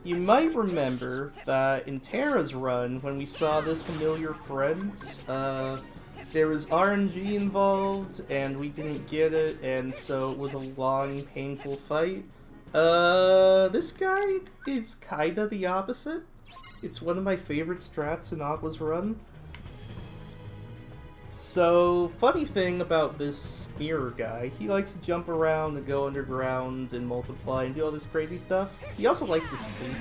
Speaker 2: you might remember that in Terra's run, when we saw this familiar friend, there was RNG involved, and we didn't get it, and so it was a long, painful fight. This guy is kinda the opposite. It's one of my favorite strats in Aqua's run. So, funny thing about this mirror guy, he likes to jump around and go underground and multiply and do all this crazy stuff. He also likes to sleep.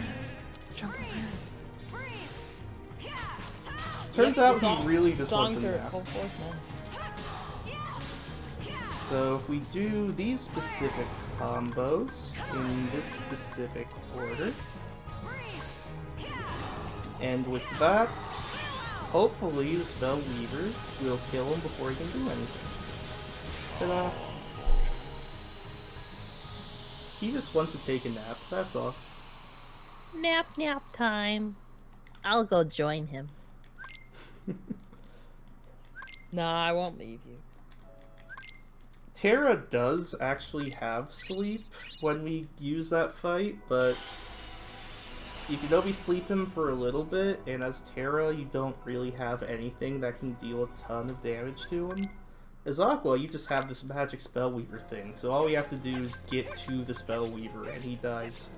Speaker 2: Turns out he really just wants a
Speaker 3: songs are
Speaker 2: nap.
Speaker 3: full force now.
Speaker 2: So if we do these specific combos in this specific order, and with that, hopefully the Spell Weaver will kill him before he can do anything. Ta-da! He just wants to take a nap, that's all.
Speaker 5: Nap time. I'll go join him.
Speaker 3: Nah, I won't leave you.
Speaker 2: Terra does actually have sleep when we use that fight, but you can only sleep him for a little bit, and as Terra, you don't really have anything that can deal a ton of damage to him. As Aqua, you just have this magic Spellweaver thing, so all you have to do is get to the Spellweaver, and he dies.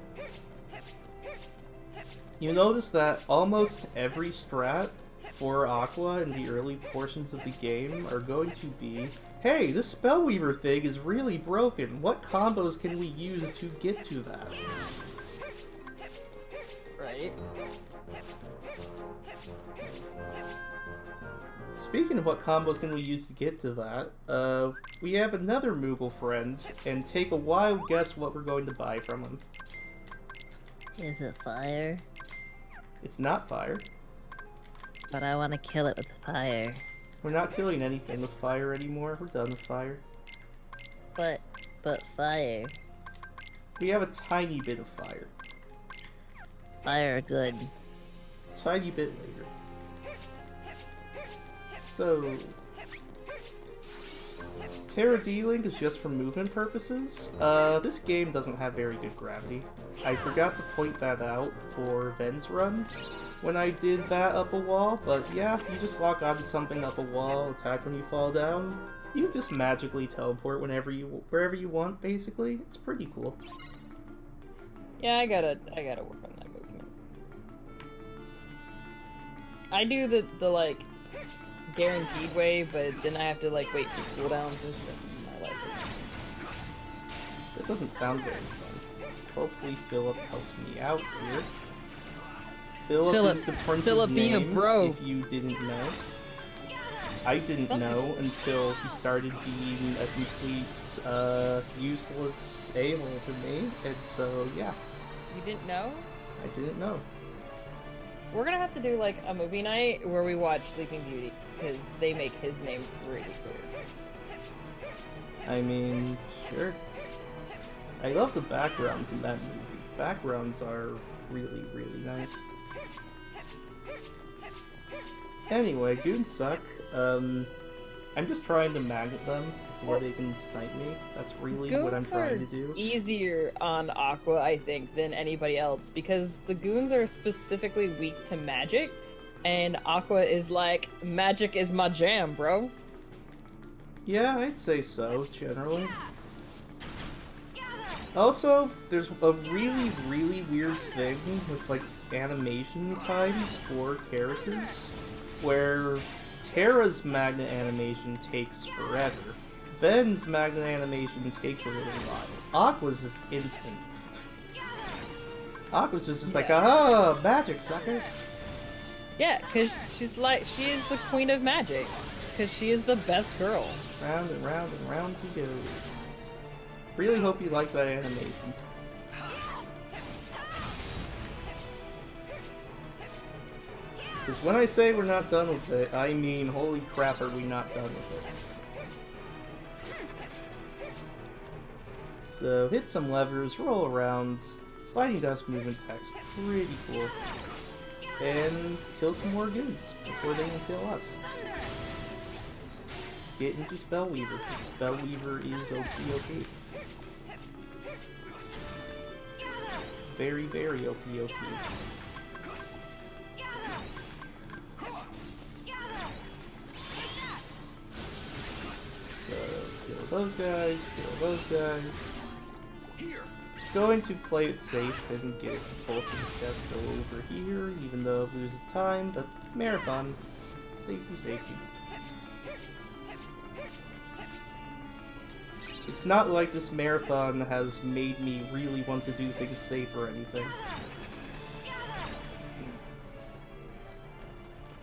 Speaker 2: You notice that almost every strat for Aqua in the early portions of the game are going to be, hey, this Spellweaver thing is really broken. What combos can we use to get to that?
Speaker 3: Right?
Speaker 2: Speaking of what combos can we use to get to that, we have another Moogle friend, and take a wild guess what we're going to buy from him.
Speaker 5: Is it fire?
Speaker 2: It's not fire.
Speaker 5: But I want to kill it with fire.
Speaker 2: We're not killing anything with fire anymore. We're done with fire.
Speaker 5: But fire.
Speaker 2: We have a tiny bit of fire.
Speaker 5: Fire good.
Speaker 2: Tiny bit later. So, Terra D-Link is just for movement purposes. This game doesn't have very good gravity. I forgot to point that out for Ven's run when I did that up a wall, but yeah, you just lock onto something up a wall, attack when you fall down. You just magically teleport wherever you want, basically. It's pretty cool.
Speaker 3: Yeah, I gotta work on that movement. I do the like guaranteed way, but then I have to like wait for cooldowns and stuff. I like it.
Speaker 2: That doesn't sound very fun. Hopefully Philip helps me out here. Philip is the prince's
Speaker 3: Philip being a
Speaker 2: name,
Speaker 3: bro.
Speaker 2: if you didn't know. I didn't know until he started being a complete, useless a-hole to me, and so, yeah.
Speaker 3: You didn't know?
Speaker 2: I didn't know.
Speaker 3: We're gonna have to do like a movie night where we watch Sleeping Beauty, because they make his name really clear.
Speaker 2: I mean, sure. I love the backgrounds in that movie. Backgrounds are really, really nice. Anyway, goons suck. I'm just trying to magnet them before they can snipe me. That's really what I'm trying to do.
Speaker 3: Goons are easier on Aqua, I think, than anybody else, because the goons are specifically weak to magic, and Aqua is like, magic is my jam, bro.
Speaker 2: Yeah, I'd say so, generally. Also, there's a really, really weird thing with, like, animation times for characters, where Terra's magnet animation takes forever. Ven's magnet animation takes a little while. Aqua's just instant. Aqua's just like, aha, magic, sucker!
Speaker 3: Yeah, because she's like, she is the queen of magic, because she is the best girl.
Speaker 2: Round and round and round we go. Really hope you like that animation. Because when I say we're not done with it, I mean, holy crap, are we not done with it. So, hit some levers, roll around, sliding dust movement text, pretty cool. And kill some more goons before they can kill us. Get into Spellweaver, because Spellweaver is OP. Very, very OP. those guys, kill those guys. Going to play it safe and get Pulsing chest over here, even though it loses time, but marathon. Safety, safety. It's not like this marathon has made me really want to do things safe or anything.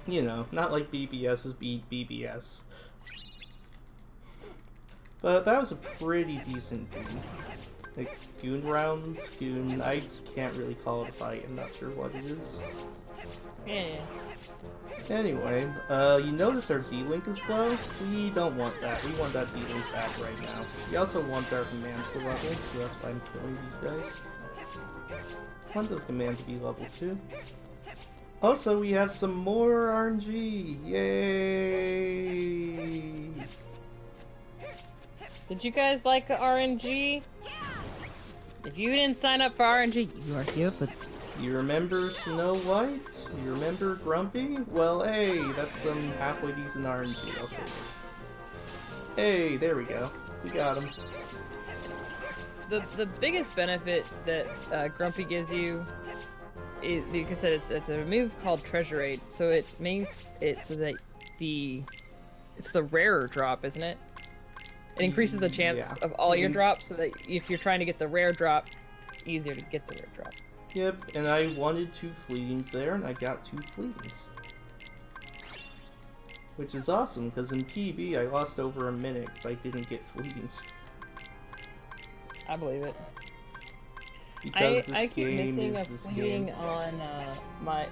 Speaker 2: You know, not like BBS is BBS. But that was a pretty decent game. Like, Goon round, Goon, I can't really call it a fight, I'm not sure what it is.
Speaker 3: Yeah.
Speaker 2: Anyway, you notice our D-Link is low? We don't want that, we want that D-Link back right now. We also want our commands to level, so that's why I'm killing these guys. I want those commands to be level 2. Also, we have some more RNG! Yay!
Speaker 3: Did you guys like the RNG? If you didn't sign up for RNG, you are here, but
Speaker 2: You remember Snow White? You remember Grumpy? Well, hey, that's some halfway decent RNG. I'll take it. Hey, there we go. We got him.
Speaker 3: the biggest benefit that Grumpy gives you is, because it's a move called Treasure Aid, so it makes it so that it's the rarer drop, isn't it? It increases the chance of all your drops, so that if you're trying to get the rare drop, easier to get the rare drop.
Speaker 2: Yep, and I wanted 2 fleetings there, and I got 2 fleetings. Which is awesome, because in PB I lost over a minute because I didn't get fleetings.
Speaker 3: I believe it.
Speaker 2: Because this
Speaker 3: I keep
Speaker 2: game
Speaker 3: missing
Speaker 2: is
Speaker 3: a
Speaker 2: this
Speaker 3: fleeting
Speaker 2: game.
Speaker 3: on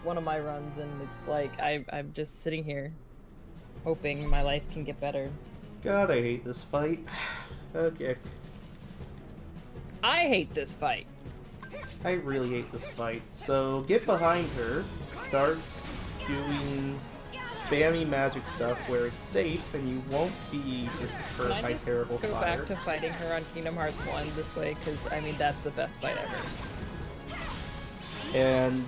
Speaker 3: one of my runs, and it's like I'm just sitting here, hoping my life can get better.
Speaker 2: God, I hate this fight. Okay.
Speaker 3: I hate this fight.
Speaker 2: I really hate this fight. So get behind her, start doing spammy magic stuff where it's safe and you won't be just hurt
Speaker 3: Can I
Speaker 2: by
Speaker 3: just
Speaker 2: terrible
Speaker 3: go
Speaker 2: fire.
Speaker 3: back to fighting her on Kingdom Hearts 1 this way? Because, I mean, that's the best fight ever.
Speaker 2: And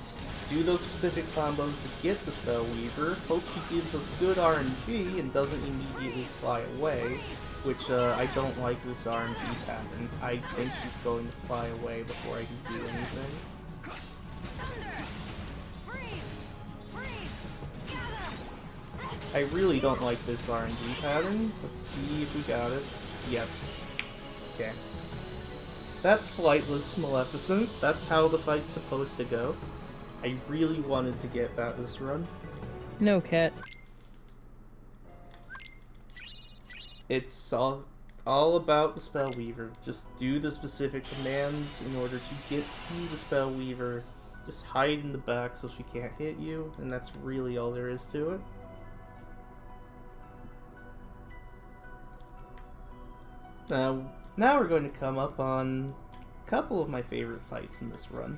Speaker 2: do those specific combos to get the Spell Weaver. Hope she gives us good RNG and doesn't immediately fly away. Which, I don't like this RNG pattern. I think she's going to fly away before I can do anything. I really don't like this RNG pattern. Let's see if we got it. Yes. Okay. That's Flightless Maleficent. That's how the fight's supposed to go. I really wanted to get that this run.
Speaker 3: No, Cat.
Speaker 2: It's all about the Spell Weaver. Just do the specific commands in order to get to the Spell Weaver. Just hide in the back so she can't hit you, and that's really all there is to it. Now we're going to come up on a couple of my favorite fights in this run.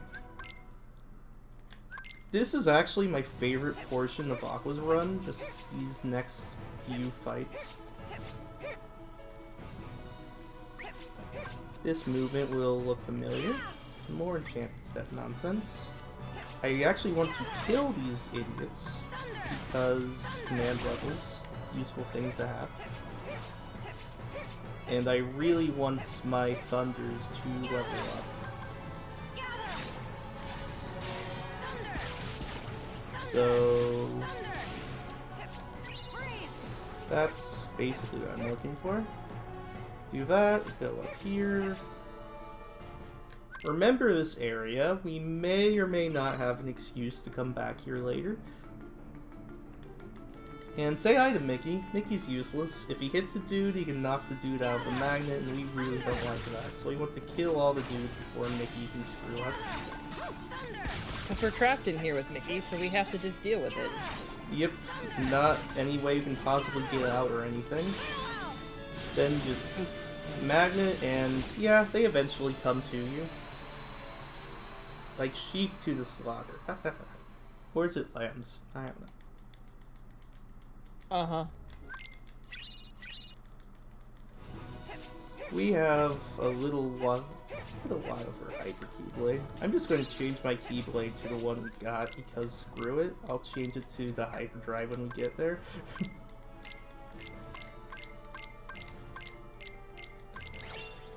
Speaker 2: This is actually my favorite portion of Aqua's run, just these next few fights. This movement will look familiar. Some more enchanted step nonsense. I actually want to kill these idiots because command levels, useful things to have. And I really want my Thunders to level up. So that's basically what I'm looking for. Do that, go up here. Remember this area. We may or may not have an excuse to come back here later. And say hi to Mickey. Mickey's useless. If he hits a dude, he can knock the dude out of the magnet, and we really don't like that. So we want to kill all the dudes before Mickey can screw us.
Speaker 3: Because we're trapped in here with Mickey, so we have to just deal with it.
Speaker 2: Yep, not any way you can possibly get out or anything. Then just magnet, and yeah, they eventually come to you. Like sheep to the slaughter. Or is it lambs? I don't know.
Speaker 3: Uh-huh.
Speaker 2: We have a little while for Hyper Keyblade. I'm just going to change my Keyblade to the one we got because screw it. I'll change it to the Hyperdrive when we get there.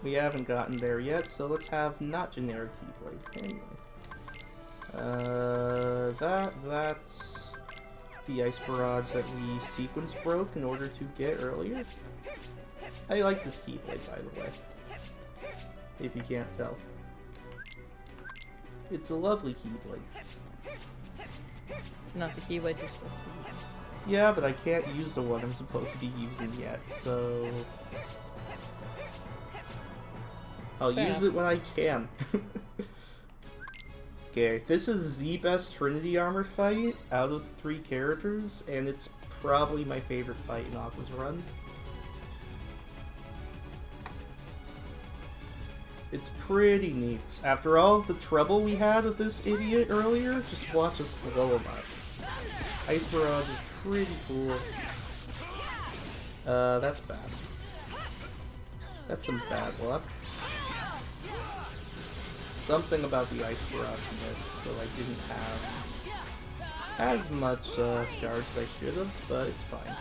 Speaker 2: We haven't gotten there yet, so let's have not generic Keyblade. Anyway. That's the Ice Barrage that we sequence broke in order to get earlier. I like this Keyblade, by the way. If you can't tell. It's a lovely Keyblade.
Speaker 3: It's not the Keyblade you're supposed to be using.
Speaker 2: Yeah, but I can't use the one I'm supposed to be using yet, so... I'll
Speaker 3: Fair
Speaker 2: use
Speaker 3: enough.
Speaker 2: it when I can. Okay, this is the best Trinity Armor fight out of the 3 characters, and it's probably my favorite fight in Aqua's run. It's pretty neat. After all the trouble we had with this idiot earlier, just watch us blow him up. Ice Barrage is pretty cool. That's bad. That's some bad luck. Something about the Ice Barrage missed, so I didn't have as much charge as I should have, but it's fine.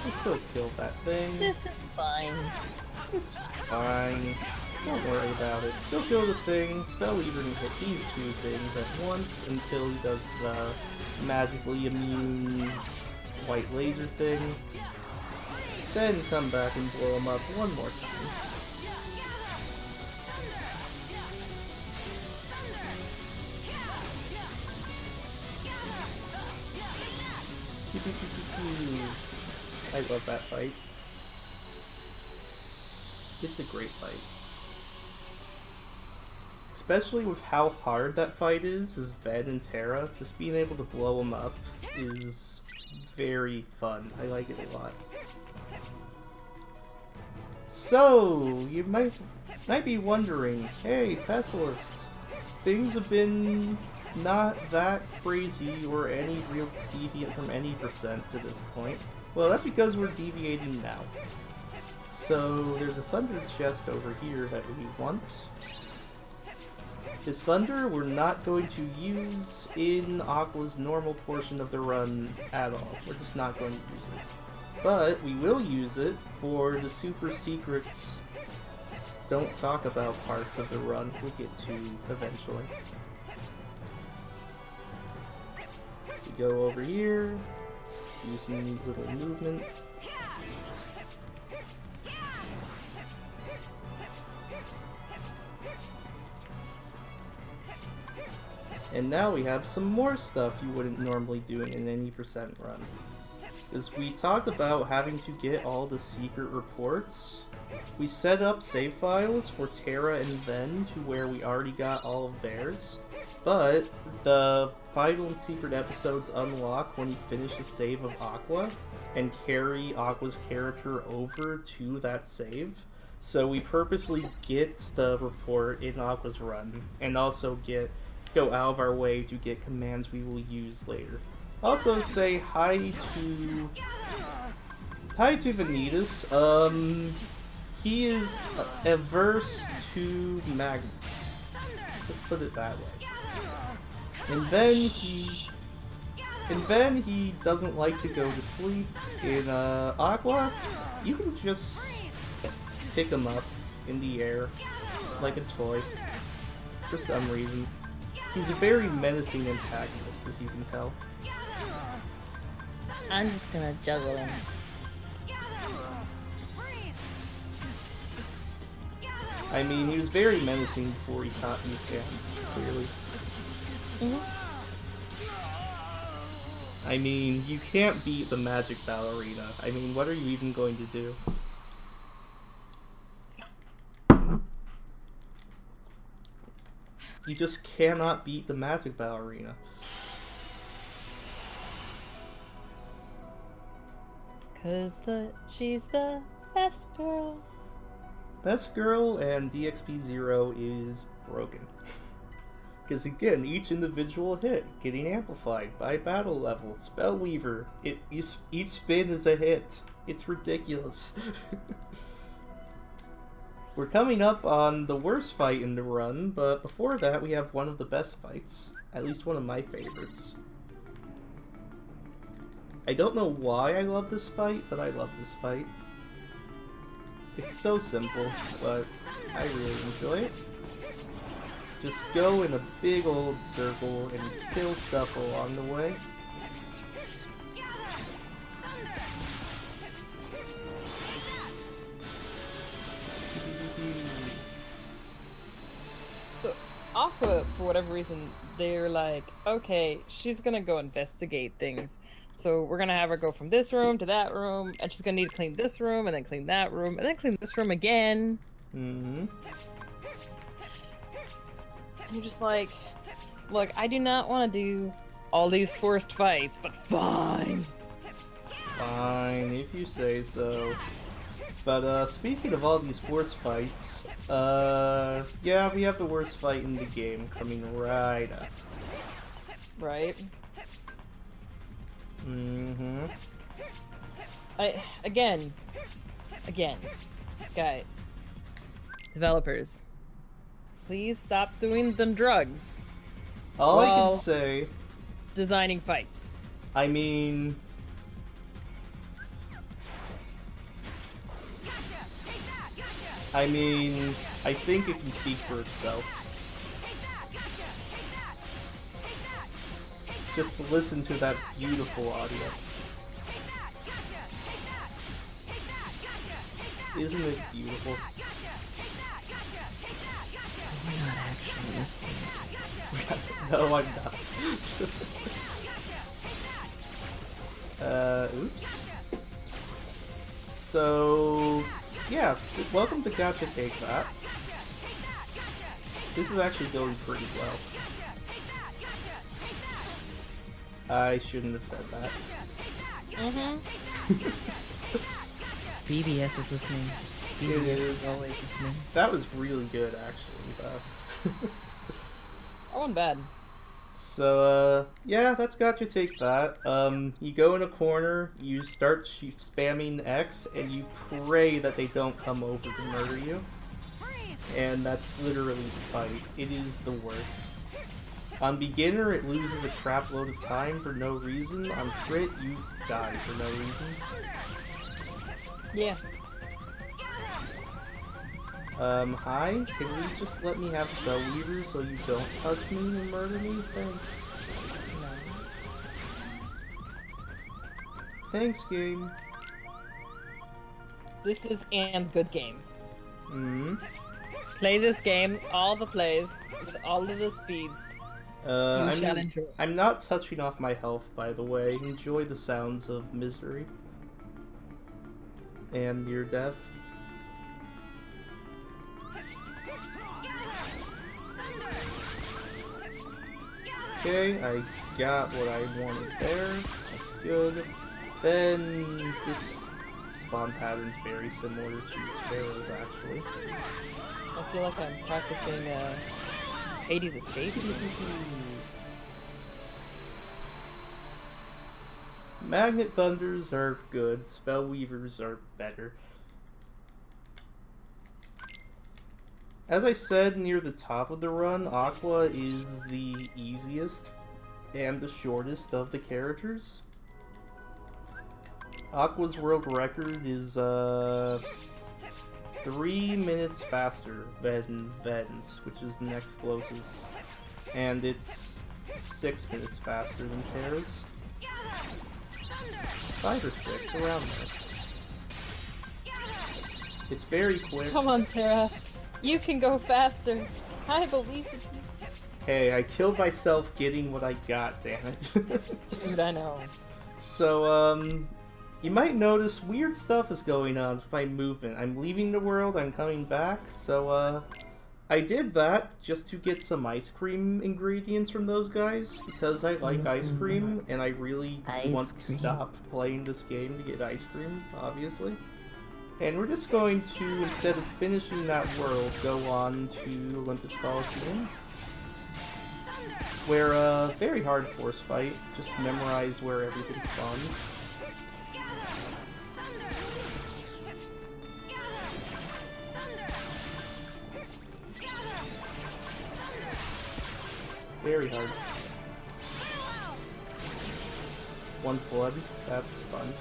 Speaker 2: I still killed that thing.
Speaker 5: This is fine.
Speaker 2: It's fine. Don't worry about it. Still kill the thing. Spellweaver can hit these 2 things at once until he does the magically immune white laser thing. Then come back and blow him up one more time. I love that fight. It's a great fight. Especially with how hard that fight is as Ven and Terra, just being able to blow them up is very fun. I like it a lot. So, you might be wondering, hey, Pessilist, things have been not that crazy or any real deviant from any percent to this point. Well, that's because we're deviating now. So, there's a Thunder chest over here that we want. This Thunder we're not going to use in Aqua's normal portion of the run at all. We're just not going to use it. But we will use it for the super secret don't talk about parts of the run we'll get to eventually. We go over here, use some neat little movement. And now we have some more stuff you wouldn't normally do in an 80% run. As we talked about having to get all the secret reports, we set up save files for Terra and Ven to where we already got all of theirs, but the final and secret episodes unlock when you finish a save of Aqua and carry Aqua's character over to that save. So we purposely get the report in Aqua's run, and also go out of our way to get commands we will use later. Also say hi to Vanitas. He is averse to magnets. Let's put it that way. And then he doesn't like to go to sleep. In Aqua, you can just pick him up in the air like a toy for some reason. He's a very menacing antagonist, as you can tell.
Speaker 5: I'm just gonna juggle him.
Speaker 2: I mean, he was very menacing before he caught me again, clearly. I mean, you can't beat the magic ballerina. I mean, what are you even going to do? You just cannot beat the magic ballerina.
Speaker 5: Cause she's the best girl.
Speaker 2: Best girl and DXP0 is broken. Because again, each individual hit getting amplified by battle level. Spellweaver, each spin is a hit. It's ridiculous. We're coming up on the worst fight in the run, but before that we have one of the best fights. At least one of my favorites. I don't know why I love this fight, but I love this fight. It's so simple, but I really enjoy it. Just go in a big old circle and kill stuff along the way.
Speaker 3: So, Aqua, for whatever reason, they're like, okay, she's gonna go investigate things. So we're gonna have her go from this room to that room, and she's gonna need to clean this room, and then clean that room, and then clean this room again.
Speaker 2: Mm-hmm.
Speaker 3: And you're just like, look, I do not want to do all these forced fights, but fine.
Speaker 2: Fine, if you say so. But, speaking of all these force fights, yeah, we have the worst fight in the game coming right up.
Speaker 3: Right?
Speaker 2: Mm-hmm.
Speaker 3: Again, guys, developers, please stop doing them drugs.
Speaker 2: All I
Speaker 3: Well-
Speaker 2: can say,
Speaker 3: Designing fights.
Speaker 2: I mean, I think it can speak for itself. Just listen to that beautiful audio. Isn't it beautiful?
Speaker 3: We're not actually listening.
Speaker 2: No, I'm not. Oops. So, yeah, welcome to Gotcha Take That. This is actually going pretty well. I shouldn't have said that.
Speaker 3: BBS is listening.
Speaker 2: It is.
Speaker 3: Always listening.
Speaker 2: That was really good, actually.
Speaker 3: That wasn't bad.
Speaker 2: So, yeah, that's Gotcha Take That. You go in a corner, you start spamming X, and you pray that they don't come over to murder you. And that's literally the fight. It is the worst. On beginner, it loses a crap load of time for no reason. On crit, you die for no reason.
Speaker 3: Yeah.
Speaker 2: Hi? Can you just let me have Spellweaver so you don't touch me and murder me? Thanks. Thanks, game.
Speaker 3: This is and good game.
Speaker 2: Mm-hmm.
Speaker 3: Play this game, all the plays, with all of the speeds. You shall enjoy.
Speaker 2: I'm not touching off my health, by the way. Enjoy the sounds of misery. And near death. Okay, I got what I wanted there. That's good. Then this spawn pattern's very similar to Terra's, actually.
Speaker 3: I feel like I'm practicing Hades Escape.
Speaker 2: Magnet Thunders are good, Spellweavers are better. As I said near the top of the run, Aqua is the easiest and the shortest of the characters. Aqua's world record is 3 minutes faster than Ven's, which is the next closest. And it's 6 minutes faster than Terra's. 5 or 6, around there. It's very quick.
Speaker 3: Come on, Terra. You can go faster. I believe in you.
Speaker 2: Hey, I killed myself getting what I got, damn it.
Speaker 3: Dude, I know.
Speaker 2: So, you might notice weird stuff is going on with my movement. I'm leaving the world, I'm coming back, so, I did that just to get some ice cream ingredients from those guys, because I like ice cream, and I really want to stop playing this game to get ice cream, obviously. And we're just going to, instead of finishing that world, go on to Olympus Coliseum. Where, very hard force fight, just memorize where everything spawns. Very hard. One flood, that's fun.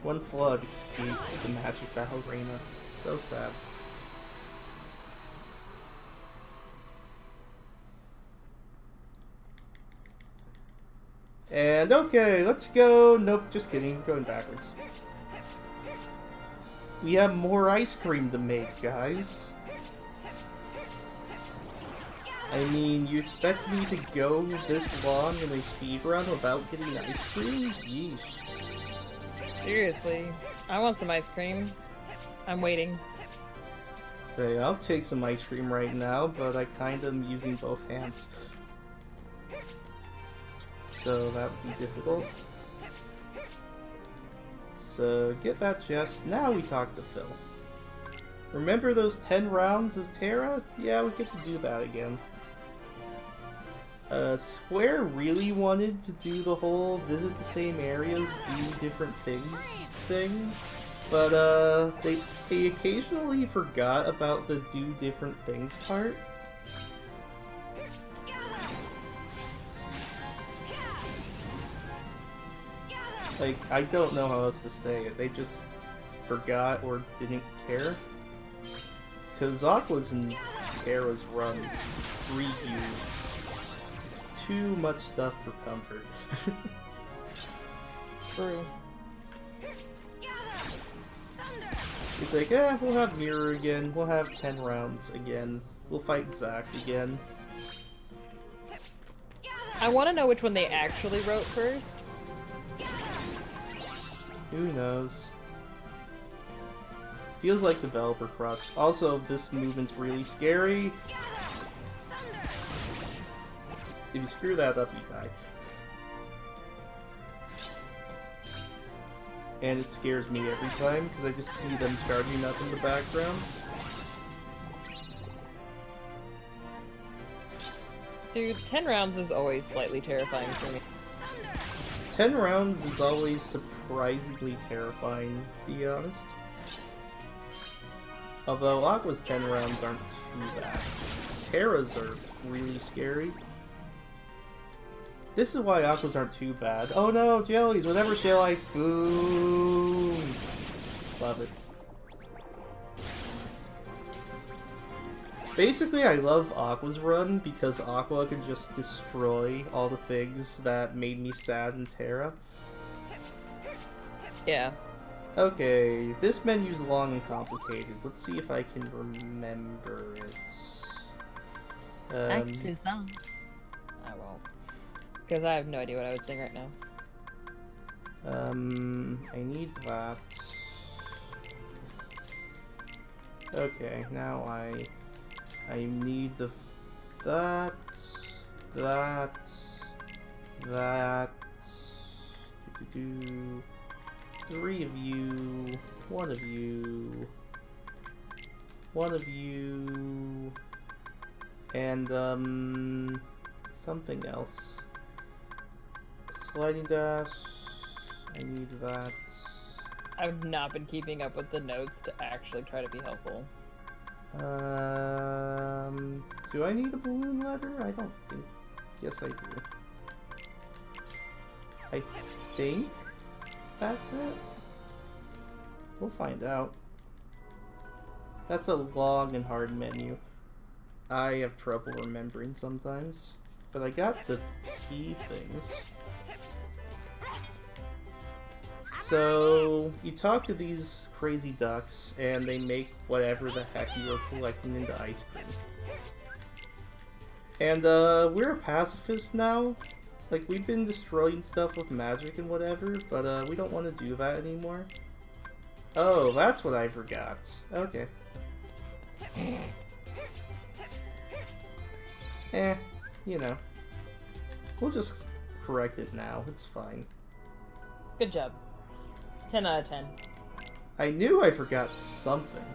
Speaker 2: One flood escapes the magic battle arena. So sad. And okay, let's go. Nope, just kidding. We're going backwards. We have more ice cream to make, guys. I mean, you expect me to go this long in a speedrun without getting ice cream? Yeesh.
Speaker 3: Seriously. I want some ice cream. I'm waiting.
Speaker 2: Okay, I'll take some ice cream right now, but I kinda am using both hands. So that would be difficult. So get that chest. Now we talk to Phil. Remember those 10 rounds as Terra? Yeah, we get to do that again. Square really wanted to do the whole visit the same areas, do different things thing, but they occasionally forgot about the do different things part. Like, I don't know how else to say it. They just forgot or didn't care. Because Aqua's and Terra's runs reuse too much stuff for comfort.
Speaker 3: True.
Speaker 2: It's like, we'll have Mirror again, we'll have 10 rounds again, we'll fight Zack again.
Speaker 3: I want to know which one they actually wrote first.
Speaker 2: Who knows? Feels like developer crutch. Also, this movement's really scary. If you screw that up, you die. And it scares me every time, because I just see them charging up in the background.
Speaker 3: Dude, 10 rounds is always slightly terrifying for me.
Speaker 2: 10 rounds is always surprisingly terrifying, to be honest. Although Aqua's 10 rounds aren't too bad. Terra's are really scary. This is why Aquas aren't too bad. Oh no, jellies! Whatever shall I... Boom! Love it. Basically, I love Aqua's run because Aqua can just destroy all the things that made me sad in Terra.
Speaker 3: Yeah.
Speaker 2: Okay, this menu's long and complicated. Let's see if I can remember it.
Speaker 5: Axes on.
Speaker 3: I won't. Because I have no idea what I would sing right now.
Speaker 2: I need that. Okay, now I need the that 3 of you, 1 of you, 1 of you, and something else. Sliding dash. I need that.
Speaker 3: I've not been keeping up with the notes to actually try to be helpful.
Speaker 2: Do I need a balloon ladder? I don't think. Yes, I do. I think that's it. We'll find out. That's a long and hard menu. I have trouble remembering sometimes. But I got the key things. So, you talk to these crazy ducks, and they make whatever the heck you are collecting into ice cream. And, we're a pacifist now. Like, we've been destroying stuff with magic and whatever, but, we don't want to do that anymore. Oh, that's what I forgot. Okay. You know. We'll just correct it now. It's fine.
Speaker 3: Good job. 10 out of 10.
Speaker 2: I knew I forgot something.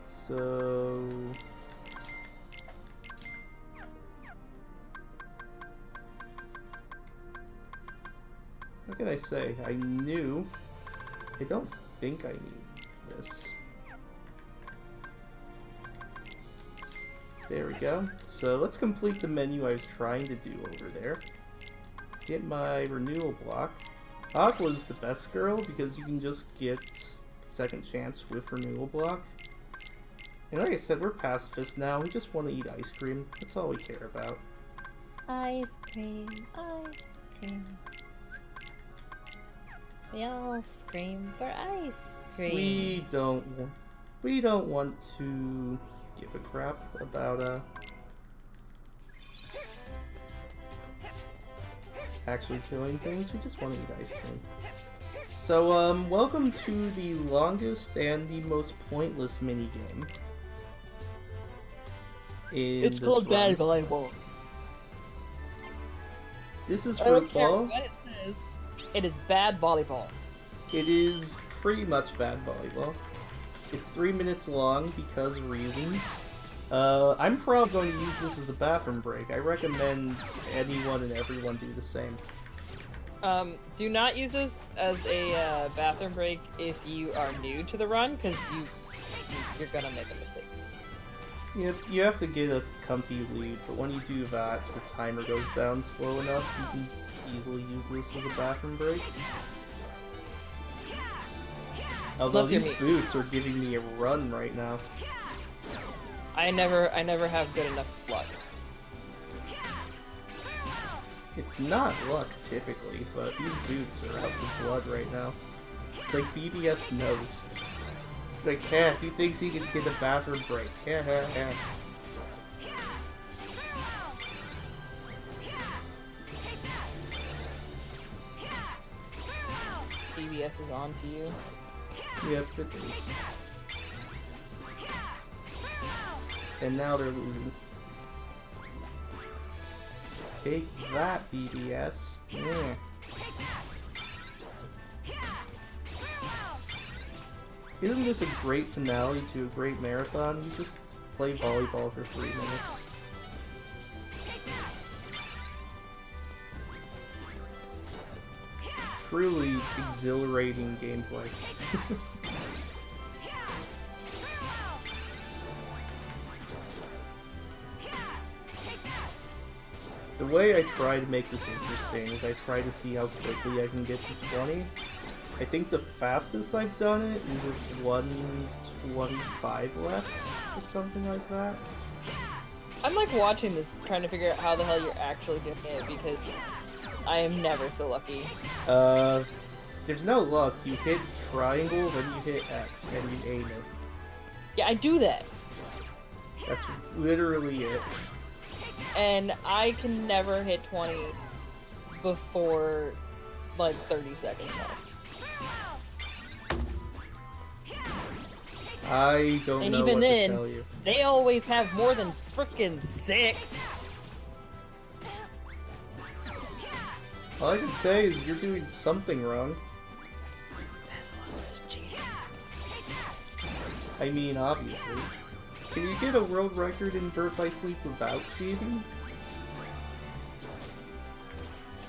Speaker 2: So... what can I say? I knew... I don't think I need this. There we go. So let's complete the menu I was trying to do over there. Get my renewal block. Aqua's the best girl because you can just get second chance with renewal block. And like I said, we're pacifists now. We just want to eat ice cream. That's all we care about.
Speaker 5: Ice cream, ice cream. We all scream for ice cream.
Speaker 2: We don't want to give a crap about actually killing things. We just want to eat ice cream. So welcome to the longest and the most pointless minigame.
Speaker 3: It's called bad volleyball.
Speaker 2: This is
Speaker 3: I
Speaker 2: for
Speaker 3: don't care
Speaker 2: ball.
Speaker 3: what it says. It is bad volleyball.
Speaker 2: It is pretty much bad volleyball. It's 3 minutes long because reasons. I'm probably going to use this as a bathroom break. I recommend anyone and everyone do the same.
Speaker 3: Do not use this as a bathroom break if you are new to the run, because you're gonna make a mistake.
Speaker 2: You have to get a comfy lead, but when you do that, the timer goes down slow enough, you can easily use this as a bathroom break. Although
Speaker 3: Unless you're
Speaker 2: these
Speaker 3: me.
Speaker 2: boots are giving me a run right now.
Speaker 3: I never have good enough luck.
Speaker 2: It's not luck, typically, but these boots are out for blood right now. It's like BBS knows. Like, he thinks he can get a bathroom break.
Speaker 3: CBS is on to you.
Speaker 2: Yep, it is. And now they're losing. Take that, BBS. Yeah. Isn't this a great finale to a great marathon? You just play volleyball for 3 minutes. Truly exhilarating gameplay. The way I try to make this interesting is I try to see how quickly I can get to 20. I think the fastest I've done it is with 1:25 left, or something like that.
Speaker 3: I'm like watching this, trying to figure out how the hell you're actually doing it, because I am never so lucky.
Speaker 2: There's no luck. You hit triangle, then you hit X, and you aim it.
Speaker 3: Yeah, I do that.
Speaker 2: That's literally it.
Speaker 3: And I can never hit 20 before, like, 30 seconds left.
Speaker 2: I don't
Speaker 3: And
Speaker 2: know
Speaker 3: even
Speaker 2: what
Speaker 3: then,
Speaker 2: to tell you.
Speaker 3: they always have more than frickin' 6.
Speaker 2: All I can say is you're doing something wrong.
Speaker 3: Pessilist is cheating.
Speaker 2: I mean, obviously. Can you get a world record in Birth by Sleep without cheating?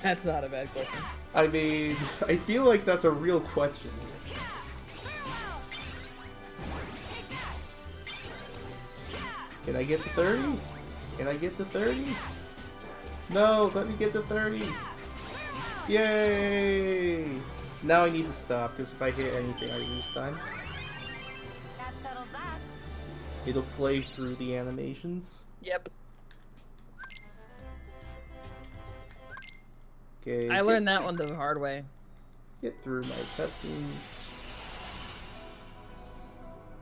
Speaker 3: That's not a bad question.
Speaker 2: I mean, I feel like that's a real question. Can I get to 30? Can I get to 30? No, let me get to 30! Yay! Now I need to stop, because if I hit anything, I lose time.
Speaker 6: That settles that.
Speaker 2: It'll play through the animations.
Speaker 3: Yep.
Speaker 2: Okay.
Speaker 3: I learned that one the hard way.
Speaker 2: Get through my cutscenes.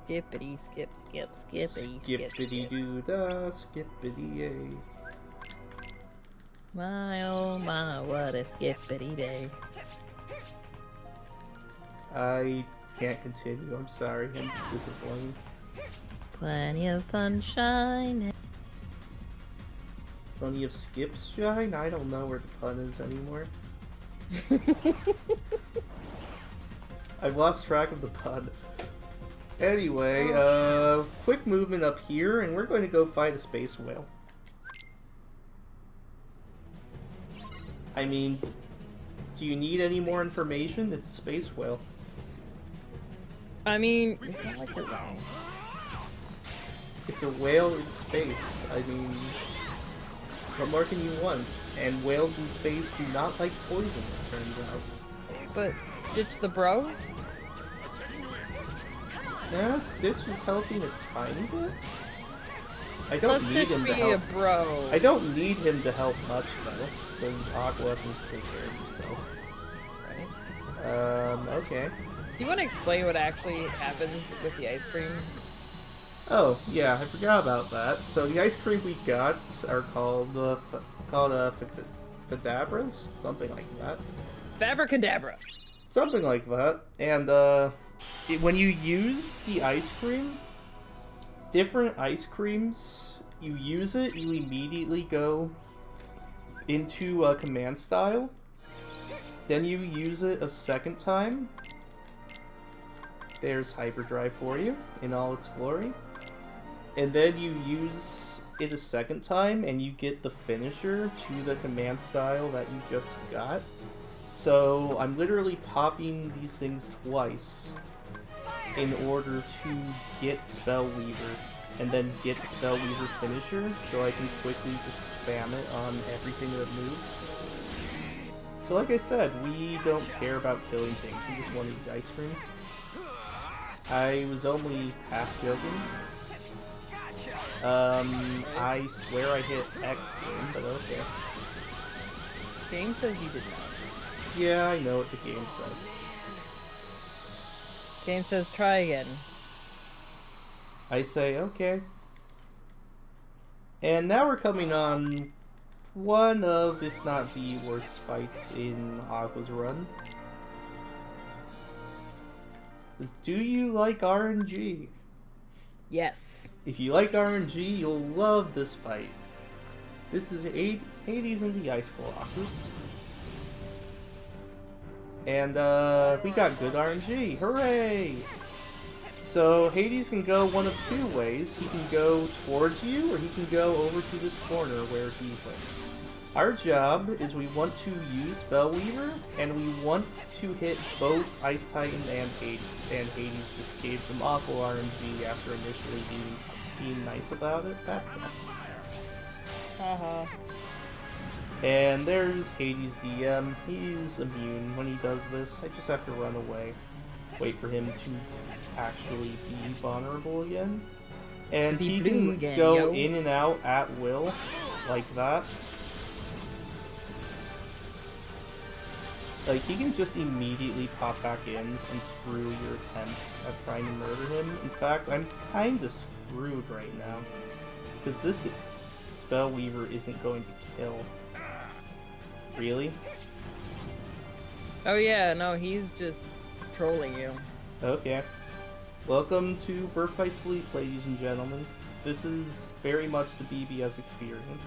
Speaker 5: Skippity, skip, skip, skippity, skip,
Speaker 2: Skippity
Speaker 5: skip.
Speaker 2: doo da, skippity yay.
Speaker 5: My oh my, what a skippity day.
Speaker 2: I can't continue, I'm sorry, I'm disappointed.
Speaker 5: Plenty of sunshine.
Speaker 2: Plenty of skips shine? I don't know where the pun is anymore. I've lost track of the pun. Anyway, quick movement up here, and we're going to go fight a space whale. I mean, do you need any more information? It's a space whale.
Speaker 3: I mean, it's not like
Speaker 2: It's a whale in space. I mean, what more can you want? And whales in space do not like poison, it turns out.
Speaker 3: But Stitch the bro?
Speaker 2: Yeah, Stitch is helping a tiny bit. I don't
Speaker 3: Let
Speaker 2: need
Speaker 3: Stitch
Speaker 2: him to
Speaker 3: be a
Speaker 2: help.
Speaker 3: bro.
Speaker 2: I don't need him to help much though, because Aqua can take care of himself.
Speaker 3: Right?
Speaker 2: Okay.
Speaker 3: Do you want to explain what actually happens with the ice cream?
Speaker 2: Oh, yeah, I forgot about that. So the ice cream we got are called Fadabras? Something like that.
Speaker 3: Fabricadabra.
Speaker 2: Something like that. And, when you use the ice cream, different ice creams, you use it, you immediately go into a command style. Then you use it a second time. There's Hyperdrive for you in all its glory. And then you use it a second time and you get the finisher to the command style that you just got. So I'm literally popping these things twice in order to get Spellweaver and then get the Spellweaver finisher so I can quickly just spam it on everything that moves. So like I said, we don't care about killing things, we just want to eat ice cream. I was only half joking. I swear I hit X game, but okay.
Speaker 3: Game says you did not.
Speaker 2: Yeah, I know what the game says.
Speaker 3: Game says try again.
Speaker 2: I say, okay. And now we're coming on one of, if not the worst fights in Aqua's run. Do you like RNG?
Speaker 3: Yes.
Speaker 2: If you like RNG, you'll love this fight. This is Hades and the Ice Colossus. And, we got good RNG. Hooray! So, Hades can go one of two ways. He can go towards you, or he can go over to this corner where he went. Our job is we want to use Spellweaver, and we want to hit both Ice Titan and Hades. And Hades just gave some awful RNG after initially being nice about it. That sucks.
Speaker 3: Uh-huh.
Speaker 2: And there's Hades DM. He's immune when he does this. I just have to run away. Wait for him to actually be vulnerable again. And
Speaker 3: Be
Speaker 2: he
Speaker 3: blue
Speaker 2: can
Speaker 3: again,
Speaker 2: go
Speaker 3: yo.
Speaker 2: in and out at will, like that. Like, he can just immediately pop back in and screw your attempts at trying to murder him. In fact, I'm kinda screwed right now. Because this Spellweaver isn't going to kill. Really?
Speaker 3: Oh yeah, no, he's just trolling you.
Speaker 2: Okay. Welcome to Birth by Sleep, ladies and gentlemen. This is very much the BBS experience.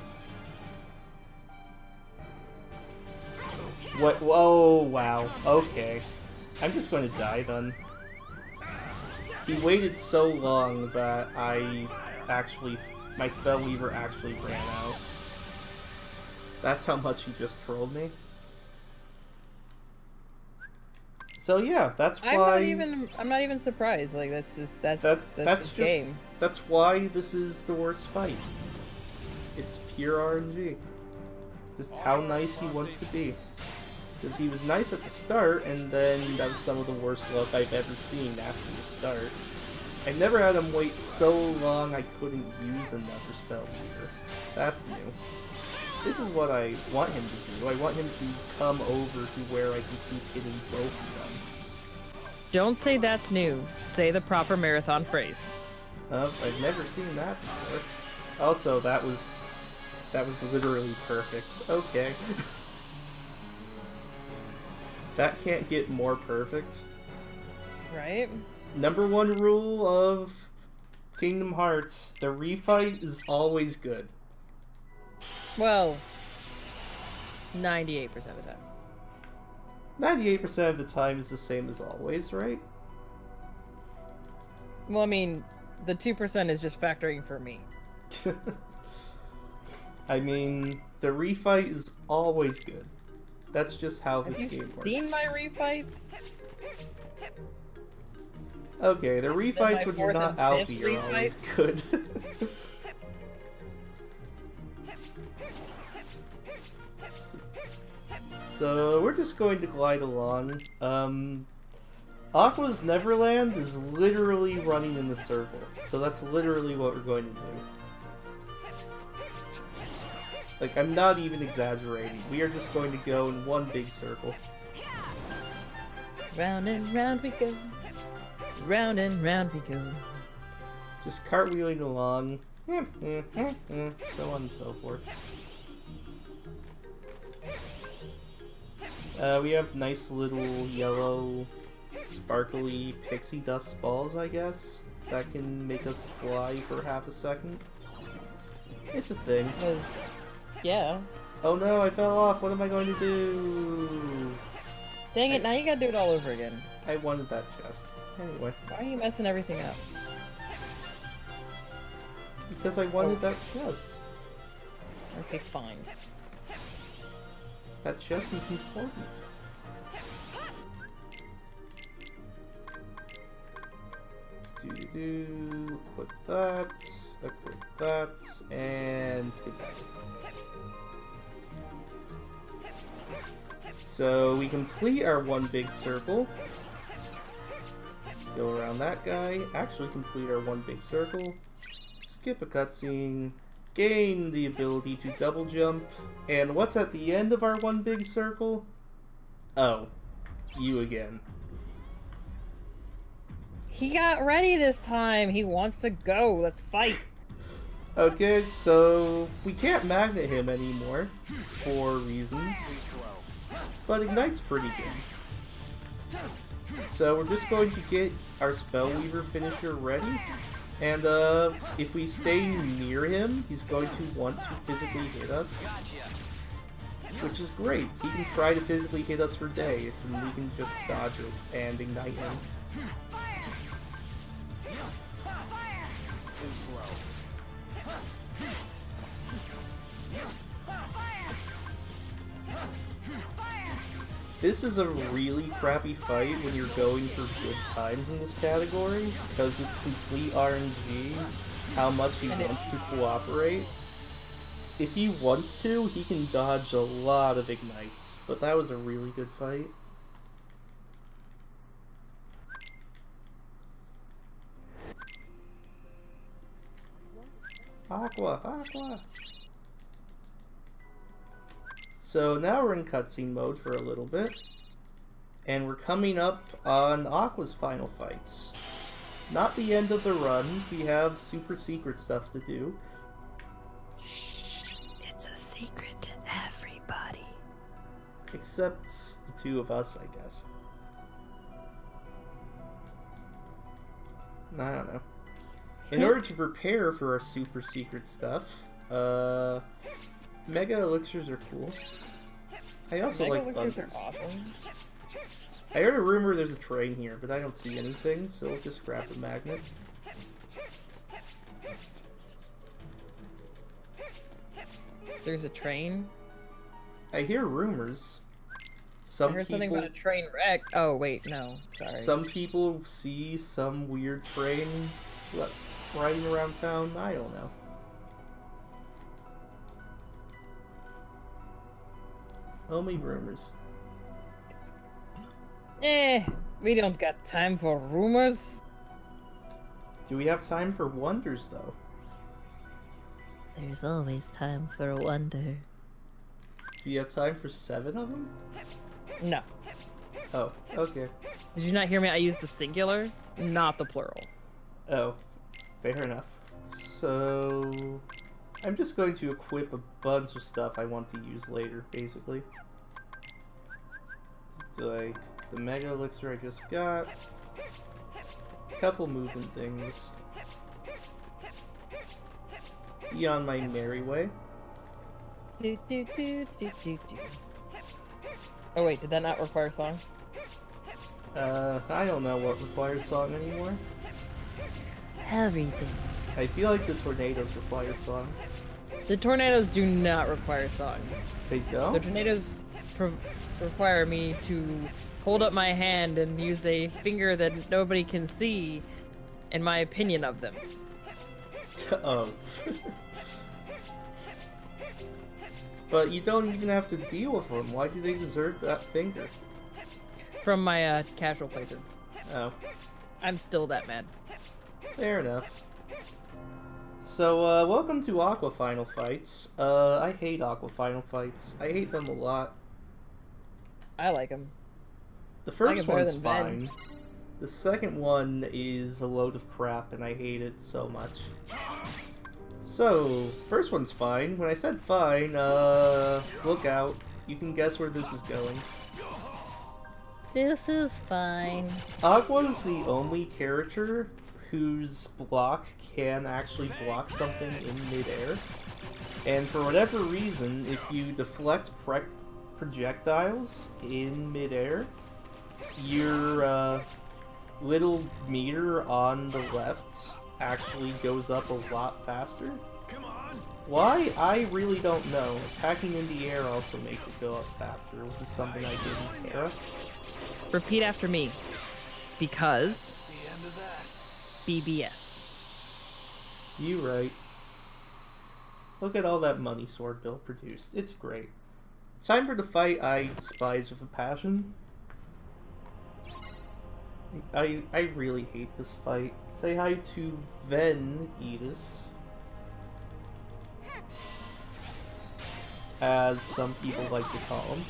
Speaker 2: What? Whoa, wow. Okay. I'm just going to die then. He waited so long that my Spellweaver actually ran out. That's how much he just trolled me. So yeah, that's why
Speaker 3: I'm not even surprised. Like that's
Speaker 2: that's
Speaker 3: the
Speaker 2: just
Speaker 3: game.
Speaker 2: that's why this is the worst fight. It's pure RNG. Just how nice he wants to be. Because he was nice at the start, and then that was some of the worst luck I've ever seen after the start. I never had him wait so long I couldn't use another Spellweaver. That's new. This is what I want him to do. I want him to come over to where I can keep hitting both of them.
Speaker 3: Don't say that's new. Say the proper marathon phrase.
Speaker 2: I've never seen that before. Also, that was literally perfect. Okay. That can't get more perfect.
Speaker 3: Right?
Speaker 2: Number one rule of Kingdom Hearts, the refight is always good.
Speaker 3: Well, 98% of the time.
Speaker 2: 98% of the time is the same as always, right?
Speaker 3: Well, I mean, the 2% is just factoring for me.
Speaker 2: I mean, the refight is always good. That's just how
Speaker 3: Have
Speaker 2: this
Speaker 3: you
Speaker 2: game works.
Speaker 3: seen my refights?
Speaker 2: Okay, the refights
Speaker 3: my
Speaker 2: when you're
Speaker 3: fourth
Speaker 2: not
Speaker 3: and
Speaker 2: Alfie
Speaker 3: fifth
Speaker 2: are always good. So we're just going to glide along. Aqua's Neverland is literally running in the circle, so that's literally what we're going to do. Like, I'm not even exaggerating. We are just going to go in one big circle.
Speaker 3: Round and round we go. Round and round we go.
Speaker 2: Just cartwheeling along. So on and so forth. We have nice little yellow, sparkly pixie dust balls, I guess, that can make us fly for half a second. It's a thing.
Speaker 3: Yeah.
Speaker 2: Oh no, I fell off. What am I going to do?
Speaker 3: Dang it, now you gotta do it all over again.
Speaker 2: I wanted that chest. Anyway.
Speaker 3: Why are you messing everything up?
Speaker 2: Because I wanted that chest.
Speaker 3: Okay, fine.
Speaker 2: That chest is important. Equip that, and get that. So we complete our one big circle. Go around that guy. Actually complete our one big circle. Skip a cutscene. Gain the ability to double jump. And what's at the end of our one big circle? Oh, you again.
Speaker 3: He got ready this time. He wants to go. Let's fight.
Speaker 2: Okay, so we can't magnet him anymore for reasons. But Ignite's pretty good. So we're just going to get our Spellweaver finisher ready. And if we stay near him, he's going to want to physically hit us. Which is great. He can try to physically hit us for days, and we can just dodge it and ignite him. This is a really crappy fight when you're going for good times in this category, because it's complete RNG how much he wants to cooperate. If he wants to, he can dodge a lot of ignites, but that was a really good fight. Aqua! Aqua! So now we're in cutscene mode for a little bit, and we're coming up on Aqua's final fights. Not the end of the run, we have super secret stuff to do.
Speaker 5: It's a secret to everybody.
Speaker 2: Except the two of us, I guess. I don't know. In order to prepare for our super secret stuff, Mega Elixirs are cool. I also like Thunders.
Speaker 3: Are awesome.
Speaker 2: I heard a rumor there's a train here, but I don't see anything, so we'll just grab the magnet.
Speaker 3: There's a train?
Speaker 2: I hear rumors.
Speaker 3: I heard something about a train wreck. Oh, wait, no. Sorry.
Speaker 2: Some people see some weird train riding around town. I don't know. Only rumors.
Speaker 3: We don't got time for rumors.
Speaker 2: Do we have time for wonders, though?
Speaker 5: There's always time for a wonder.
Speaker 2: Do you have time for 7 of them?
Speaker 3: No.
Speaker 2: Oh, okay.
Speaker 3: Did you not hear me? I used the singular, not the plural.
Speaker 2: Oh, fair enough. So, I'm just going to equip a bunch of stuff I want to use later, basically. Like the Mega Elixir I just got, a couple movement things. Be on my merry way.
Speaker 3: Do, do, do, do, do, do. Oh wait, did that not require a song?
Speaker 2: I don't know what requires song anymore.
Speaker 5: Everything.
Speaker 2: I feel like the tornadoes require song.
Speaker 3: The tornadoes do not require song.
Speaker 2: They don't?
Speaker 3: The tornadoes require me to hold up my hand and use a finger that nobody can see, in my opinion of them.
Speaker 2: Oh. But you don't even have to deal with them. Why do they deserve that finger?
Speaker 3: From my casual playthrough.
Speaker 2: Oh,
Speaker 3: I'm still that mad.
Speaker 2: fair enough. So, welcome to Aqua Final Fights. I hate Aqua Final Fights. I hate them a lot.
Speaker 3: I like them.
Speaker 2: The
Speaker 3: like
Speaker 2: first
Speaker 3: it better
Speaker 2: one's
Speaker 3: than Ven.
Speaker 2: fine. The second one is a load of crap, and I hate it so much. So, first one's fine. When I said fine, look out. You can guess where this is going.
Speaker 5: This is fine.
Speaker 2: Aqua's the only character whose block can actually block something in midair. And for whatever reason, if you deflect projectiles in midair, your little meter on the left actually goes up a lot faster. Why? I really don't know. Attacking in the air also makes it go up faster, which is something I did in Terra.
Speaker 3: Repeat after me. Because BBS.
Speaker 2: You right. Look at all that money Sword Bill produced. It's great. Time for the fight I despise with a passion. I really hate this fight. Say hi to Ven Edis. As some people like to call him.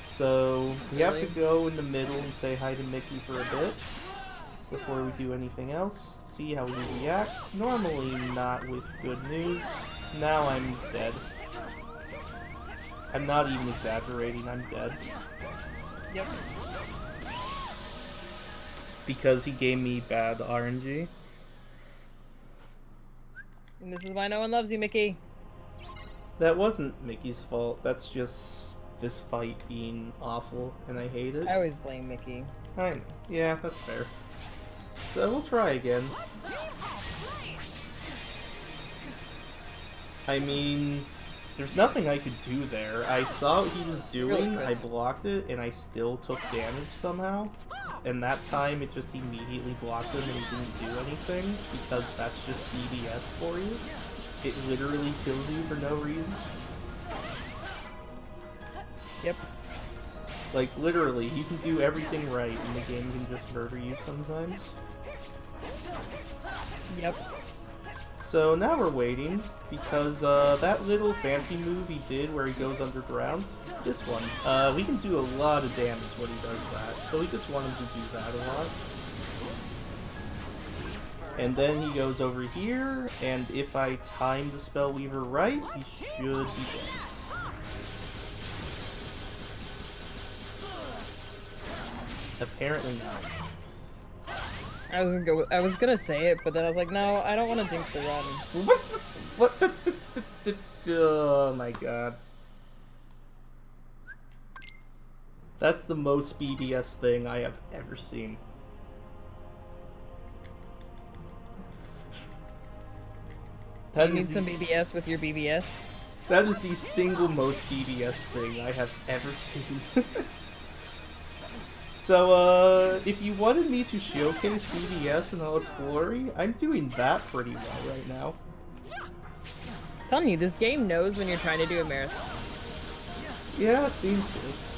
Speaker 2: So, we have to go in the middle and say hi to Mickey for a bit before we do anything else. See how he reacts. Normally not with good news. Now I'm dead. I'm not even exaggerating, I'm dead.
Speaker 3: Yep.
Speaker 2: Because he gave me bad RNG.
Speaker 3: And this is why no one loves you, Mickey.
Speaker 2: That wasn't Mickey's fault, that's just this fight being awful, and I hate it.
Speaker 3: I always blame Mickey.
Speaker 2: I know. Yeah, that's fair. So we'll try again. I mean, there's nothing I could do there. I saw what he was doing, I blocked it, and I still took damage somehow. And that time it just immediately blocked him and he didn't do anything, because that's just BBS for you. It literally kills you for no reason.
Speaker 3: Yep.
Speaker 2: Like, literally, you can do everything right, and the game can just murder you sometimes.
Speaker 3: Yep.
Speaker 2: So now we're waiting, because that little fancy move he did where he goes underground, this one, we can do a lot of damage when he does that, so we just want him to do that a lot. And then he goes over here, and if I time the Spellweaver right, he should be dead. Apparently not.
Speaker 3: I was gonna say it, but then I was like, no, I don't want to jinx the run.
Speaker 2: What the oh my god. That's the most BBS thing I have ever seen.
Speaker 3: You need some BBS with your BBS?
Speaker 2: That is the single most BBS thing I have ever seen. So, if you wanted me to showcase BBS in all its glory, I'm doing that pretty well right now.
Speaker 3: I'm telling you, this game knows when you're trying to do a marathon.
Speaker 2: Yeah, it seems to.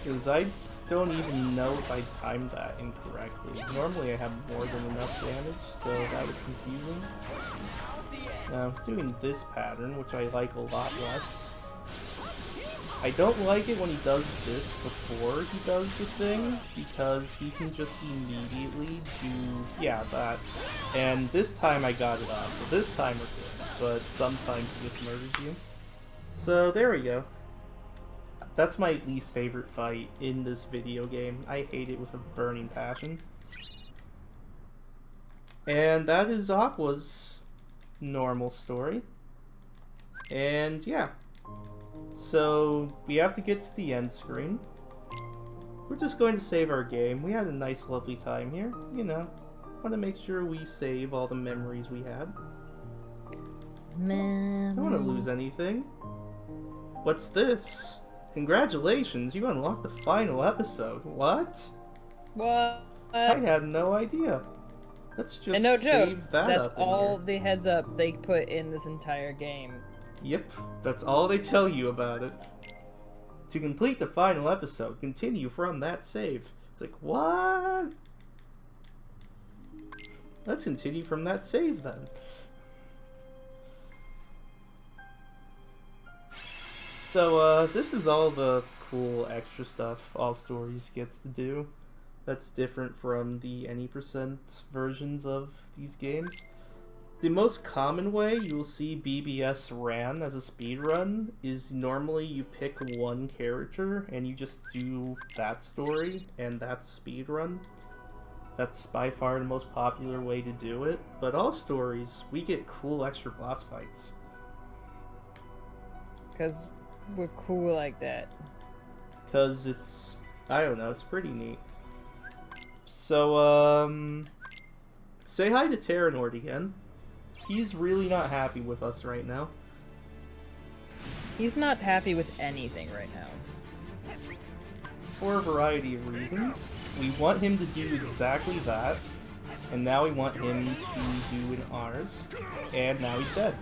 Speaker 2: Because I don't even know if I timed that incorrectly. Normally I have more than enough damage, so that was confusing. Now I was doing this pattern, which I like a lot less. I don't like it when he does this before he does the thing, because he can just immediately do, yeah, that. And this time I got it off, so this time we're good, but sometimes he just murders you. So there we go. That's my least favorite fight in this video game. I hate it with a burning passion. And that is Aqua's normal story. And yeah. So we have to get to the end screen. We're just going to save our game. We had a nice lovely time here. You know, want to make sure we save all the memories we had.
Speaker 5: Man.
Speaker 2: I don't want to lose anything. What's this? Congratulations, you unlocked the final episode. What?
Speaker 3: What?
Speaker 2: I had no idea. Let's just
Speaker 3: And no joke,
Speaker 2: save that
Speaker 3: that's
Speaker 2: up in
Speaker 3: all
Speaker 2: here.
Speaker 3: the heads up they put in this entire game.
Speaker 2: Yep, that's all they tell you about it. To complete the final episode, continue from that save. It's like, what? Let's continue from that save then. So, this is all the cool extra stuff All Stories gets to do. That's different from the any percent versions of these games. The most common way you'll see BBS ran as a speedrun is normally you pick one character and you just do that story, and that's speedrun. That's by far the most popular way to do it. But All Stories, we get cool extra boss fights.
Speaker 3: Because we're cool like that.
Speaker 2: Because it's, I don't know, it's pretty neat. So, say hi to Terranord again. He's really not happy with us right now.
Speaker 3: He's not happy with anything right now.
Speaker 2: For a variety of reasons. We want him to do exactly that, and now we want him to do an ours, and now he's dead.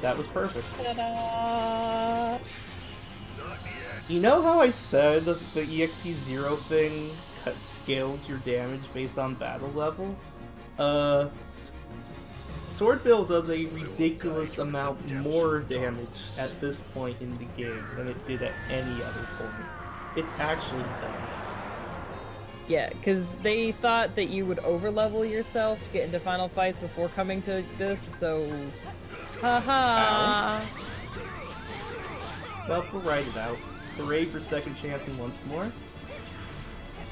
Speaker 2: That was perfect.
Speaker 3: Ta-da!
Speaker 2: You know how I said the EXP 0 thing scales your damage based on battle level? Swordbill does a ridiculous amount more damage at this point in the game than it did at any other point. It's actually dumb.
Speaker 3: Yeah, because they thought that you would overlevel yourself to get into final fights before coming to this, so... Haha!
Speaker 2: Well, we'll write it out. Hooray for second chancing once more.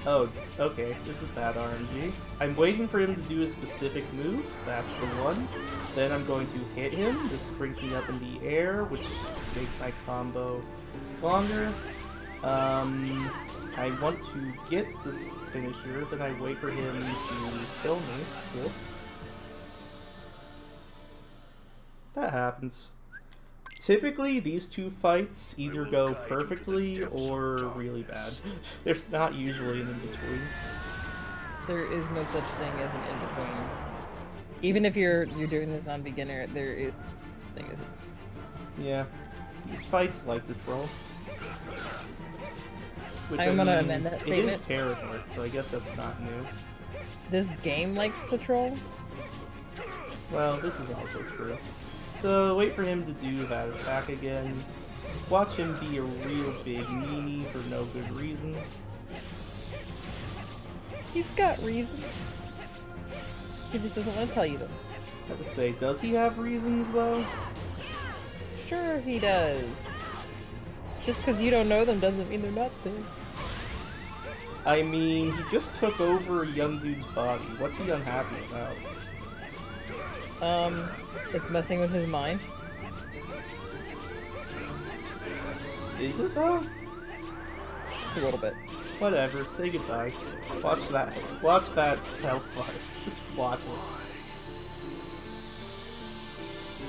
Speaker 2: Oh, okay, this is bad RNG. I'm waiting for him to do a specific move, that's the one. Then I'm going to hit him, this brings me up in the air, which makes my combo longer. I want to get this finisher, then I wait for him to kill me. Cool. That happens. Typically, these two fights either go perfectly or really bad. There's not usually an in-between.
Speaker 3: There is no such thing as an in-between. Even if you're doing this on beginner, there is thing isn't.
Speaker 2: Yeah. These fights like the troll. Which,
Speaker 3: I'm gonna amend that
Speaker 2: It
Speaker 3: statement.
Speaker 2: is Terranord, so I guess that's not new.
Speaker 3: This game likes to troll?
Speaker 2: Well, this is also true. So, wait for him to do that attack again. Watch him be a real big meanie for no good reason.
Speaker 3: He's got reasons. He just doesn't want to tell you them.
Speaker 2: I have to say, does he have reasons, though?
Speaker 3: Sure he does. Just because you don't know them doesn't mean they're not there.
Speaker 2: I mean, he just took over a young dude's body. What's he unhappy about?
Speaker 3: It's messing with his mind.
Speaker 2: Is it, though?
Speaker 3: A little bit.
Speaker 2: Whatever, say goodbye. Watch that health bar. Just watch it.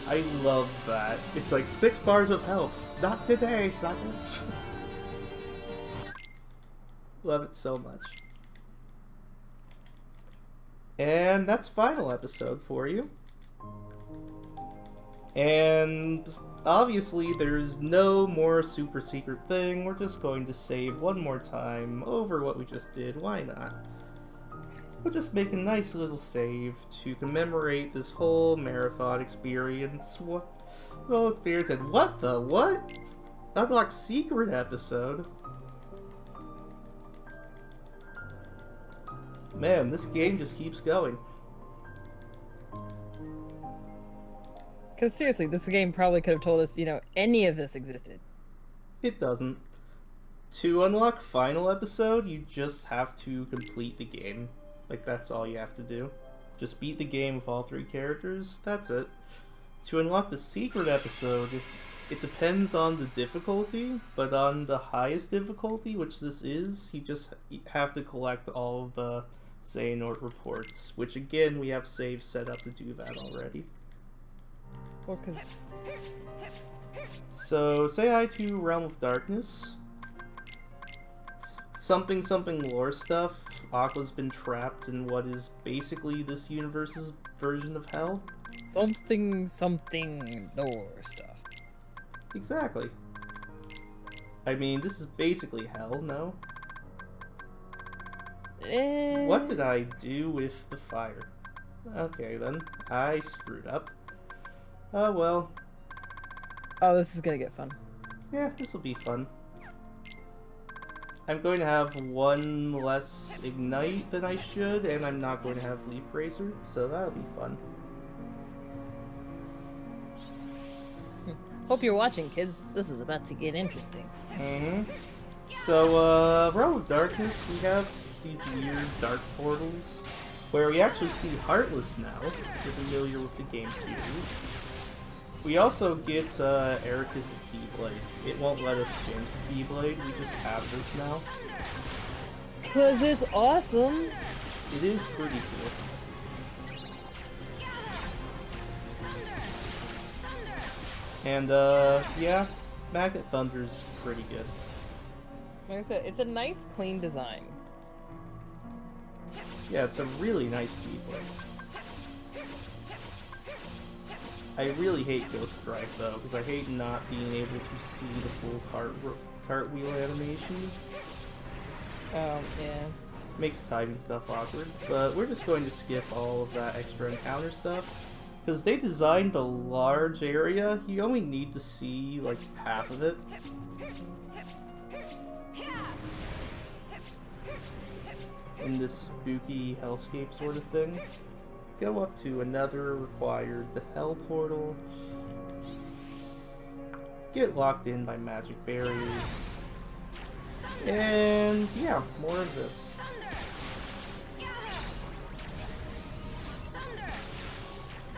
Speaker 2: I love that. It's like 6 bars of health. Not today, sucker. Love it so much. And that's final episode for you. And obviously there's no more super secret thing. We're just going to save one more time over what we just did. Why not? We'll just make a nice little save to commemorate this whole marathon experience. What? Oh, Beard said, what the what? Unlock secret episode? Man, this game just keeps going.
Speaker 3: Because seriously, this game probably could have told us, you know, any of this existed.
Speaker 2: It doesn't. To unlock final episode, you just have to complete the game. Like, that's all you have to do. Just beat the game with all 3 characters, that's it. To unlock the secret episode, it depends on the difficulty, but on the highest difficulty, which this is, you just have to collect all of the Xehanort reports, which again, we have saves set up to do that already.
Speaker 3: Well, because
Speaker 2: So, say hi to Realm of Darkness. Something lore stuff. Aqua's been trapped in what is basically this universe's version of hell.
Speaker 3: Something lore stuff.
Speaker 2: Exactly. I mean, this is basically hell, no? What did I do with the fire? Okay then, I screwed up. Oh well.
Speaker 3: Oh, this is gonna get fun.
Speaker 2: Yeah, this will be fun. I'm going to have one less ignite than I should, and I'm not going to have Leaf Bracer, so that'll be fun.
Speaker 5: Hope you're watching, kids. This is about to get interesting.
Speaker 2: So, Realm of Darkness, we have these weird dark portals, where we actually see Heartless now, if you're familiar with the game series. We also get Ericus' Keyblade. It won't let us change the Keyblade, we just have this now.
Speaker 3: 'Cause it's awesome!
Speaker 2: It is pretty cool. And, yeah, Magnet Thunder's pretty good.
Speaker 3: Like I said, it's a nice, clean design.
Speaker 2: Yeah, it's a really nice Keyblade. I really hate Ghost Strike though, because I hate not being able to see the full cartwheel animation.
Speaker 3: Oh, yeah.
Speaker 2: Makes timing stuff awkward, but we're just going to skip all of that extra encounter stuff. Because they designed a large area, you only need to see like half of it. In this spooky hellscape sort of thing. Go up to another required, the Hell Portal. Get locked in by magic barriers. And yeah, more of this.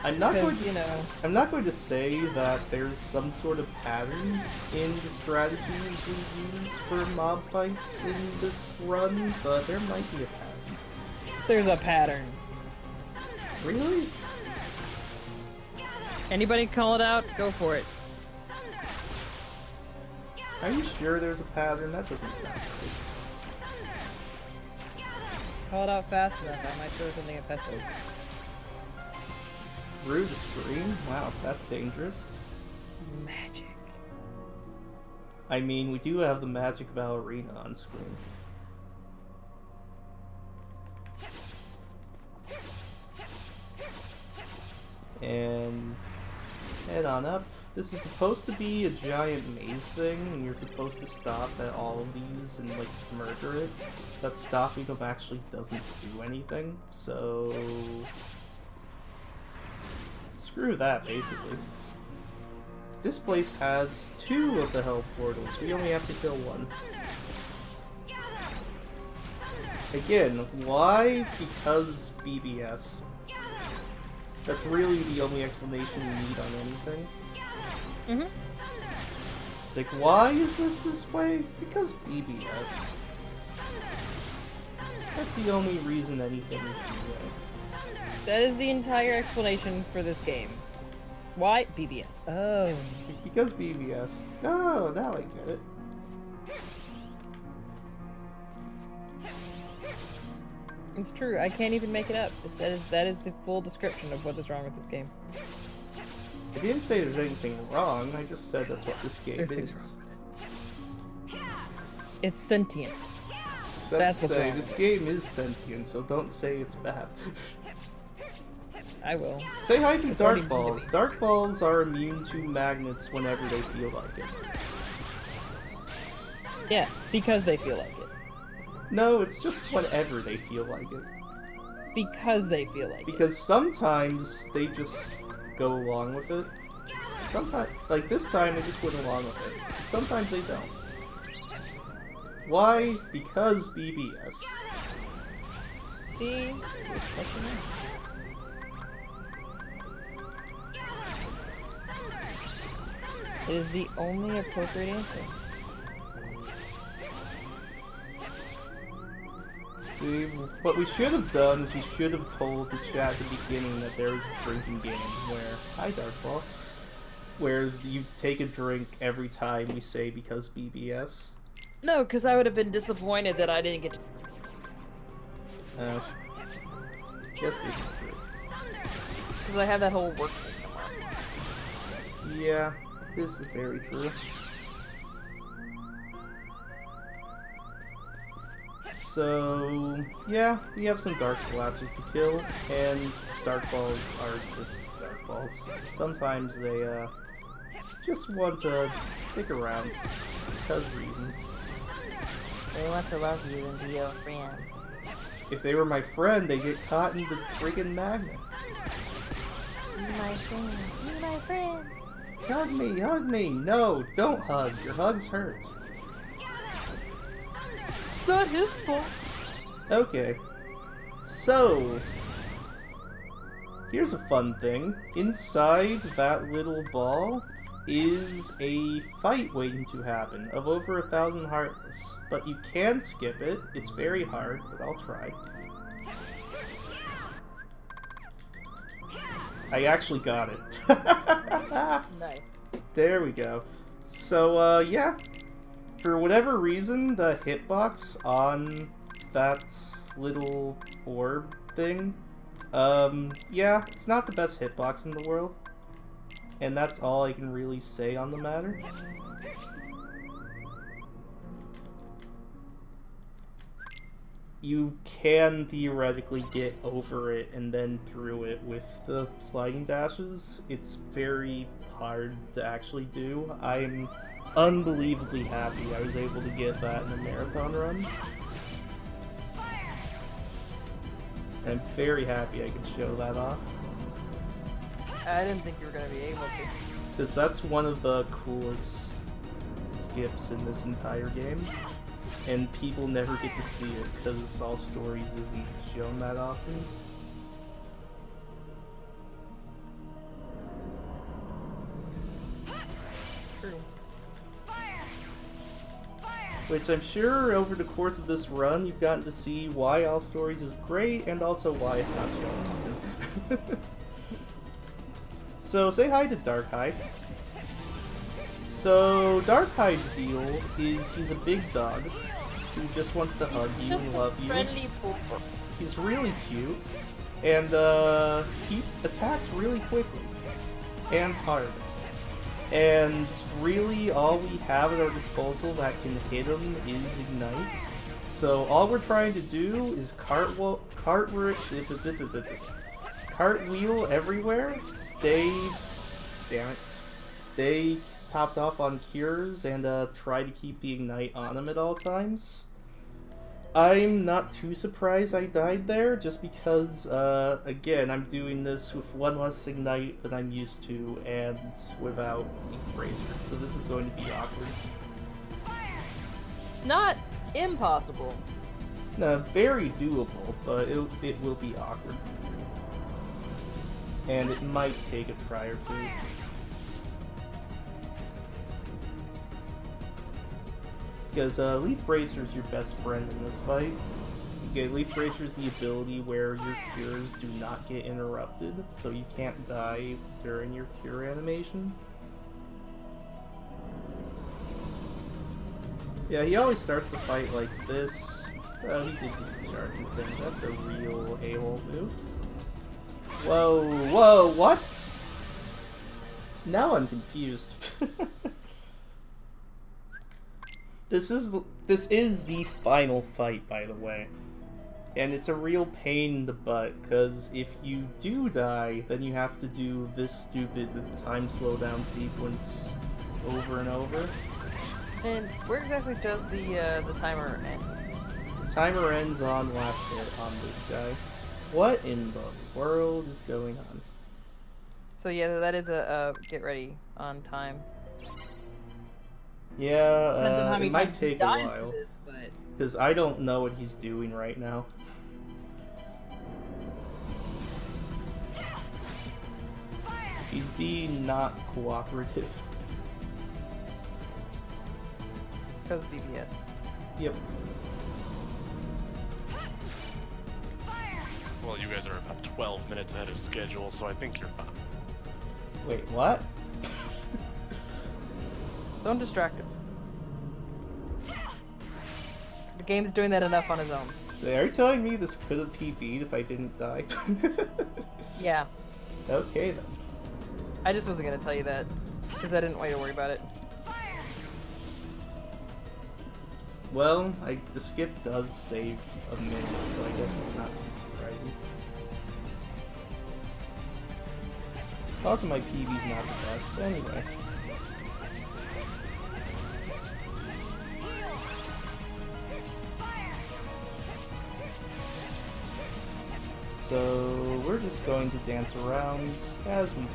Speaker 2: I'm not going to, I'm not going to say that there's some sort of pattern in the strategies we use for mob fights in this run, but there might be a pattern.
Speaker 3: There's a pattern.
Speaker 2: Really?
Speaker 3: Anybody call it out? Go for it.
Speaker 2: Are you sure there's a pattern? That doesn't sound right.
Speaker 3: Call it out fast enough. I might throw something at Pessilist.
Speaker 2: Through the screen? Wow, that's dangerous.
Speaker 3: Magic.
Speaker 2: I mean, we do have the Magic Ballerina on screen. And head on up. This is supposed to be a giant maze thing, and you're supposed to stop at all of these and like murder it. But stopping them actually doesn't do anything, so screw that, basically. This place has 2 of the hell portals. We only have to kill 1. Again, why? Because BBS. That's really the only explanation you need on anything. Like, why is this way? Because BBS. That's the only reason anything is this way.
Speaker 3: That is the entire explanation for this game. Why? BBS. Oh.
Speaker 2: Because BBS. Oh, now I get it.
Speaker 3: It's true. I can't even make it up. That is the full description of what is wrong with this game.
Speaker 2: I didn't say there's anything wrong, I just said that's what this game
Speaker 3: There's things
Speaker 2: is.
Speaker 3: wrong with it. It's sentient. That's what's wrong.
Speaker 2: This game is sentient, so don't say it's bad.
Speaker 3: I will.
Speaker 2: Say hi to
Speaker 3: It's
Speaker 2: Dark
Speaker 3: already
Speaker 2: Balls.
Speaker 3: beat
Speaker 2: Dark Balls are immune to magnets whenever they feel like it.
Speaker 3: Yeah, because they feel like it.
Speaker 2: No, it's just whenever they feel like it.
Speaker 3: Because they feel like it.
Speaker 2: Because sometimes they just go along with it. Sometimes, like this time, they just went along with it. Sometimes they don't. Why? Because BBS.
Speaker 3: See? It is the only appropriate answer.
Speaker 2: See, what we should have done is we should have told the chat at the beginning that there was a drinking game where... Hi, Dark Ball. where you take a drink every time we say because BBS?
Speaker 3: No, because I would have been disappointed that I didn't get to.
Speaker 2: Guess this is true.
Speaker 3: Because I have that whole work thing come on.
Speaker 2: Yeah, this is very true. So, yeah, we have some Dark Collapsers to kill, and Dark Balls are just Dark Balls. Sometimes they, just want to stick around, because reasons.
Speaker 5: They want to love you and be your friend.
Speaker 2: If they were my friend, they'd get caught in the friggin' magnet.
Speaker 5: Be my friend. Be my friend.
Speaker 2: Hug me, hug me! No, don't hug. Your hugs hurt.
Speaker 3: It's not his fault.
Speaker 2: Okay. So, here's a fun thing. Inside that little ball is a fight waiting to happen of over 1,000 Heartless. But you can skip it. It's very hard, but I'll try. I actually got it.
Speaker 3: Nice.
Speaker 2: There we go. So, yeah. For whatever reason, the hitbox on that little orb thing, yeah, it's not the best hitbox in the world. And that's all I can really say on the matter. You can theoretically get over it and then through it with the sliding dashes. It's very hard to actually do. I'm unbelievably happy I was able to get that in a marathon run. I'm very happy I could show that off.
Speaker 3: I didn't think you were gonna be able to.
Speaker 2: Because that's one of the coolest skips in this entire game. And people never get to see it because All Stories isn't shown that often.
Speaker 3: True.
Speaker 2: Which I'm sure over the course of this run you've gotten to see why All Stories is great and also why it's not shown often. So say hi to Darkhide. So Darkhide's deal is he's a big dog who just wants to hug you and love you.
Speaker 5: Friendly pooper.
Speaker 2: He's really cute, and he attacks really quickly and hard. And really, all we have at our disposal that can hit him is Ignite. So all we're trying to do is cartwheel everywhere, stay topped off on cures, and try to keep the Ignite on him at all times. I'm not too surprised I died there, just because, again, I'm doing this with one less Ignite than I'm used to, and without Leaf Bracer, so this is going to be awkward.
Speaker 3: Not impossible.
Speaker 2: No, very doable, but it will be awkward. And it might take a try or two. Because Leaf Bracer is your best friend in this fight. Okay, Leaf Bracer is the ability where your cures do not get interrupted, so you can't die during your cure animation. Yeah, he always starts the fight like this. Oh, he did the charging thing. That's a real AWOL move. Whoa, whoa, what? Now I'm confused. This is the final fight, by the way. And it's a real pain in the butt, because if you do die, then you have to do this stupid time slowdown sequence over and over.
Speaker 3: And where exactly does the timer end?
Speaker 2: The timer ends on last hit on this guy. What in the world is going on?
Speaker 3: So yeah, that is a get ready on time.
Speaker 2: Yeah,
Speaker 3: Depends on how many
Speaker 2: it might
Speaker 3: times he
Speaker 2: take a
Speaker 3: dies to
Speaker 2: while.
Speaker 3: this, but
Speaker 2: Because I don't know what he's doing right now. He's being not cooperative.
Speaker 3: because of BBS.
Speaker 2: Yep.
Speaker 1: Well, you guys are about 12 minutes ahead of schedule, so I think you're fine.
Speaker 2: Wait, what?
Speaker 3: Don't distract him. The game's doing that enough on his own.
Speaker 2: So are you telling me this could have PB'd if I didn't die?
Speaker 3: Yeah.
Speaker 2: Okay then.
Speaker 3: I just wasn't gonna tell you that, because I didn't want you to worry about it.
Speaker 2: Well, the skip does save a minute, so I guess it's not too surprising. Also, my PB's not the best. Anyway. So, we're just going to dance around as we do.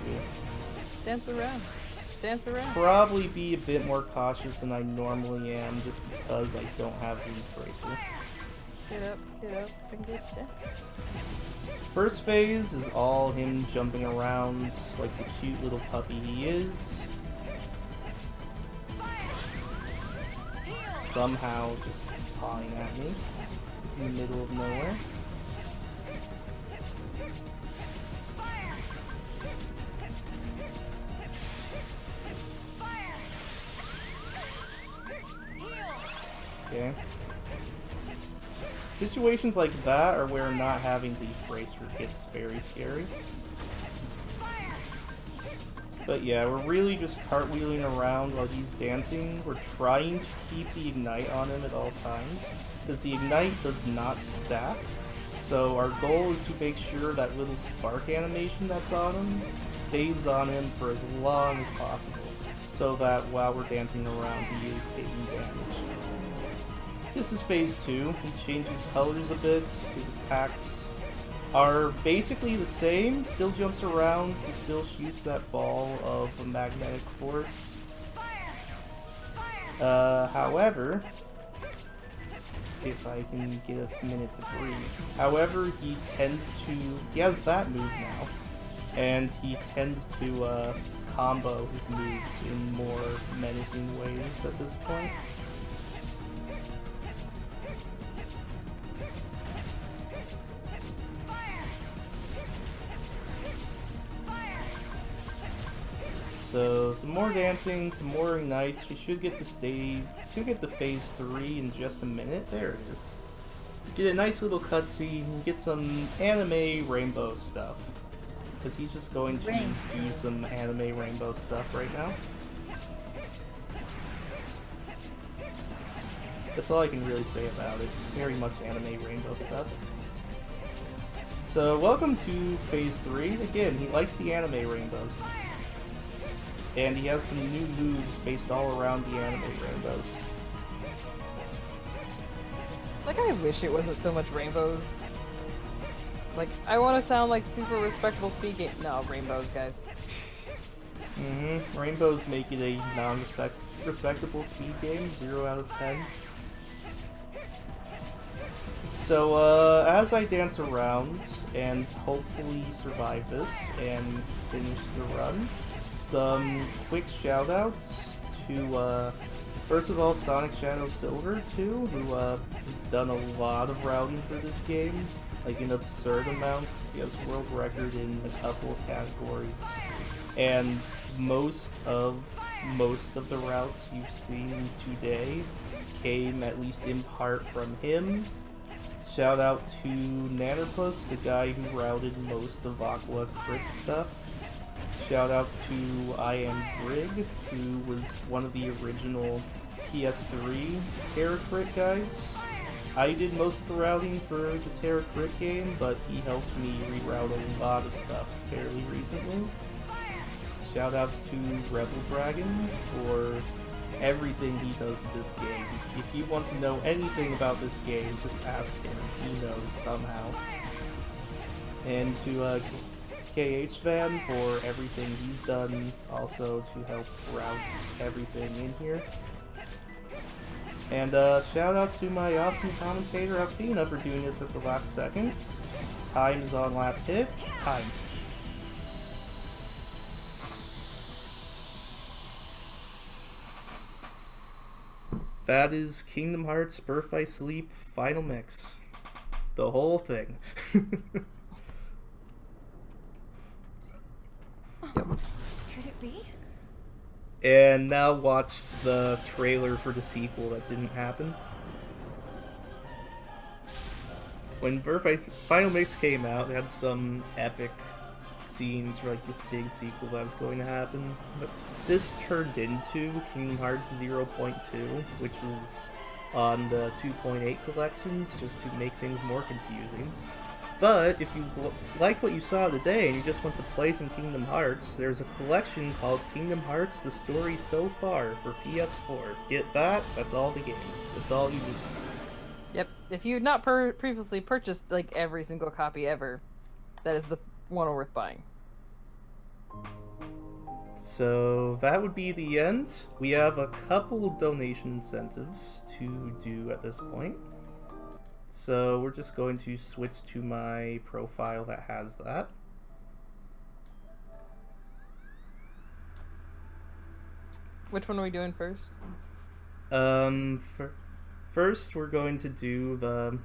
Speaker 3: Dance around. Dance around.
Speaker 2: Probably be a bit more cautious than I normally am just because I don't have these bracelets.
Speaker 3: Get up, and get down.
Speaker 2: First phase is all him jumping around like the cute little puppy he is. Somehow just pawing at me in the middle of nowhere. Okay. Situations like that are where not having the bracelet gets very scary. But yeah, we're really just cartwheeling around while he's dancing. We're trying to keep the ignite on him at all times, because the ignite does not stack. So our goal is to make sure that little spark animation that's on him stays on him for as long as possible, so that while we're dancing around he is taking damage. This is phase 2. He changes colors a bit. His attacks are basically the same. Still jumps around. He still shoots that ball of a magnetic force. However, if I can get a minute to breathe. However, he has that move now, and he tends to combo his moves in more menacing ways at this point. So some more dancing, some more ignites. We should get the phase 3 in just a minute. There it is. We get a nice little cutscene. We get some anime rainbow stuff, because he's just going to do some anime rainbow stuff right now. That's all I can really say about it. It's very much anime rainbow stuff. So welcome to phase 3. Again, he likes the anime rainbows. And he has some new moves based all around the anime rainbows.
Speaker 3: Like, I wish it wasn't so much rainbows. Like, I want to sound like super respectable speaking. No, rainbows, guys.
Speaker 2: Rainbows make it a respectable speed game, 0 out of 10. So, as I dance around and hopefully survive this and finish the run, some quick shoutouts to, first of all, Sonic Shadow Silver, too, who has done a lot of routing for this game, like an absurd amount. He has world record in a couple of categories, and most of the routes you've seen today came, at least in part, from him. Shout out to Nannerpuss, the guy who routed most of Aqua Crit stuff. Shoutouts to I Am Brig, who was one of the original PS3 Terra Crit guys. I did most of the routing for the Terra Crit game, but he helped me reroute a lot of stuff fairly recently. Shoutouts to Rebel Dragon for everything he does in this game. If you want to know anything about this game, just ask him. He knows somehow. And to KH Van for everything he's done, also to help route everything in here. And shout out to my awesome commentator Athena for doing this at the last second. Time is on last hit. Time. That is Kingdom Hearts Birth by Sleep Final Mix. The whole thing.
Speaker 6: Could it be?
Speaker 2: And now watch the trailer for the sequel that didn't happen. When Final Mix came out, they had some epic scenes for like this big sequel that was going to happen. But this turned into Kingdom Hearts 0.2, which is on the 2.8 collections, just to make things more confusing. But if you liked what you saw today and you just want to play some Kingdom Hearts, there's a collection called Kingdom Hearts: The Story So Far for PS4. Get that? That's all the games. That's all you need.
Speaker 3: Yep. If you've not previously purchased like every single copy ever, that is the one worth buying.
Speaker 2: So that would be the end. We have a couple donation incentives to do at this point. So we're just going to switch to my profile that has that.
Speaker 3: Which one are we doing first?
Speaker 2: First we're going to do the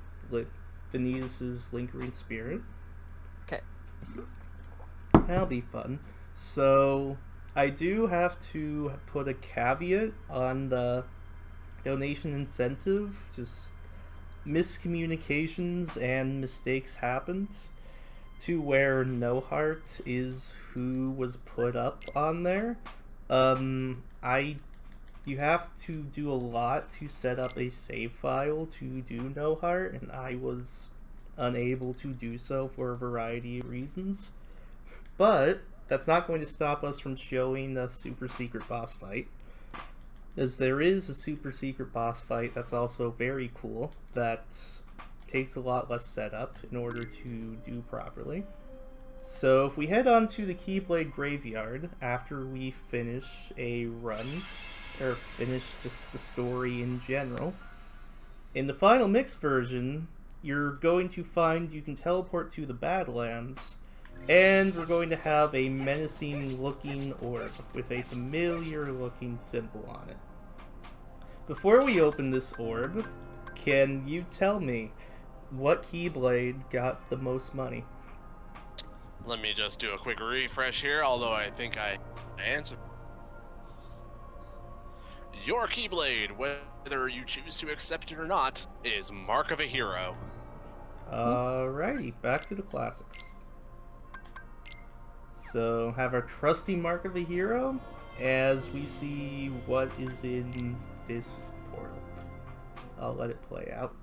Speaker 2: Vanitas' Lingering Spirit.
Speaker 3: Okay.
Speaker 2: That'll be fun. So I do have to put a caveat on the donation incentive. Just miscommunications and mistakes happened to where No Heart is who was put up on there. You have to do a lot to set up a save file to do No Heart, and I was unable to do so for a variety of reasons. But that's not going to stop us from showing a super secret boss fight, as there is a super secret boss fight that's also very cool, that takes a lot less setup in order to do properly. So if we head on to the Keyblade Graveyard after we finish a run, or finish just the story in general, in the Final Mix version, you're going to find you can teleport to the Badlands, and we're going to have a menacing looking orb with a familiar looking symbol on it. Before we open this orb, can you tell me what Keyblade got the most money?
Speaker 1: Let me just do a quick refresh here, although I think I answered. Your Keyblade, whether you choose to accept it or not, is Mark of a Hero.
Speaker 2: Alrighty, back to the classics. So, have our trusty Mark of a Hero as we see what is in this portal. I'll let it play out.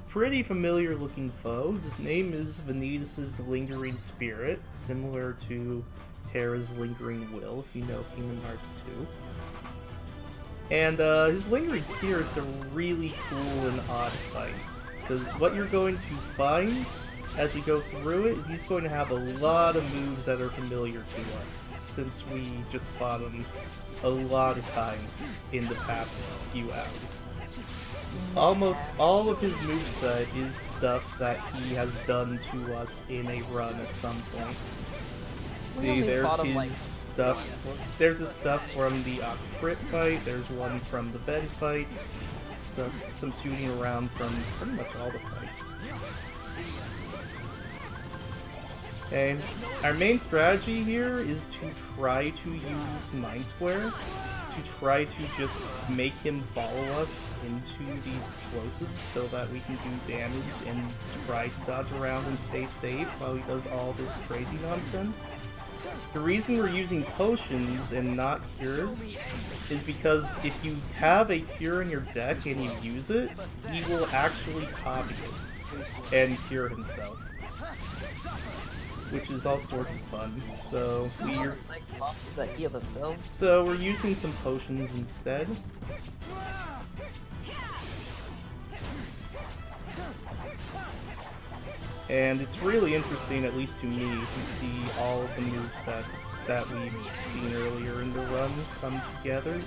Speaker 2: Pretty familiar looking foe. His name is Vanitas' Lingering Spirit, similar to Terra's Lingering Will, if you know Kingdom Hearts 2. And his Lingering Spirit's a really cool and odd fight, because what you're going to find as we go through it is he's going to have a lot of moves that are familiar to us, since we just fought him a lot of times in the past few hours. Almost all of his moveset is stuff that he has done to us in a run at some point. See, there's his stuff. There's his stuff from the Crit fight. There's one from the Bed fight. Some shooting around from pretty much all the fights. And our main strategy here is to try to use Mind Square to try to just make him follow us into these explosives so that we can do damage and try to dodge around and stay safe while he does all this crazy nonsense. The reason we're using potions and not cures is because if you have a cure in your deck and you use it, he will actually copy it and cure himself, which is all sorts of fun. So we're
Speaker 3: that heal themselves.
Speaker 2: So we're using some potions instead. And it's really interesting, at least to me, to see all of the movesets that we've seen earlier in the run come together.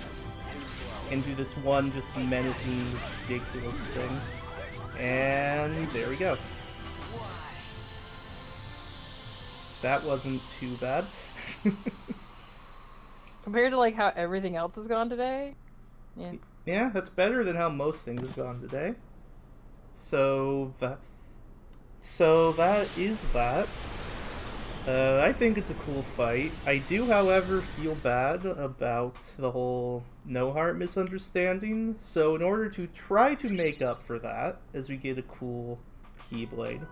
Speaker 2: and do this one just menacing, ridiculous thing. And there we go. That wasn't too bad.
Speaker 3: Compared to like how everything else has gone today. Yeah.
Speaker 2: Yeah, that's better than how most things have gone today. So that is that. I think it's a cool fight. I do, however, feel bad about the whole No Heart misunderstanding, so in order to try to make up for that, as we get a cool Keyblade,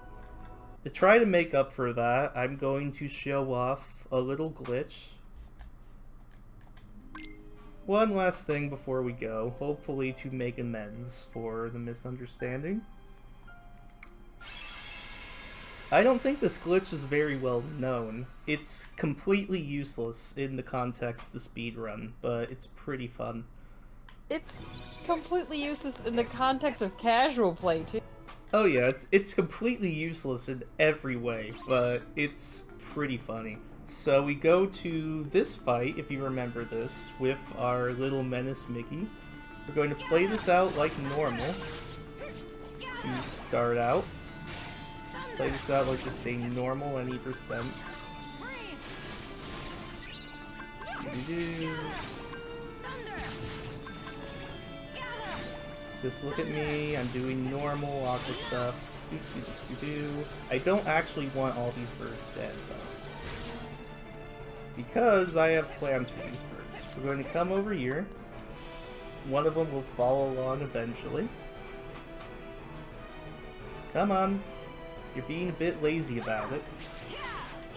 Speaker 2: to try to make up for that, I'm going to show off a little glitch. One last thing before we go, hopefully to make amends for the misunderstanding. I don't think this glitch is very well known. It's completely useless in the context of the speedrun, but it's pretty fun.
Speaker 3: It's completely useless in the context of casual play, too.
Speaker 2: Oh yeah, it's completely useless in every way, but it's pretty funny. So we go to this fight, if you remember this, with our little menace Mickey. We're going to play this out like normal to start out. Play this out like just a normal any percent. Just look at me, I'm doing normal aqua stuff. I don't actually want all these birds dead, though. Because I have plans for these birds. We're going to come over here. One of them will follow along eventually. Come on. You're being a bit lazy about it.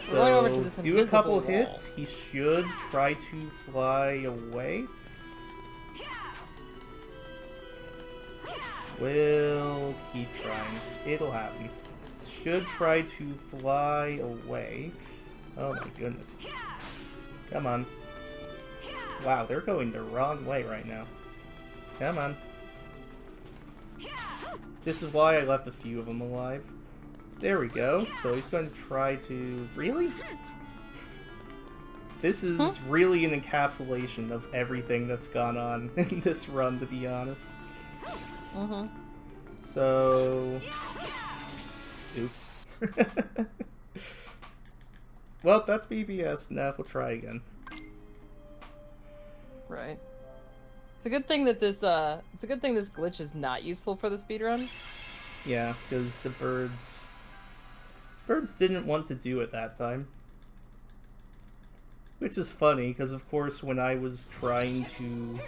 Speaker 3: We're going over to this
Speaker 2: do a couple
Speaker 3: invisible wall.
Speaker 2: hits. He should try to fly away. We'll keep trying. It'll happen. Should try to fly away. Oh my goodness. Come on. Wow, they're going the wrong way right now. Come on. This is why I left a few of them alive. There we go. So he's going to try to... Really? This is really an encapsulation of everything that's gone on in this run, to be honest. So... Oops. Well, that's BBS. Now we'll try again.
Speaker 3: Right. It's a good thing that this glitch is not useful for the speedrun.
Speaker 2: Yeah, because the birds didn't want to do it that time. Which is funny, because of course when I was trying to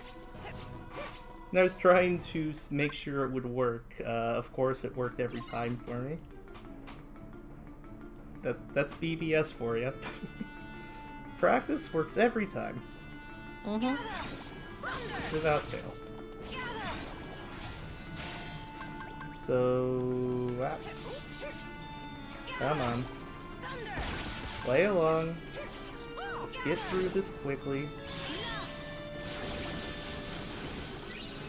Speaker 2: make sure it would work, of course it worked every time for me. That's BBS for you. Practice works every time. Without fail. So... Come on. Play along. Let's get through this quickly.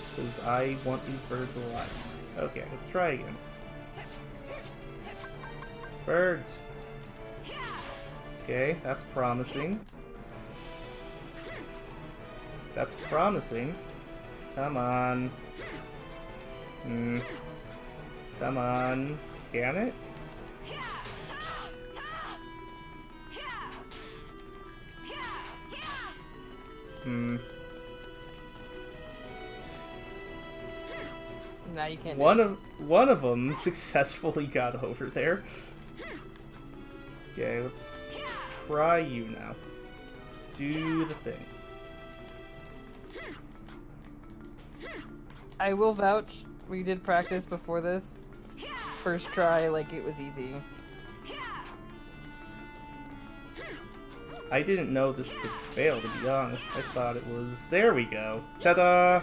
Speaker 2: Because I want these birds alive. Okay, let's try again. Birds! Okay, that's promising. That's promising. Come on. Come on. Can it?
Speaker 3: Now you can't.
Speaker 2: One of them successfully got over there. Okay, let's try you now. Do the thing.
Speaker 3: I will vouch. We did practice before this. First try, like it was easy.
Speaker 2: I didn't know this could fail, to be honest. I thought it was... There we go. Ta-da!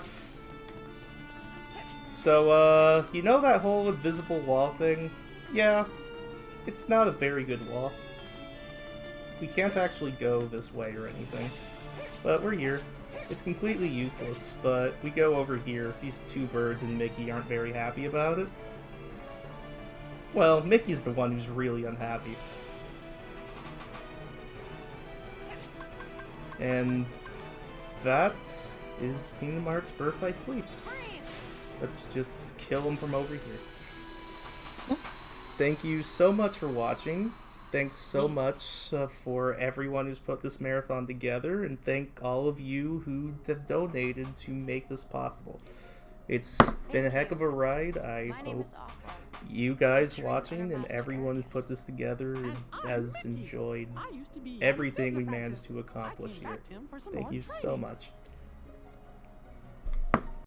Speaker 2: So, you know that whole invisible wall thing? Yeah. It's not a very good wall. We can't actually go this way or anything. But we're here. It's completely useless, but we go over here. These two birds and Mickey aren't very happy about it. Well, Mickey's the one who's really unhappy. And that is Kingdom Hearts Birth by Sleep.
Speaker 6: Freeze!
Speaker 2: Let's just kill him from over here. Thank you so much for watching. Thanks so much for everyone who's put this marathon together, and thank all of you who have donated to make this possible. It's been a heck of a ride. I
Speaker 6: My name
Speaker 2: hope
Speaker 6: is Aqua.
Speaker 2: you guys watching and everyone who put this together has enjoyed everything we managed to accomplish here. Thank you so much.